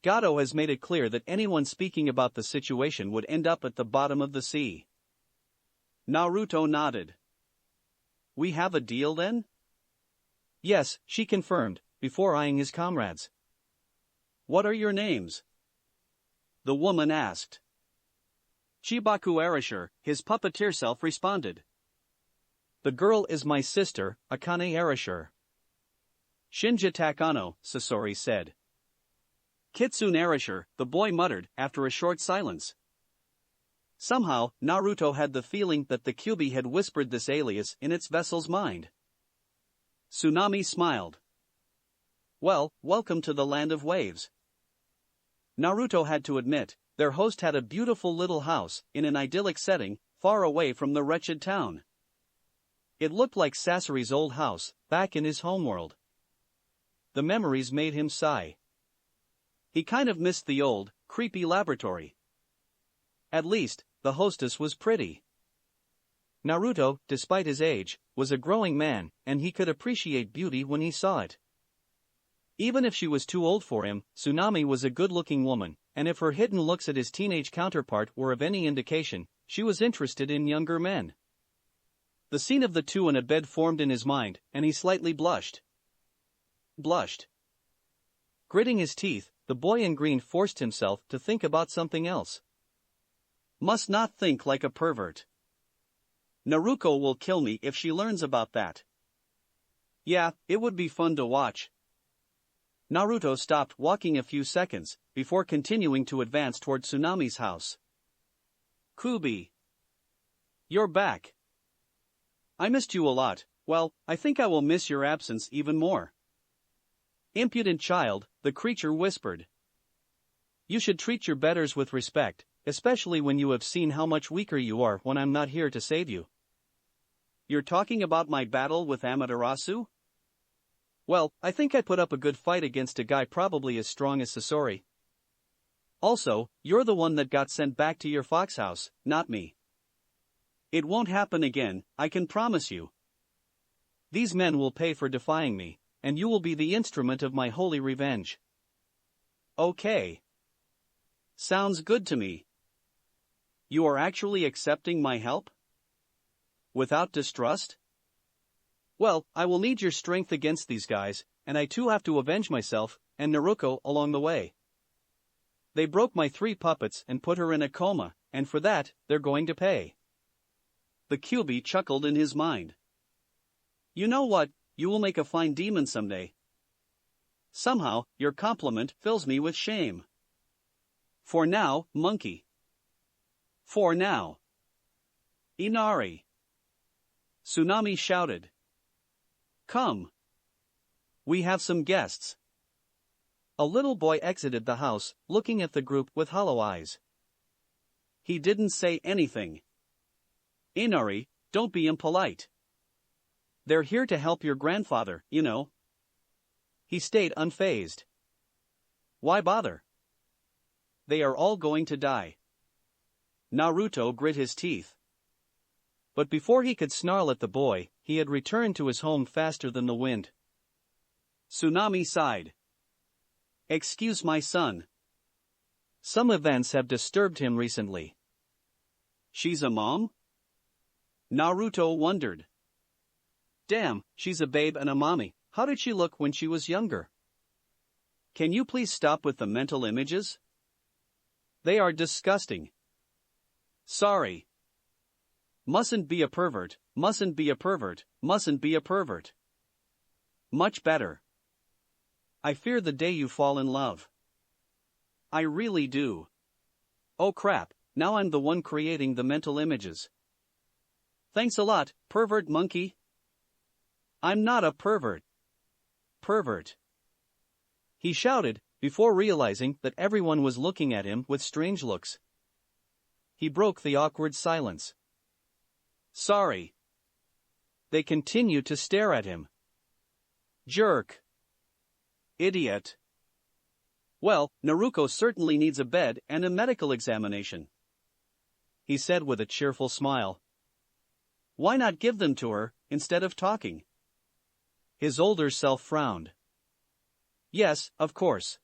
A: Gato has made it clear that anyone speaking about the situation would end up at the bottom of the sea. Naruto nodded. We have a deal then? Yes, she confirmed, before eyeing his comrades. What are your names? The woman asked. Chibaku Arashur, his puppeteer self responded. The girl is my sister, Akane Arashur. Shinja Takano, Sasori said. Kitsune Arashur, the boy muttered, after a short silence. Somehow, Naruto had the feeling that the Kyuubi had whispered this alias in its vessel's mind. Tsunami smiled. Well, welcome to the land of waves. Naruto had to admit, their host had a beautiful little house, in an idyllic setting, far away from the wretched town. It looked like Sasori's old house, back in his homeworld. The memories made him sigh. He kind of missed the old, creepy laboratory. At least, the hostess was pretty. Naruto, despite his age, was a growing man, and he could appreciate beauty when he saw it. Even if she was too old for him, Tsunami was a good-looking woman, and if her hidden looks at his teenage counterpart were of any indication, she was interested in younger men. The scene of the two in a bed formed in his mind, and he slightly blushed. Gritting his teeth, the boy in green forced himself to think about something else. Must not think like a pervert. Naruko will kill me if she learns about that. Yeah, it would be fun to watch. Naruto stopped walking a few seconds, before continuing to advance toward Tsunami's house. Kyuubi. You're back. I missed you a lot. Well, I think I will miss your absence even more. Impudent child, the creature whispered. You should treat your betters with respect, especially when you have seen how much weaker you are when I'm not here to save you. You're talking about my battle with Amaterasu? Well, I think I put up a good fight against a guy probably as strong as Sasori. Also, you're the one that got sent back to your fox house, not me. It won't happen again, I can promise you. These men will pay for defying me, and you will be the instrument of my holy revenge. Okay. Sounds good to me. You are actually accepting my help? Without distrust? Well, I will need your strength against these guys, and I too have to avenge myself, and Naruto along the way. They broke my 3 puppets and put her in a coma, and for that, they're going to pay. The Kyuubi chuckled in his mind. You know what, you will make a fine demon someday. Somehow, your compliment fills me with shame. For now, monkey. For now. Inari. Tsunami shouted. Come. We have some guests. A little boy exited the house, looking at the group with hollow eyes. He didn't say anything. Inari, don't be impolite. They're here to help your grandfather, you know. He stayed unfazed. Why bother? They are all going to die. Naruto grit his teeth. But before he could snarl at the boy, he had returned to his home faster than the wind. Tsunami sighed. Excuse my son. Some events have disturbed him recently. She's a mom? Naruto wondered. Damn, she's a babe and a mommy. How did she look when she was younger? Can you please stop with the mental images? They are disgusting. Sorry. Mustn't be a pervert, mustn't be a pervert, mustn't be a pervert. Much better. I fear the day you fall in love. I really do. Oh crap, now I'm the one creating the mental images. Thanks a lot, pervert monkey. I'm not a pervert. Pervert. He shouted, before realizing that everyone was looking at him with strange looks. He broke the awkward silence. Sorry. They continued to stare at him. Jerk. Idiot. Well, Naruto certainly needs a bed and a medical examination, he said with a cheerful smile. Why not give them to her, instead of talking? His older self frowned. Yes, of course.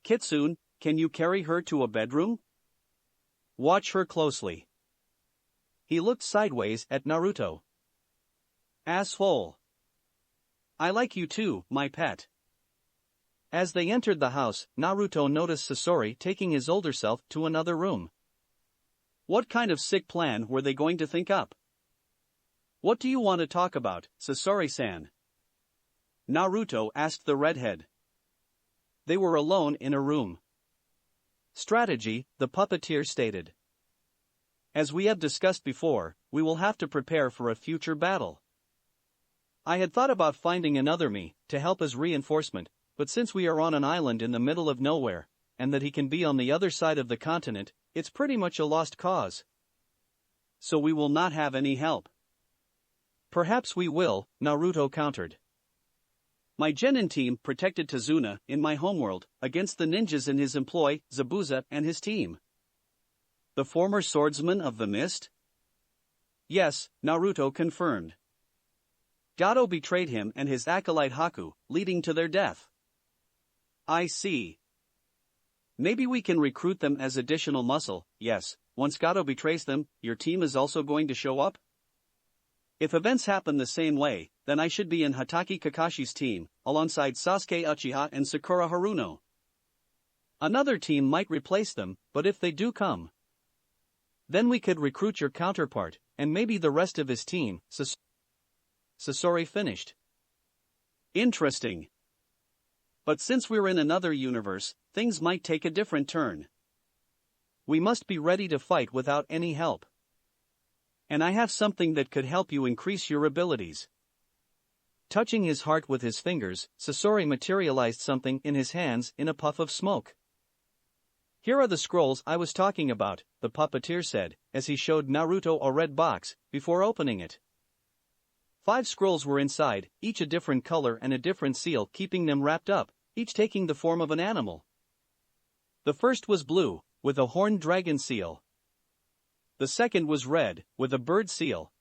A: Kitsune, can you carry her to a bedroom? Watch her closely. He looked sideways at Naruto. Asshole. I like you too, my pet. As they entered the house, Naruto noticed Sasori taking his older self to another room. What kind of sick plan were they going to think up? What do you want to talk about, Sasori-san? Naruto asked the redhead. They were alone in a room. Strategy, the puppeteer stated. As we have discussed before, we will have to prepare for a future battle. I had thought about finding another me to help as reinforcement, but since we are on an island in the middle of nowhere, and that he can be on the other side of the continent, it's pretty much a lost cause. So we will not have any help. Perhaps we will, Naruto countered. My genin team protected Tazuna in my homeworld against the ninjas in his employ, Zabuza and his team. The former swordsman of the mist? Yes, Naruto confirmed. Gato betrayed him and his acolyte Haku, leading to their death. I see. Maybe we can recruit them as additional muscle. Yes, once Gato betrays them, your team is also going to show up? If events happen the same way, then I should be in Hatake Kakashi's team, alongside Sasuke Uchiha and Sakura Haruno. Another team might replace them, but if they do come, then we could recruit your counterpart, and maybe the rest of his team, Sasori finished. Interesting. But since we're in another universe, things might take a different turn. We must be ready to fight without any help. And I have something that could help you increase your abilities. Touching his heart with his fingers, Sasori materialized something in his hands in a puff of smoke. Here are the scrolls I was talking about, the puppeteer said, as he showed Naruto a red box, before opening it. 5 scrolls were inside, each a different color and a different seal keeping them wrapped up, each taking the form of an animal. The first was blue, with a horned dragon seal. The second was red, with a bird seal.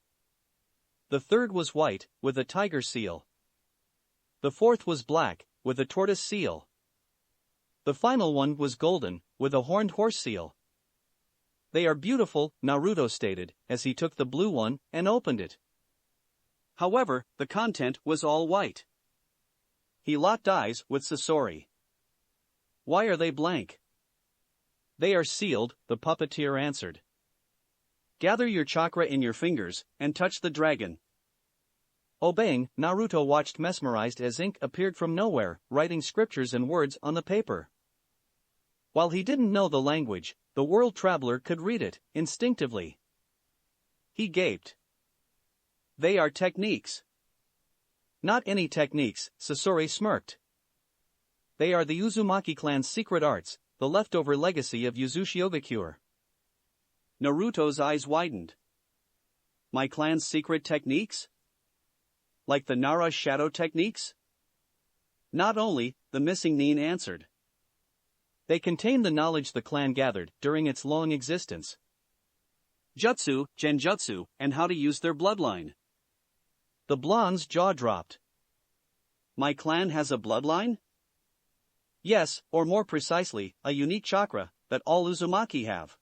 A: The third was white, with a tiger seal. The fourth was black, with a tortoise seal. The final one was golden, with a horned horse seal. They are beautiful, Naruto stated, as he took the blue one and opened it. However, the content was all white. He locked eyes with Sasori. Why are they blank? They are sealed, the puppeteer answered. Gather your chakra in your fingers, and touch the dragon. Obeying, Naruto watched mesmerized as ink appeared from nowhere, writing scriptures and words on the paper. While he didn't know the language, the world traveler could read it, instinctively. He gaped. They are techniques. Not any techniques, Sasori smirked. They are the Uzumaki clan's secret arts, the leftover legacy of Uzushiogakure. Naruto's eyes widened. My clan's secret techniques? Like the Nara shadow techniques? Not only, the missing Nin answered. They contain the knowledge the clan gathered during its long existence. Jutsu, genjutsu, and how to use their bloodline. The blonde's jaw dropped. My clan has a bloodline? Yes, or more precisely, a unique chakra that all Uzumaki have.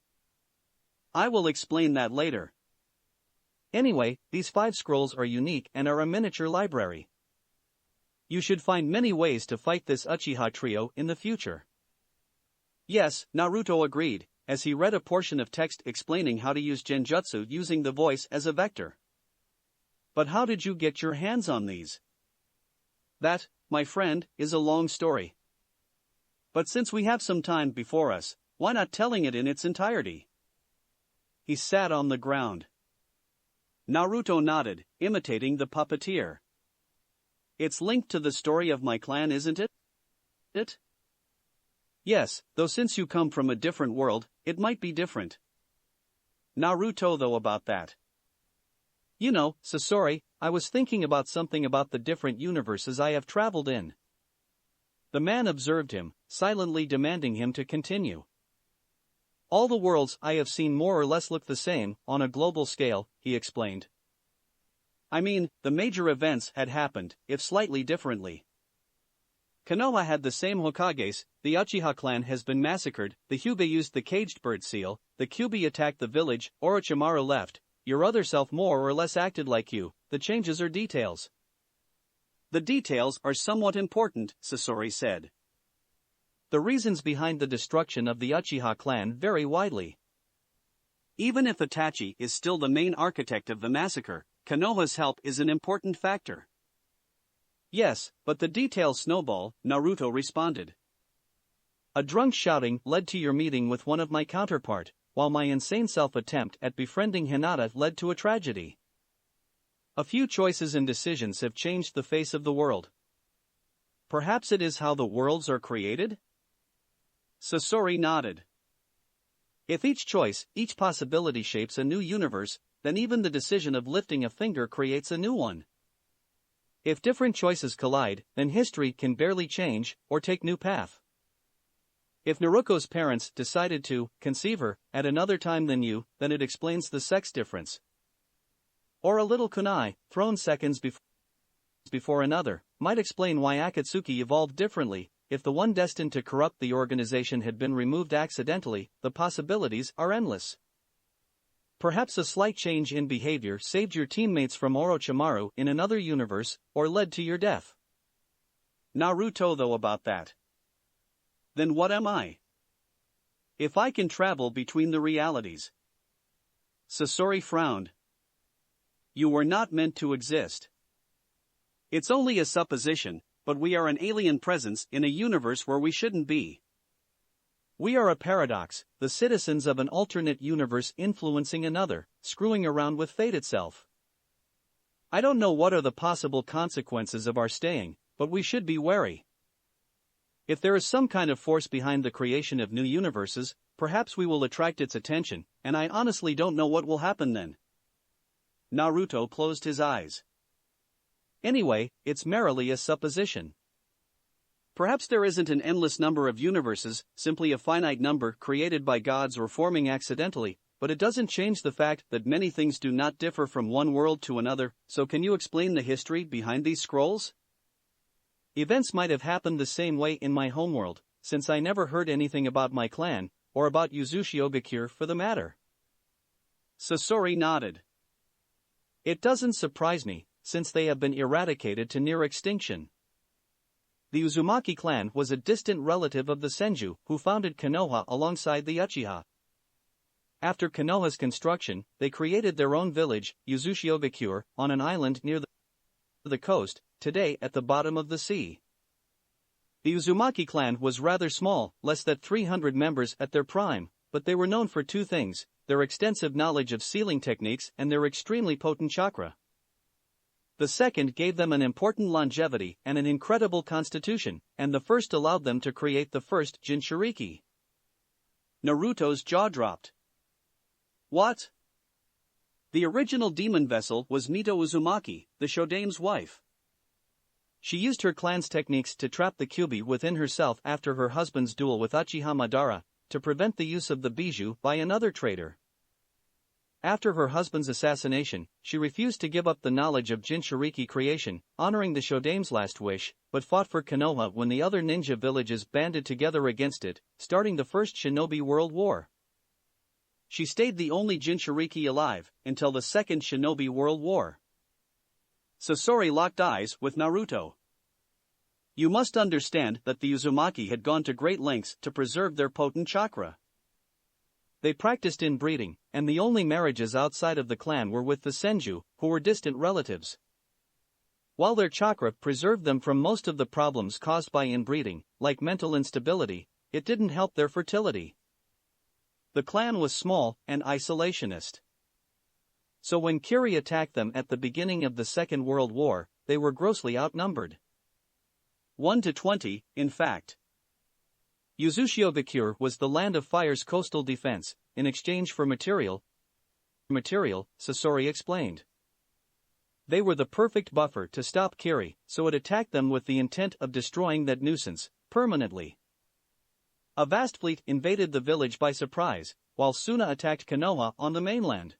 A: I will explain that later. Anyway, these 5 scrolls are unique and are a miniature library. You should find many ways to fight this Uchiha trio in the future. Yes, Naruto agreed, as he read a portion of text explaining how to use genjutsu using the voice as a vector. But how did you get your hands on these? That, my friend, is a long story. But since we have some time before us, why not telling it in its entirety? He sat on the ground. Naruto nodded, imitating the puppeteer. It's linked to the story of my clan, isn't it? Yes, though since you come from a different world, it might be different. Naruto though about that. You know, Sasori, I was thinking about something about the different universes I have traveled in. The man observed him, silently demanding him to continue. All the worlds I have seen more or less look the same, on a global scale, he explained. I mean, the major events had happened, if slightly differently. Konoha had the same Hokages, the Uchiha clan has been massacred, the Kyuubi used the caged bird seal, the Kyuubi attacked the village, Orochimaru left, your other self more or less acted like you, the changes are details. The details are somewhat important, Sasori said. The reasons behind the destruction of the Uchiha clan vary widely. Even if Itachi is still the main architect of the massacre, Konoha's help is an important factor. Yes, but the details snowball, Naruto responded. A drunk shouting led to your meeting with one of my counterpart, while my insane self-attempt at befriending Hinata led to a tragedy. A few choices and decisions have changed the face of the world. Perhaps it is how the worlds are created? Sasori nodded. If each choice, each possibility shapes a new universe, then even the decision of lifting a finger creates a new one. If different choices collide, then history can barely change, or take new path. If Naruto's parents decided to conceive her at another time than you, then it explains the sex difference. Or a little kunai, thrown seconds before another, might explain why Akatsuki evolved differently. If the one destined to corrupt the organization had been removed accidentally, the possibilities are endless. Perhaps a slight change in behavior saved your teammates from Orochimaru in another universe, or led to your death. Naruto though about that. Then what am I? If I can travel between the realities. Sasori frowned. You were not meant to exist. It's only a supposition, but we are an alien presence in a universe where we shouldn't be. We are a paradox, the citizens of an alternate universe influencing another, screwing around with fate itself. I don't know what are the possible consequences of our staying, but we should be wary. If there is some kind of force behind the creation of new universes, perhaps we will attract its attention, and I honestly don't know what will happen then. Naruto closed his eyes. Anyway, it's merely a supposition. Perhaps there isn't an endless number of universes, simply a finite number created by gods or forming accidentally, but it doesn't change the fact that many things do not differ from one world to another. So can you explain the history behind these scrolls? Events might have happened the same way in my homeworld, since I never heard anything about my clan, or about Uzumaki for the matter. Sasori nodded. It doesn't surprise me, since they have been eradicated to near extinction. The Uzumaki clan was a distant relative of the Senju, who founded Konoha alongside the Uchiha. After Konoha's construction, they created their own village, Uzumaki, on an island near the coast, today at the bottom of the sea. The Uzumaki clan was rather small, less than 300 members at their prime, but they were known for two things: their extensive knowledge of sealing techniques and their extremely potent chakra. The second gave them an important longevity and an incredible constitution, and the first allowed them to create the first Jinchuriki. Naruto's jaw dropped. What? The original demon vessel was Mito Uzumaki, the Shodame's wife. She used her clan's techniques to trap the Kyuubi within herself after her husband's duel with Uchiha Madara, to prevent the use of the bijou by another traitor. After her husband's assassination, she refused to give up the knowledge of Jinchuriki creation, honoring the Shodame's last wish, but fought for Konoha when the other ninja villages banded together against it, starting the First Shinobi World War. She stayed the only Jinchuriki alive until the Second Shinobi World War. Sasori locked eyes with Naruto. You must understand that the Uzumaki had gone to great lengths to preserve their potent chakra. They practiced inbreeding, and the only marriages outside of the clan were with the Senju, who were distant relatives. While their chakra preserved them from most of the problems caused by inbreeding, like mental instability, it didn't help their fertility. The clan was small and isolationist. So when Kiri attacked them at the beginning of the Second World War, they were grossly outnumbered. 1 to 20, in fact. Uzushiogakure was the Land of Fire's coastal defense, in exchange for material, Sasori explained. They were the perfect buffer to stop Kiri, so it attacked them with the intent of destroying that nuisance, permanently. A vast fleet invaded the village by surprise, while Suna attacked Konoha on the mainland.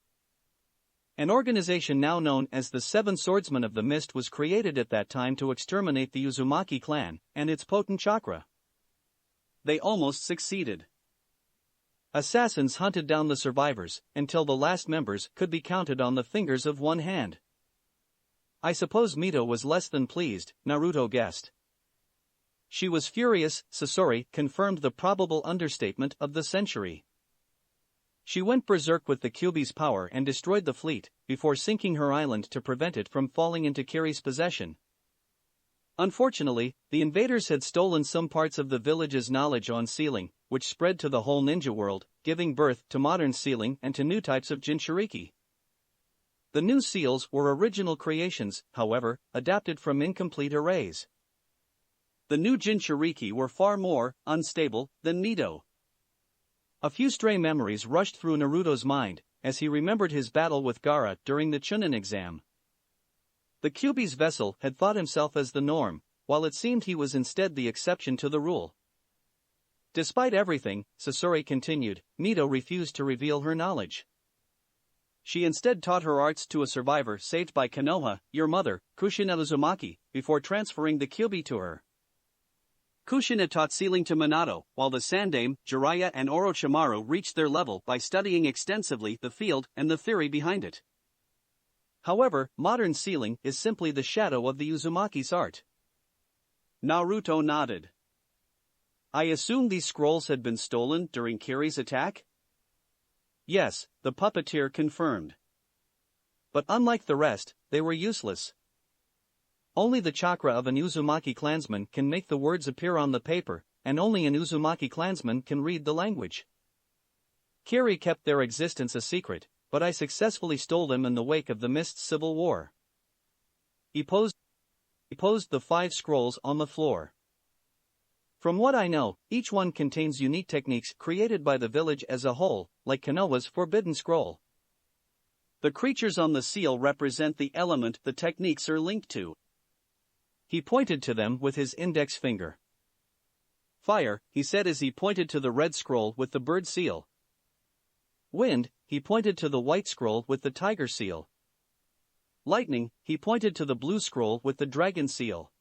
A: An organization now known as the Seven Swordsmen of the Mist was created at that time to exterminate the Uzumaki clan and its potent chakra. They almost succeeded. Assassins hunted down the survivors until the last members could be counted on the fingers of one hand. I suppose Mito was less than pleased, Naruto guessed. She was furious, Sasori confirmed the probable understatement of the century. She went berserk with the Kyuubi's power and destroyed the fleet, before sinking her island to prevent it from falling into Kiri's possession. Unfortunately, the invaders had stolen some parts of the village's knowledge on sealing, which spread to the whole ninja world, giving birth to modern sealing and to new types of Jinchuriki. The new seals were original creations, however, adapted from incomplete arrays. The new Jinchuriki were far more unstable than Mito. A few stray memories rushed through Naruto's mind, as he remembered his battle with Gaara during the Chunin exam. The Kyuubi's vessel had thought himself as the norm, while it seemed he was instead the exception to the rule. Despite everything, Sasori continued, Mito refused to reveal her knowledge. She instead taught her arts to a survivor saved by Konoha, your mother, Kushina Uzumaki, before transferring the Kyuubi to her. Kushina taught sealing to Minato, while the Sandame, Jiraiya and Orochimaru reached their level by studying extensively the field and the theory behind it. However, modern sealing is simply the shadow of the Uzumaki's art. Naruto nodded. I assume these scrolls had been stolen during Kiri's attack? Yes, the puppeteer confirmed. But unlike the rest, they were useless. Only the chakra of an Uzumaki clansman can make the words appear on the paper, and only an Uzumaki clansman can read the language. Kiri kept their existence a secret, but I successfully stole them in the wake of the Mist's civil war. He posed the 5 scrolls on the floor. From what I know, each one contains unique techniques created by the village as a whole, like Konoha's Forbidden Scroll. The creatures on the seal represent the element the techniques are linked to. He pointed to them with his index finger. Fire, he said as he pointed to the red scroll with the bird seal. Wind, he pointed to the white scroll with the tiger seal. Lightning, he pointed to the blue scroll with the dragon seal.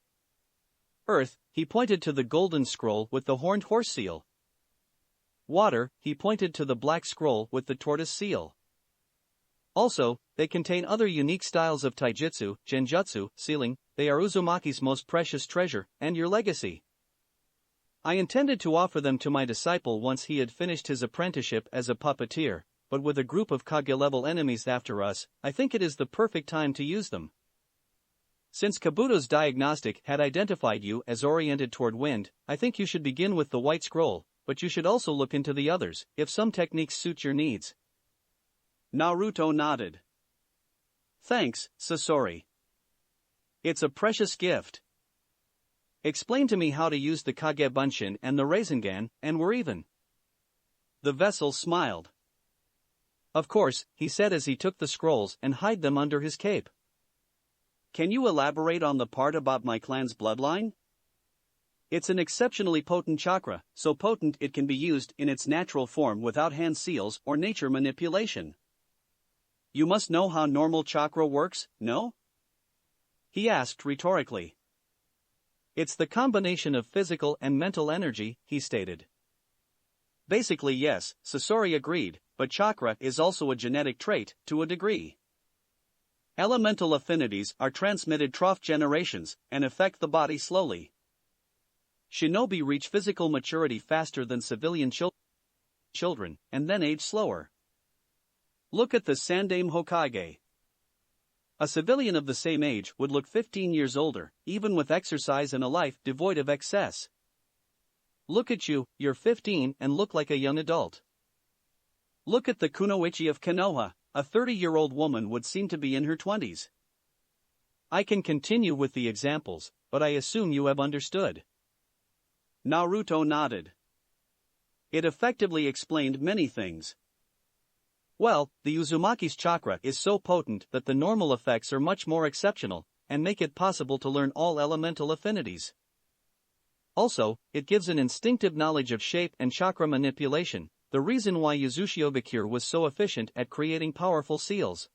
A: Earth, he pointed to the golden scroll with the horned horse seal. Water, he pointed to the black scroll with the tortoise seal. Also, they contain other unique styles of taijutsu, genjutsu, sealing. They are Uzumaki's most precious treasure, and your legacy. I intended to offer them to my disciple once he had finished his apprenticeship as a puppeteer, but with a group of Kage-level enemies after us, I think it is the perfect time to use them. Since Kabuto's diagnostic had identified you as oriented toward wind, I think you should begin with the white scroll, but you should also look into the others, if some techniques suit your needs. Naruto nodded. Thanks, Sasori. It's a precious gift. Explain to me how to use the Kage Bunshin and the Rasengan, and we're even. The vessel smiled. Of course, he said as he took the scrolls and hid them under his cape. Can you elaborate on the part about my clan's bloodline? It's an exceptionally potent chakra, so potent it can be used in its natural form without hand seals or nature manipulation. You must know how normal chakra works, no? He asked rhetorically. It's the combination of physical and mental energy, he stated. Basically yes, Sasori agreed, but chakra is also a genetic trait, to a degree. Elemental affinities are transmitted through generations and affect the body slowly. Shinobi reach physical maturity faster than civilian children, and then age slower. Look at the Sandaime Hokage. A civilian of the same age would look 15 years older, even with exercise and a life devoid of excess. Look at you, you're 15 and look like a young adult. Look at the Kunoichi of Konoha, a 30-year-old woman would seem to be in her 20s. I can continue with the examples, but I assume you have understood. Naruto nodded. It effectively explained many things. Well, the Uzumaki's chakra is so potent that the normal effects are much more exceptional, and make it possible to learn all elemental affinities. Also, it gives an instinctive knowledge of shape and chakra manipulation, the reason why Yuzushiobakure was so efficient at creating powerful seals.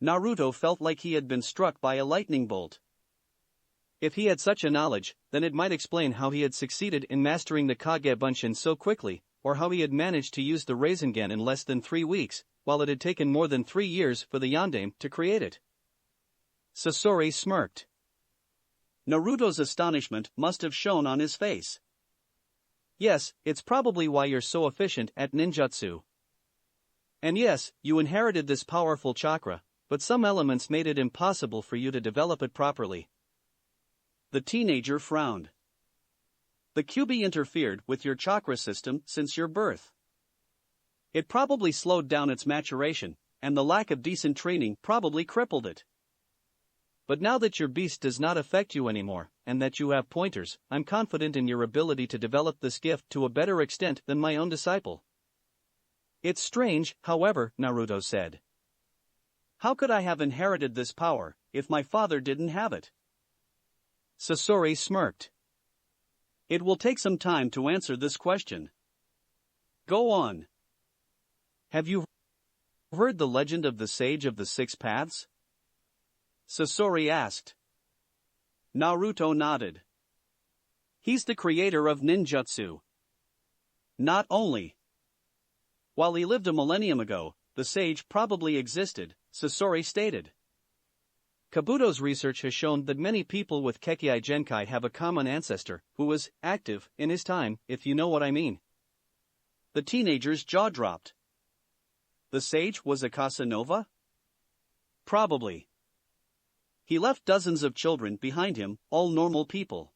A: Naruto felt like he had been struck by a lightning bolt. If he had such a knowledge, then it might explain how he had succeeded in mastering the Kage Bunshin so quickly, or how he had managed to use the Rasengan in less than 3 weeks, while it had taken more than 3 years for the Yondaime to create it. Sasori smirked. Naruto's astonishment must have shown on his face. Yes, it's probably why you're so efficient at ninjutsu. And yes, you inherited this powerful chakra, but some elements made it impossible for you to develop it properly. The teenager frowned. The Kyuubi interfered with your chakra system since your birth. It probably slowed down its maturation, and the lack of decent training probably crippled it. But now that your beast does not affect you anymore, and that you have pointers, I'm confident in your ability to develop this gift to a better extent than my own disciple. It's strange, however, Naruto said. How could I have inherited this power, if my father didn't have it? Sasori smirked. It will take some time to answer this question. Go on. Have you heard the legend of the Sage of the Six Paths? Sasori asked. Naruto nodded. He's the creator of ninjutsu. Not only. While he lived a millennium ago, the sage probably existed, Sasori stated. Kabuto's research has shown that many people with Kekkai Genkai have a common ancestor who was active in his time, if you know what I mean. The teenager's jaw dropped. The sage was a Casanova? Probably. He left dozens of children behind him, all normal people.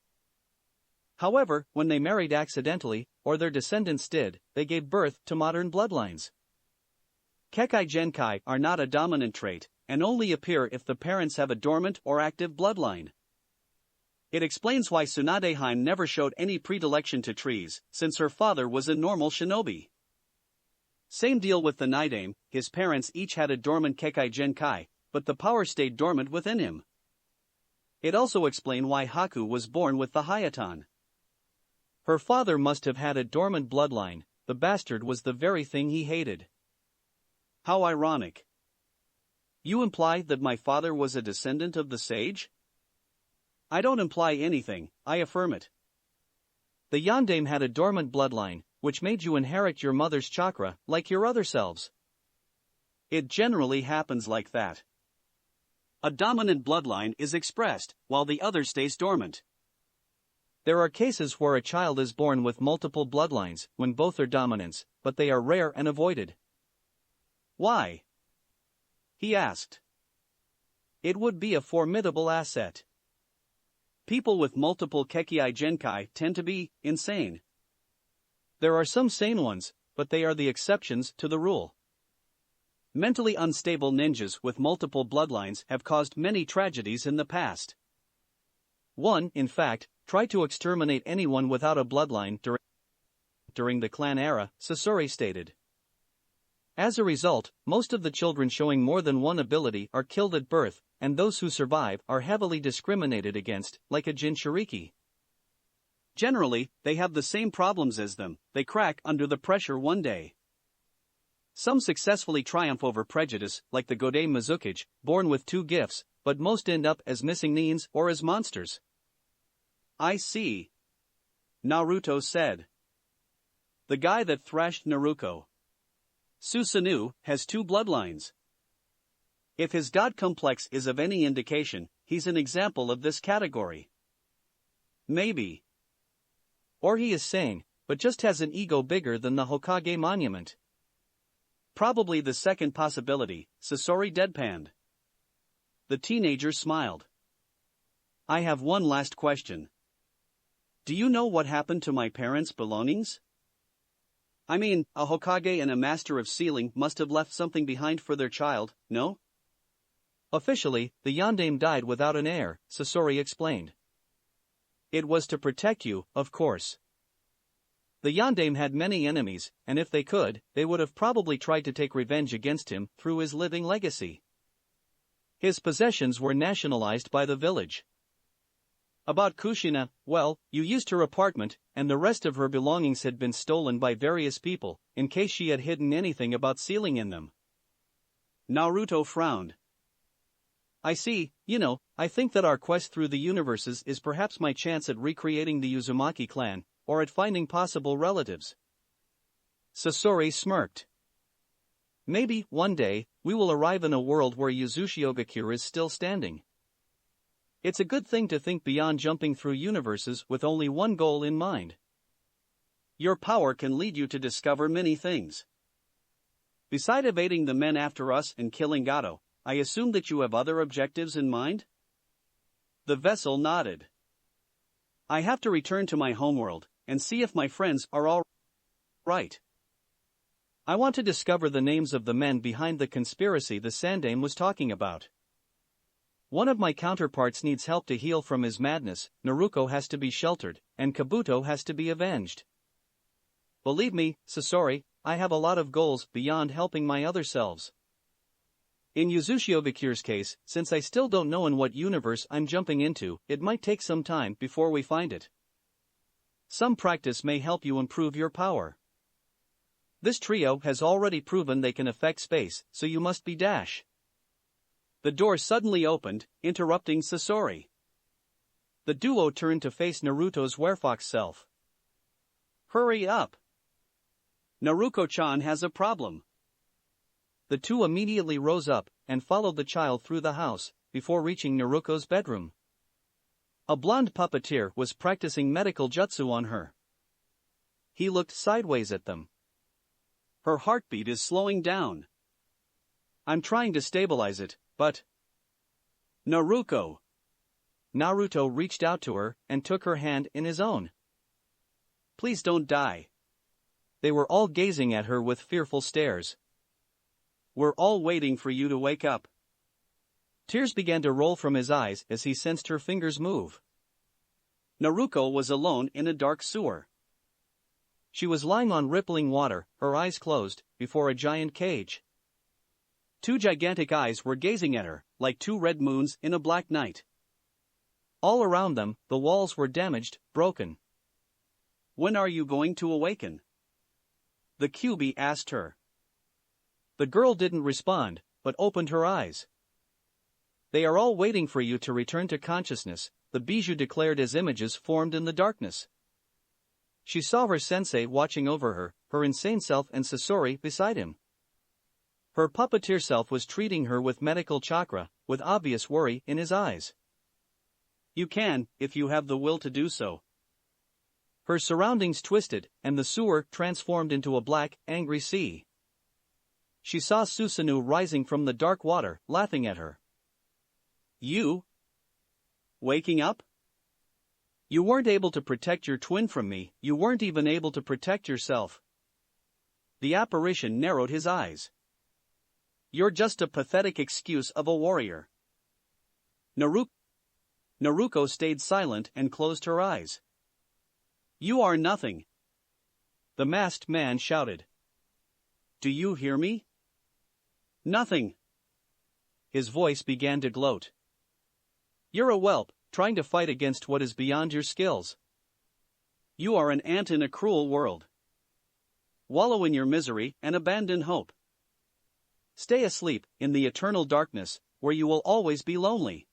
A: However, when they married accidentally, or their descendants did, they gave birth to modern bloodlines. Kekkai Genkai are not a dominant trait, and only appear if the parents have a dormant or active bloodline. It explains why Tsunadeheim never showed any predilection to trees, since her father was a normal shinobi. Same deal with the Nidaime, his parents each had a dormant Kekkai Genkai, but the power stayed dormant within him. It also explains why Haku was born with the Hayatan. Her father must have had a dormant bloodline, the bastard was the very thing he hated. How ironic. You imply that my father was a descendant of the sage? I don't imply anything, I affirm it. The Yondaime had a dormant bloodline, which made you inherit your mother's chakra, like your other selves. It generally happens like that. A dominant bloodline is expressed, while the other stays dormant. There are cases where a child is born with multiple bloodlines, when both are dominants, but they are rare and avoided. Why? He asked. It would be a formidable asset. People with multiple Kekkai Genkai tend to be insane. There are some sane ones, but they are the exceptions to the rule. Mentally unstable ninjas with multiple bloodlines have caused many tragedies in the past. One, in fact, tried to exterminate anyone without a bloodline during the clan era, Sasori stated. As a result, most of the children showing more than one ability are killed at birth, and those who survive are heavily discriminated against, like a Jinchuriki. Generally, they have the same problems as them, they crack under the pressure one day. Some successfully triumph over prejudice, like the Godei Mizukage, born with 2 gifts, but most end up as missing knees or as monsters. I see. Naruto said. The guy that thrashed Naruto, Susanoo, has 2 bloodlines. If his god complex is of any indication, he's an example of this category. Maybe. Or he is sane, but just has an ego bigger than the Hokage monument. Probably the second possibility, Sasori deadpanned. The teenager smiled. I have one last question. Do you know what happened to my parents' belongings? I mean, a Hokage and a master of sealing must have left something behind for their child, no? Officially, the Yondaime died without an heir, Sasori explained. It was to protect you, of course. The Yondaime had many enemies, and if they could, they would have probably tried to take revenge against him through his living legacy. His possessions were nationalized by the village. About Kushina, well, you used her apartment, and the rest of her belongings had been stolen by various people, in case she had hidden anything about sealing in them. Naruto frowned. I see, I think that our quest through the universes is perhaps my chance at recreating the Uzumaki clan, or at finding possible relatives. Sasori smirked. Maybe, one day, we will arrive in a world where Uzushiogakure is still standing. It's a good thing to think beyond jumping through universes with only one goal in mind. Your power can lead you to discover many things. Beside evading the men after us and killing Gato, I assume that you have other objectives in mind? The vessel nodded. I have to return to my homeworld, and see if my friends are all right. I want to discover the names of the men behind the conspiracy the Sandaime was talking about. One of my counterparts needs help to heal from his madness, Naruto has to be sheltered, and Kabuto has to be avenged. Believe me, Sasori, I have a lot of goals beyond helping my other selves. In Uzushiogakures' case, since I still don't know in what universe I'm jumping into, it might take some time before we find it. Some practice may help you improve your power. This trio has already proven they can affect space, so you must be dash. The door suddenly opened, interrupting Sasori. The duo turned to face Naruto's werefox self. Hurry up! Naruko-chan has a problem. The two immediately rose up and followed the child through the house, before reaching Naruko's bedroom. A blonde puppeteer was practicing medical jutsu on her. He looked sideways at them. Her heartbeat is slowing down. I'm trying to stabilize it, but... Naruto! Naruto reached out to her and took her hand in his own. Please don't die. They were all gazing at her with fearful stares. We're all waiting for you to wake up. Tears began to roll from his eyes as he sensed her fingers move. Naruko was alone in a dark sewer. She was lying on rippling water, her eyes closed, before a giant cage. 2 gigantic eyes were gazing at her, like 2 red moons in a black night. All around them, the walls were damaged, broken. When are you going to awaken? The Kyuubi asked her. The girl didn't respond, but opened her eyes. They are all waiting for you to return to consciousness, the bijou declared as images formed in the darkness. She saw her sensei watching over her, her insane self and Sasori beside him. Her puppeteer self was treating her with medical chakra, with obvious worry in his eyes. You can, if you have the will to do so. Her surroundings twisted, and the sewer transformed into a black, angry sea. She saw Susanoo rising from the dark water, laughing at her. You? Waking up? You weren't able to protect your twin from me, you weren't even able to protect yourself. The apparition narrowed his eyes. You're just a pathetic excuse of a warrior. Naruko stayed silent and closed her eyes. You are nothing. The masked man shouted. Do you hear me? Nothing. His voice began to gloat. You're a whelp, trying to fight against what is beyond your skills. You are an ant in a cruel world. Wallow in your misery and abandon hope. Stay asleep in the eternal darkness, where you will always be lonely.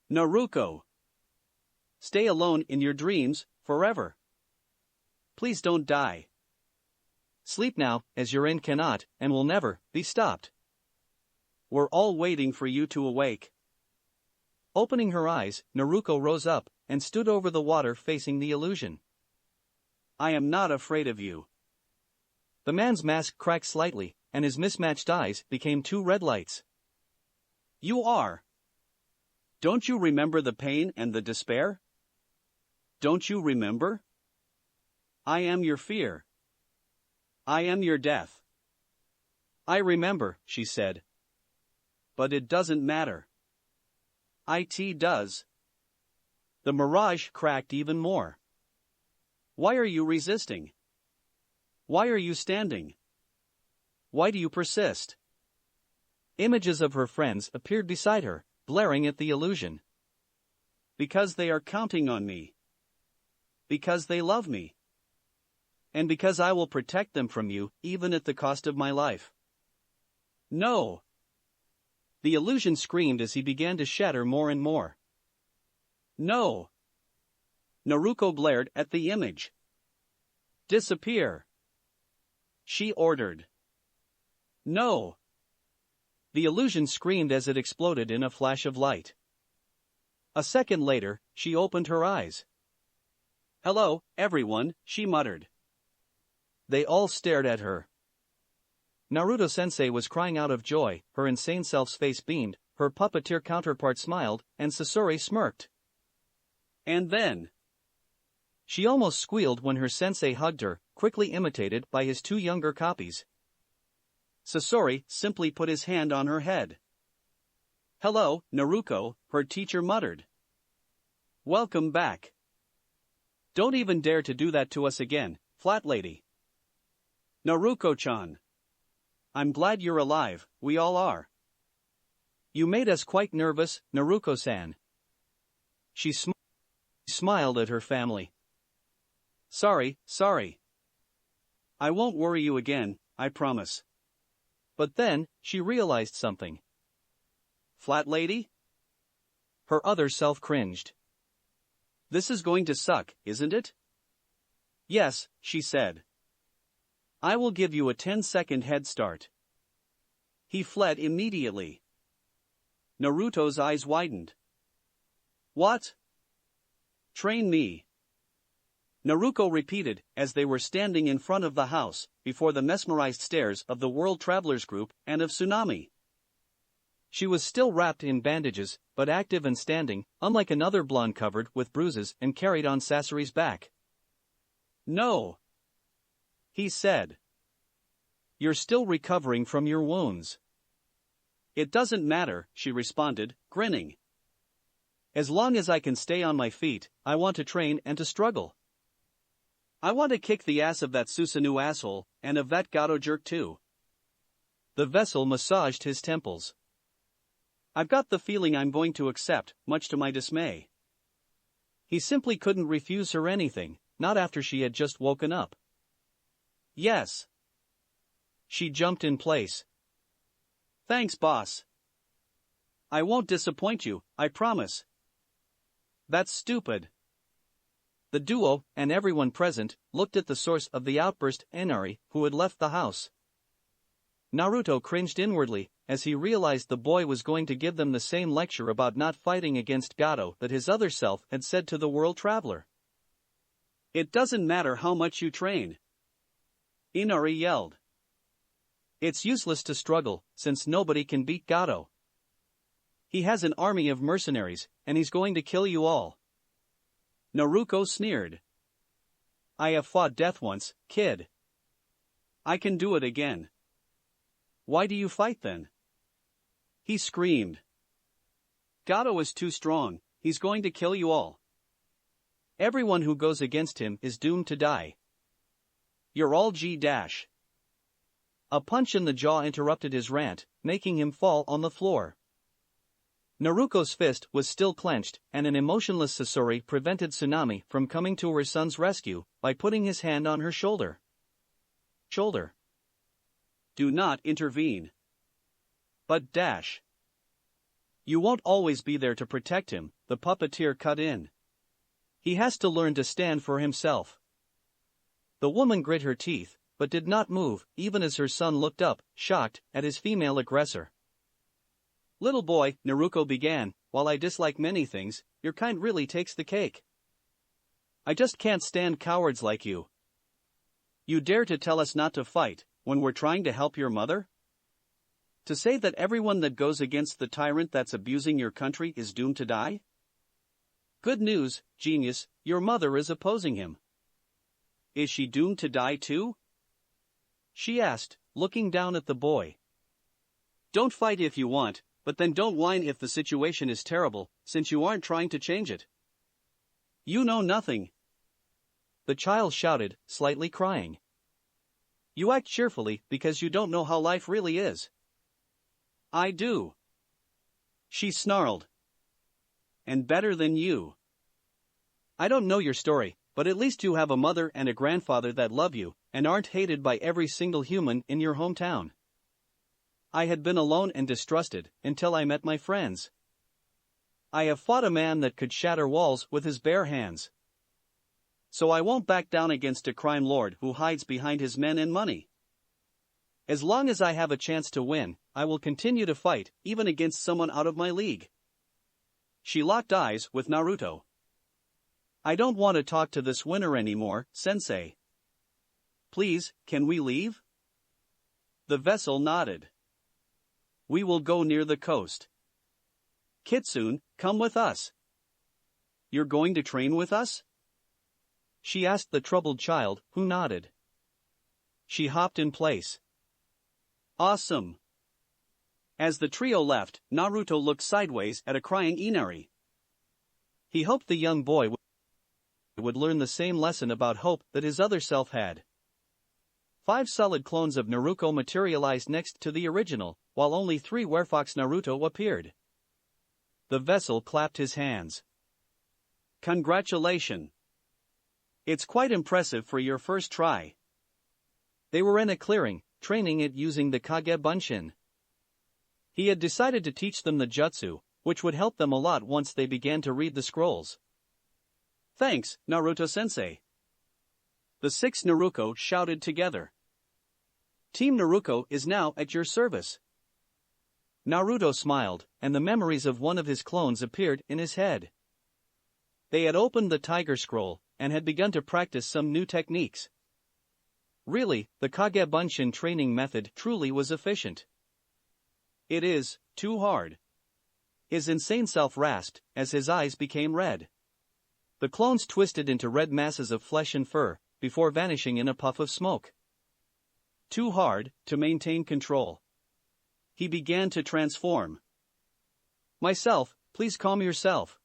A: Naruto. Stay alone in your dreams, forever. Please don't die. Sleep now, as your end cannot, and will never, be stopped. We're all waiting for you to awake. Opening her eyes, Naruto rose up, and stood over the water facing the illusion. I am not afraid of you. The man's mask cracked slightly, and his mismatched eyes became two red lights. You are. Don't you remember the pain and the despair? Don't you remember? I am your fear. I am your death. I remember, she said. But it doesn't matter. It does. The mirage cracked even more. Why are you resisting? Why are you standing? Why do you persist? Images of her friends appeared beside her, blaring at the illusion. Because they are counting on me. Because they love me. And because I will protect them from you, even at the cost of my life. No! The illusion screamed as he began to shatter more and more. No! Naruto glared at the image. Disappear! She ordered. No! The illusion screamed as it exploded in a flash of light. A second later, she opened her eyes. Hello, everyone, she muttered. They all stared at her. Naruto-sensei was crying out of joy, her insane self's face beamed, her puppeteer counterpart smiled, and Sasori smirked. And then... She almost squealed when her sensei hugged her, quickly imitated by his two younger copies. Sasori simply put his hand on her head. Hello, Naruto, her teacher muttered. Welcome back. Don't even dare to do that to us again, flat lady. Naruto-chan. I'm glad you're alive, we all are. You made us quite nervous, Naruto-san. She smiled at her family. Sorry. I won't worry you again, I promise. But then, she realized something. Flat lady? Her other self cringed. This is going to suck, isn't it? Yes, she said. I will give you a 10-second head start. He fled immediately. Naruto's eyes widened. What? Train me. Naruto repeated, as they were standing in front of the house, before the mesmerized stares of the World Travelers Group and of Tsunami. She was still wrapped in bandages, but active and standing, unlike another blonde covered with bruises and carried on Sasori's back. No. He said. You're still recovering from your wounds. It doesn't matter, she responded, grinning. As long as I can stay on my feet, I want to train and to struggle. I want to kick the ass of that Susanoo asshole, and of that Gato jerk too. The vessel massaged his temples. I've got the feeling I'm going to accept, much to my dismay. He simply couldn't refuse her anything, not after she had just woken up. Yes. She jumped in place. Thanks, boss. I won't disappoint you, I promise. That's stupid. The duo, and everyone present, looked at the source of the outburst, Inari, who had left the house. Naruto cringed inwardly, as he realized the boy was going to give them the same lecture about not fighting against Gato that his other self had said to the world traveler. It doesn't matter how much you train. Inari yelled. It's useless to struggle, since nobody can beat Gato. He has an army of mercenaries, and he's going to kill you all. Naruto sneered. I have fought death once, kid. I can do it again. Why do you fight then? He screamed. Gato is too strong, he's going to kill you all. Everyone who goes against him is doomed to die. You're all G-. A punch in the jaw interrupted his rant, making him fall on the floor. Naruto's fist was still clenched, and an emotionless Sasori prevented Tsunami from coming to her son's rescue by putting his hand on her shoulder. Do not intervene. But dash. You won't always be there to protect him, the puppeteer cut in. He has to learn to stand for himself. The woman grit her teeth, but did not move, even as her son looked up, shocked, at his female aggressor. Little boy, Naruto began, while I dislike many things, your kind really takes the cake. I just can't stand cowards like you. You dare to tell us not to fight, when we're trying to help your mother? To say that everyone that goes against the tyrant that's abusing your country is doomed to die? Good news, genius, your mother is opposing him. Is she doomed to die too? She asked, looking down at the boy. Don't fight if you want, but then don't whine if the situation is terrible, since you aren't trying to change it. You know nothing. The child shouted, slightly crying. You act cheerfully because you don't know how life really is. I do. She snarled. And better than you. I don't know your story, but at least you have a mother and a grandfather that love you, and aren't hated by every single human in your hometown. I had been alone and distrusted, until I met my friends. I have fought a man that could shatter walls with his bare hands. So I won't back down against a crime lord who hides behind his men and money. As long as I have a chance to win, I will continue to fight, even against someone out of my league. She locked eyes with Naruto. I don't want to talk to this winner anymore, sensei. Please, can we leave? The vessel nodded. We will go near the coast. Kitsune, come with us. You're going to train with us? She asked the troubled child, who nodded. She hopped in place. Awesome. As the trio left, Naruto looked sideways at a crying Inari. He hoped the young boy would learn the same lesson about hope that his other self had. 5 solid clones of Naruto materialized next to the original, while only 3 Werefox Naruto appeared. The vessel clapped his hands. Congratulations. It's quite impressive for your first try. They were in a clearing, training it using the Kage Bunshin. He had decided to teach them the jutsu, which would help them a lot once they began to read the scrolls. Thanks, Naruto-sensei. The 6 Naruto shouted together. Team Naruto is now at your service. Naruto smiled, and the memories of one of his clones appeared in his head. They had opened the Tiger Scroll, and had begun to practice some new techniques. Really, the Kage Bunshin training method truly was efficient. It is too hard. His insane self rasped, as his eyes became red. The clones twisted into red masses of flesh and fur, before vanishing in a puff of smoke. Too hard to maintain control. He began to transform. Myself, please calm yourself.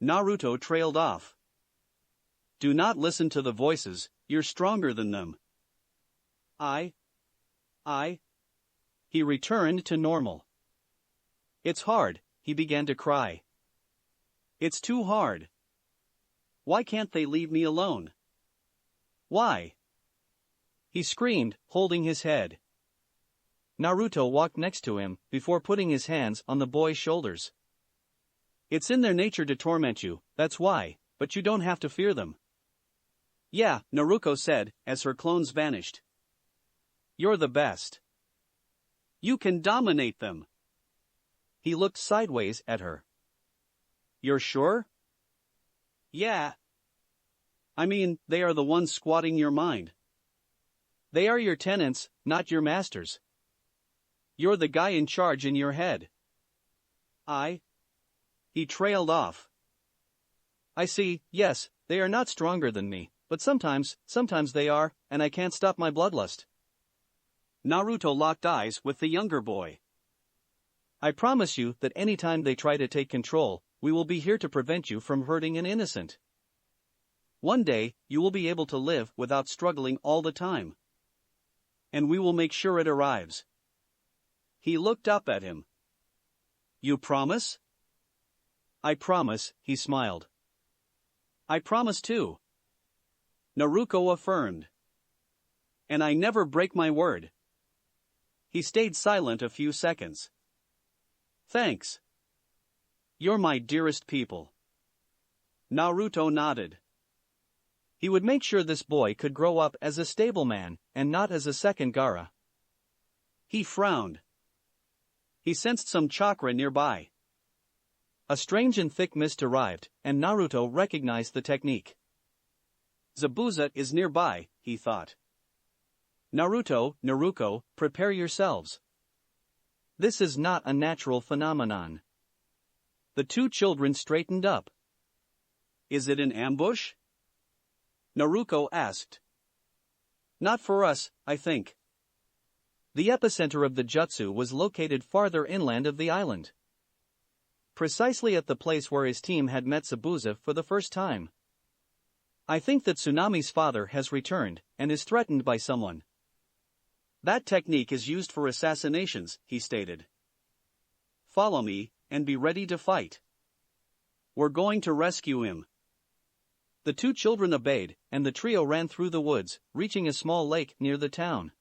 A: Naruto trailed off. Do not listen to the voices, you're stronger than them. He returned to normal. It's hard, he began to cry. It's too hard. Why can't they leave me alone? Why? He screamed, holding his head. Naruto walked next to him, before putting his hands on the boy's shoulders. It's in their nature to torment you, that's why, but you don't have to fear them. Yeah, Naruto said, as her clones vanished. You're the best. You can dominate them. He looked sideways at her. You're sure? Yeah. I mean, they are the ones squatting your mind. They are your tenants, not your masters. You're the guy in charge in your head. He trailed off. I see, yes, they are not stronger than me, but sometimes they are, and I can't stop my bloodlust. Naruto locked eyes with the younger boy. I promise you that anytime they try to take control, we will be here to prevent you from hurting an innocent. One day, you will be able to live without struggling all the time. and we will make sure it arrives. He looked up at him. You promise? I promise, he smiled. I promise too, Naruto affirmed. And I never break my word. He stayed silent a few seconds. Thanks. You're my dearest people. Naruto nodded. He would make sure this boy could grow up as a stable man, and not as a second Gaara. He frowned. He sensed some chakra nearby. A strange and thick mist arrived, and Naruto recognized the technique. Zabuza is nearby, he thought. Naruto, Naruko, prepare yourselves. This is not a natural phenomenon. The two children straightened up. Is it an ambush? Naruko asked. Not for us, I think. The epicenter of the jutsu was located farther inland of the island. Precisely at the place where his team had met Zabuza for the first time. I think that Tsunami's father has returned, and is threatened by someone. That technique is used for assassinations, he stated. Follow me, and be ready to fight. We're going to rescue him. The two children obeyed, and the trio ran through the woods, reaching a small lake near the town.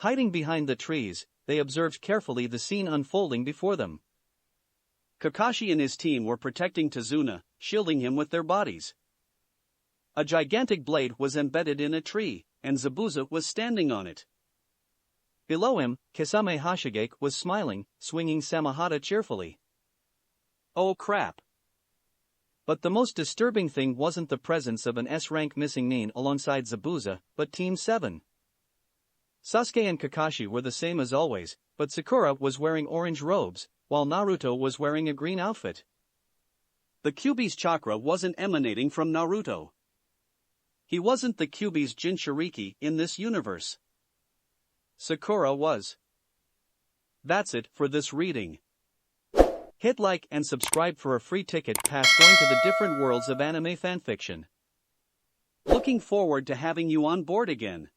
A: Hiding behind the trees, they observed carefully the scene unfolding before them. Kakashi and his team were protecting Tazuna, shielding him with their bodies. A gigantic blade was embedded in a tree, and Zabuza was standing on it. Below him, Kisame Hashigake was smiling, swinging Samahata cheerfully. Oh crap! But the most disturbing thing wasn't the presence of an S-rank missing Nin alongside Zabuza, but Team 7. Sasuke and Kakashi were the same as always, but Sakura was wearing orange robes, while Naruto was wearing a green outfit. The Kyuubi's chakra wasn't emanating from Naruto. He wasn't the Kyuubi's Jinchuriki in this universe. Sakura was. That's it for this reading. Hit like and subscribe for a free ticket pass going to the different worlds of anime fanfiction. Looking forward to having you on board again.